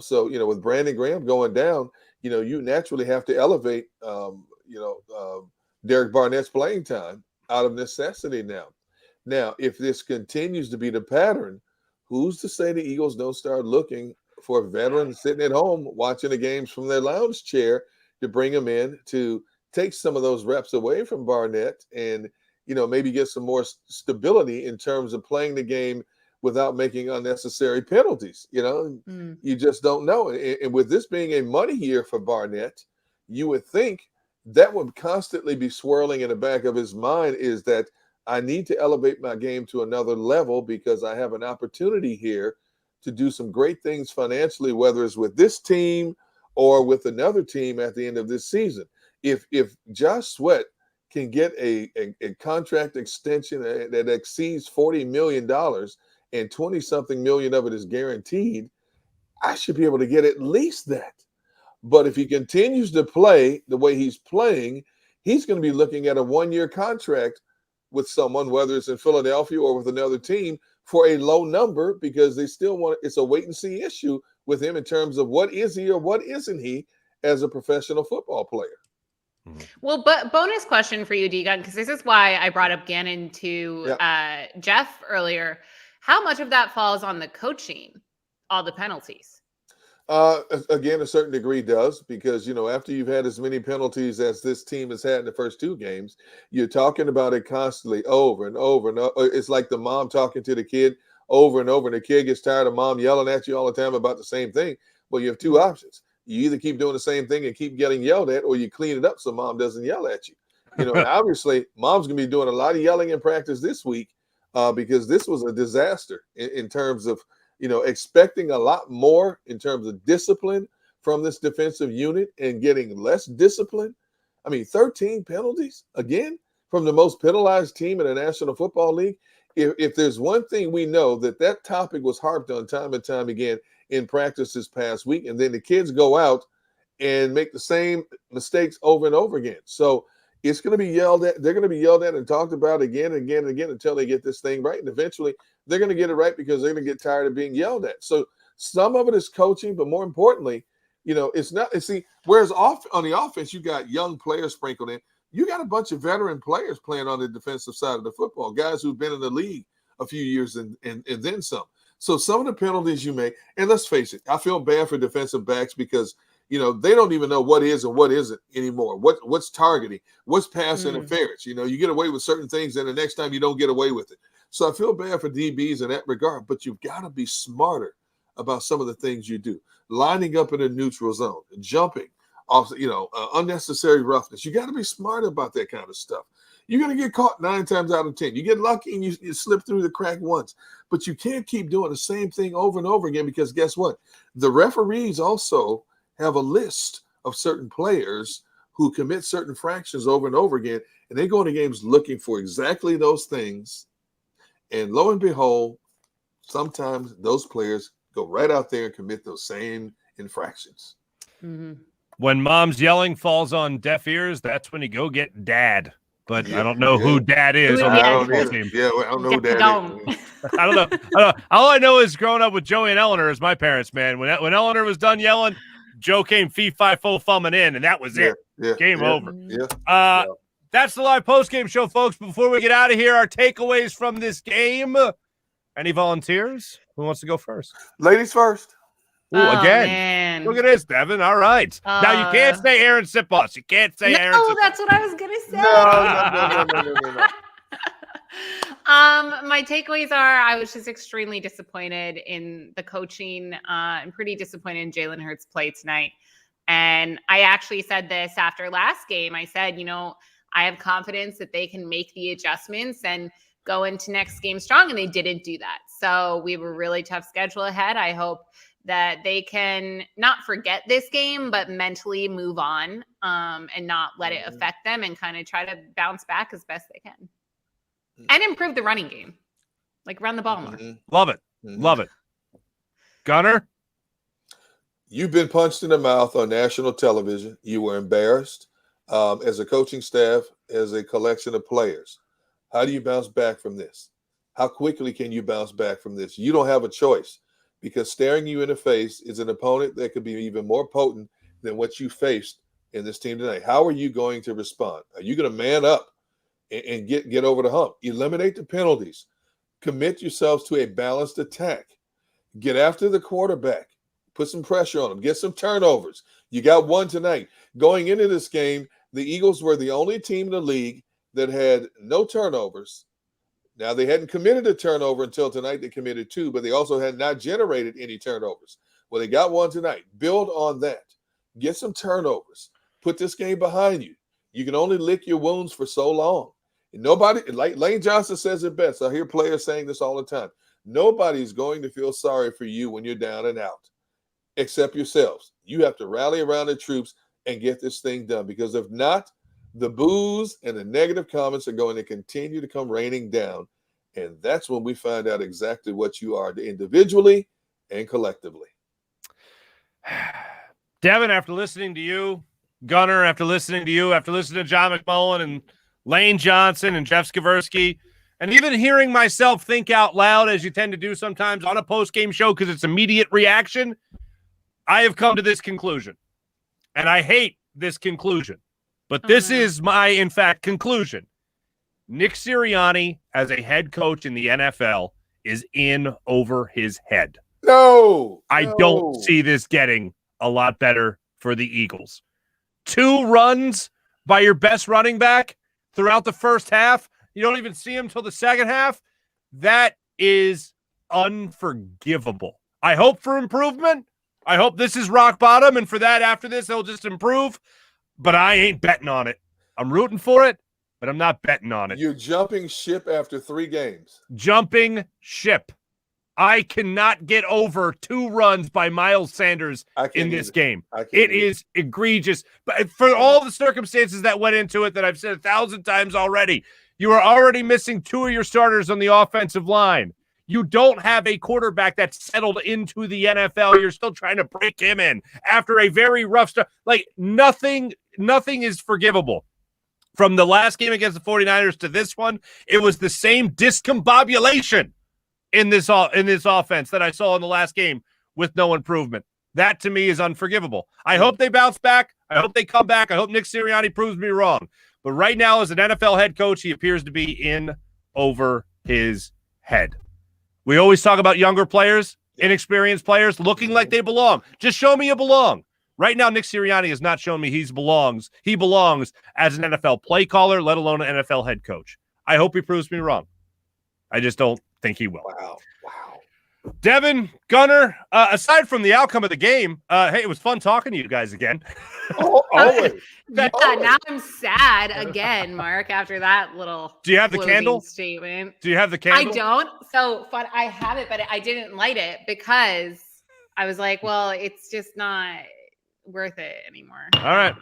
So with Brandon Graham going down, you naturally have to elevate Derek Barnett's playing time out of necessity now. Now, if this continues to be the pattern, who's to say the Eagles don't start looking for veterans sitting at home watching the games from their lounge chair to bring them in to take some of those reps away from Barnett and maybe get some more stability in terms of playing the game without making unnecessary penalties. You just don't know. And with this being a money year for Barnett, you would think that would constantly be swirling in the back of his mind is that I need to elevate my game to another level because I have an opportunity here to do some great things financially, whether it's with this team or with another team at the end of this season. If Josh Sweat can get a contract extension that exceeds $40 million and 20-something million of it is guaranteed, I should be able to get at least that. But if he continues to play the way he's playing, he's going to be looking at a 1-year contract with someone, whether it's in Philadelphia or with another team, for a low number because they still want it's a wait and see issue with him in terms of what is he or what isn't he as a professional football player.
Well, but bonus question for you, D-Gun, because this is why I brought up Gannon to Jeff earlier. How much of that falls on the coaching, all the penalties?
Again, a certain degree does, because, after you've had as many penalties as this team has had in the first 2 games, you're talking about it constantly over and over and over. It's like the mom talking to the kid over and over, and the kid gets tired of mom yelling at you all the time about the same thing. Well, you have 2 options. You either keep doing the same thing and keep getting yelled at, or you clean it up so mom doesn't yell at you. And obviously, mom's going to be doing a lot of yelling in practice this week because this was a disaster in terms of, expecting a lot more in terms of discipline from this defensive unit and getting less discipline. I mean, 13 penalties, again, from the most penalized team in the National Football League. If there's one thing we know, that topic was harped on time and time again in practice this past week, and then the kids go out and make the same mistakes over and over again. So it's going to be yelled at. They're going to be yelled at and talked about again and again and again until they get this thing right. And eventually they're going to get it right because they're going to get tired of being yelled at. So some of it is coaching, but more importantly, it's not. Whereas on the offense, you got young players sprinkled in. You got a bunch of veteran players playing on the defensive side of the football, guys who've been in the league a few years and then some. So some of the penalties you make, and let's face it, I feel bad for defensive backs because they don't even know what is and what isn't anymore. What's targeting? What's pass interference? You get away with certain things, and the next time you don't get away with it. So I feel bad for DBs in that regard, but you've got to be smarter about some of the things you do. Lining up in a neutral zone, jumping off, unnecessary roughness. You got to be smart about that kind of stuff. You're going to get caught 9 times out of 10. You get lucky and you slip through the crack once, but you can't keep doing the same thing over and over again because guess what? The referees also have a list of certain players who commit certain fractions over and over again, and they go into games looking for exactly those things. And lo and behold, sometimes those players go right out there and commit those same infractions.
When mom's yelling falls on deaf ears, that's when you go get dad. but I don't know who Dad is on the football team.
Yeah, I don't know who Dad is.
I don't know. All I know is growing up with Joey and Eleanor as my parents, man. When Eleanor was done yelling, Joe came fee-fi-fo-fumming in, and that was it. Game over. That's the live post-game show, folks. Before we get out of here, our takeaways from this game. Any volunteers? Who wants to go first?
Ladies first.
Ooh, again. Look at this, Devin. All right. Now, you can't say Aaron Sipos. You can't say Aaron Sipos.
No, that's what I was going to say.
No.
My takeaways are I was just extremely disappointed in the coaching and pretty disappointed in Jalen Hurts' play tonight. And I actually said this after last game. I said, I have confidence that they can make the adjustments and go into next game strong, and they didn't do that. So we have a really tough schedule ahead. I hope that they can not forget this game, but mentally move on and not let it affect them and kind of try to bounce back as best they can. And improve the running game. Like, run the ball more.
Love it. Love it. Gunner?
You've been punched in the mouth on national television. You were embarrassed as a coaching staff, as a collection of players. How do you bounce back from this? How quickly can you bounce back from this? You don't have a choice, because staring you in the face is an opponent that could be even more potent than what you faced in this team tonight. How are you going to respond? Are you going to man up and get over the hump? Eliminate the penalties. Commit yourselves to a balanced attack. Get after the quarterback. Put some pressure on him. Get some turnovers. You got one tonight. Going into this game, the Eagles were the only team in the league that had no turnovers. Now, they hadn't committed a turnover until tonight. They committed 2, but they also had not generated any turnovers. Well, they got one tonight. Build on that. Get some turnovers. Put this game behind you. You can only lick your wounds for so long. And nobody, like Lane Johnson says it best. I hear players saying this all the time. Nobody's going to feel sorry for you when you're down and out, except yourselves. You have to rally around the troops and get this thing done, because if not, the boos and the negative comments are going to continue to come raining down. And that's when we find out exactly what you are individually and collectively.
Devin, after listening to you, Gunner, after listening to you, after listening to John McMullen and Lane Johnson and Jeff Skraversky, and even hearing myself think out loud, as you tend to do sometimes on a post-game show because it's immediate reaction, I have come to this conclusion. And I hate this conclusion. But this is my, in fact, conclusion. Nick Sirianni, as a head coach in the NFL, is in over his head. I don't see this getting a lot better for the Eagles. 2 runs by your best running back throughout the first half. You don't even see him till the second half. That is unforgivable. I hope for improvement. I hope this is rock bottom, and for that, after this, they'll just improve. But I ain't betting on it. I'm rooting for it, but I'm not betting on it.
You're jumping ship after 3 games.
Jumping ship. I cannot get over 2 runs by Miles Sanders in this game. It is egregious. But for all the circumstances that went into it that I've said 1,000 times already, you are already missing 2 of your starters on the offensive line. You don't have a quarterback that's settled into the NFL. You're still trying to break him in after a very rough start. Like, nothing is forgivable. From the last game against the 49ers to this one, it was the same discombobulation in this offense that I saw in the last game with no improvement. That, to me, is unforgivable. I hope they bounce back. I hope they come back. I hope Nick Sirianni proves me wrong. But right now, as an NFL head coach, he appears to be in over his head. We always talk about younger players, inexperienced players, looking like they belong. Just show me you belong. Right now, Nick Sirianni has not shown me he belongs as an NFL play caller, let alone an NFL head coach. I hope he proves me wrong. I just don't think he will.
Wow.
Devin, Gunner, aside from the outcome of the game, hey, it was fun talking to you guys again.
Always.
Now I'm sad again, Mark, after that little
Do you have the candle
statement.
Do you have the candle?
I don't. So fun. I have it, but I didn't light it because I was like, well, it's just not worth it anymore.
All right.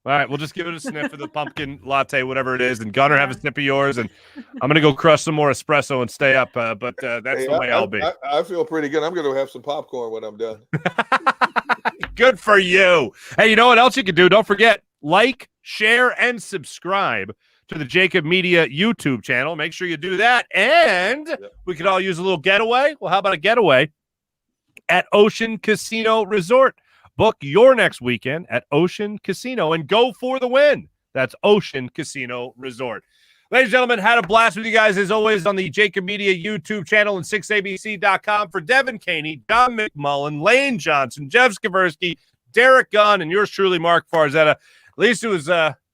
All right, we'll just give it a sniff of the pumpkin latte, whatever it is, and Gunner have a sip of yours, and I'm going to go crush some more espresso and stay up, but that's the way I'll be.
I feel pretty good. I'm going to have some popcorn when I'm done.
Good for you. Hey, you know what else you can do? Don't forget, like, share, and subscribe to the JAKIB Media YouTube channel. Make sure you do that. And we could all use a little getaway. Well, how about a getaway at Ocean Casino Resort? Book your next weekend at Ocean Casino and go for the win. That's Ocean Casino Resort. Ladies and gentlemen, had a blast with you guys as always on the JAKIB Media YouTube channel and 6abc.com. For Devin Caney, John McMullen, Lane Johnson, Jeff Skraversky, Derek Gunn, and yours truly, Mark Farzetta. At least it was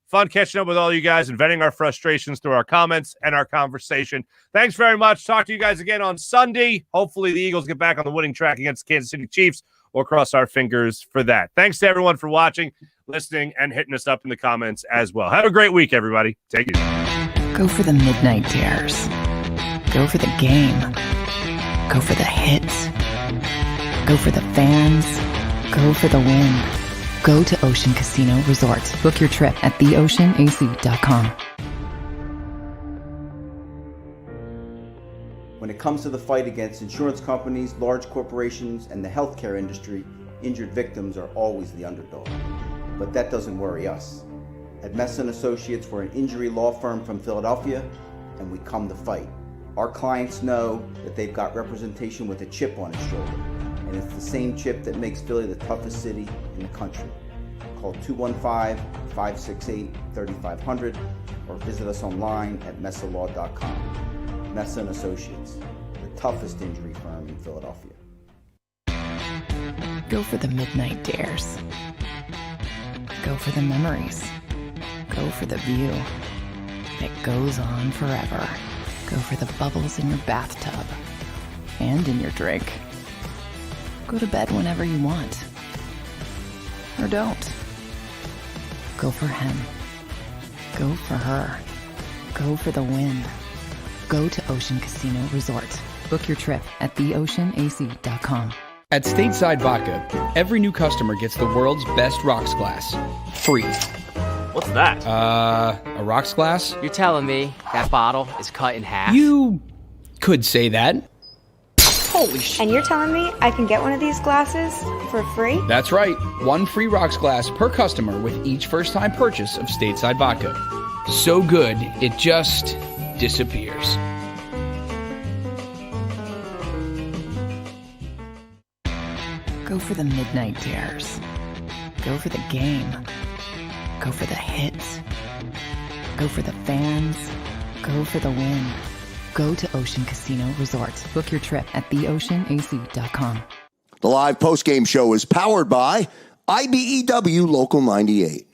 fun catching up with all you guys and venting our frustrations through our comments and our conversation. Thanks very much. Talk to you guys again on Sunday. Hopefully the Eagles get back on the winning track against the Kansas City Chiefs. We'll cross our fingers for that. Thanks to everyone for watching, listening, and hitting us up in the comments as well. Have a great week, everybody. Take it easy.
Go for the midnight dares. Go for the game. Go for the hits. Go for the fans. Go for the win. Go to Ocean Casino Resort. Book your trip at theoceanac.com.
When it comes to the fight against insurance companies, large corporations, and the healthcare industry, injured victims are always the underdog. But that doesn't worry us. At Messa & Associates, we're an injury law firm from Philadelphia, and we come to fight. Our clients know that they've got representation with a chip on its shoulder, and it's the same chip that makes Philly the toughest city in the country. Call 215-568-3500 or visit us online at messalaw.com. Messa & Associates, the toughest injury firm in Philadelphia.
Go for the midnight dares. Go for the memories. Go for the view that goes on forever. Go for the bubbles in your bathtub and in your drink. Go to bed whenever you want. Or don't. Go for him. Go for her. Go for the win. Go to Ocean Casino Resort. Book your trip at theoceanac.com.
At Stateside Vodka, every new customer gets the world's best rocks glass. Free.
What's that?
A rocks glass?
You're telling me that bottle is cut in half?
You could say that. Holy shit.
And you're telling me I can get one of these glasses for free?
That's right. One free rocks glass per customer with each first-time purchase of Stateside Vodka. So good, it just disappears.
Go for the midnight dares. Go for the game. Go for the hits. Go for the fans. Go for the win. Go to Ocean Casino Resort. Book your trip at theoceanac.com.
The live postgame show is powered by IBEW Local 98.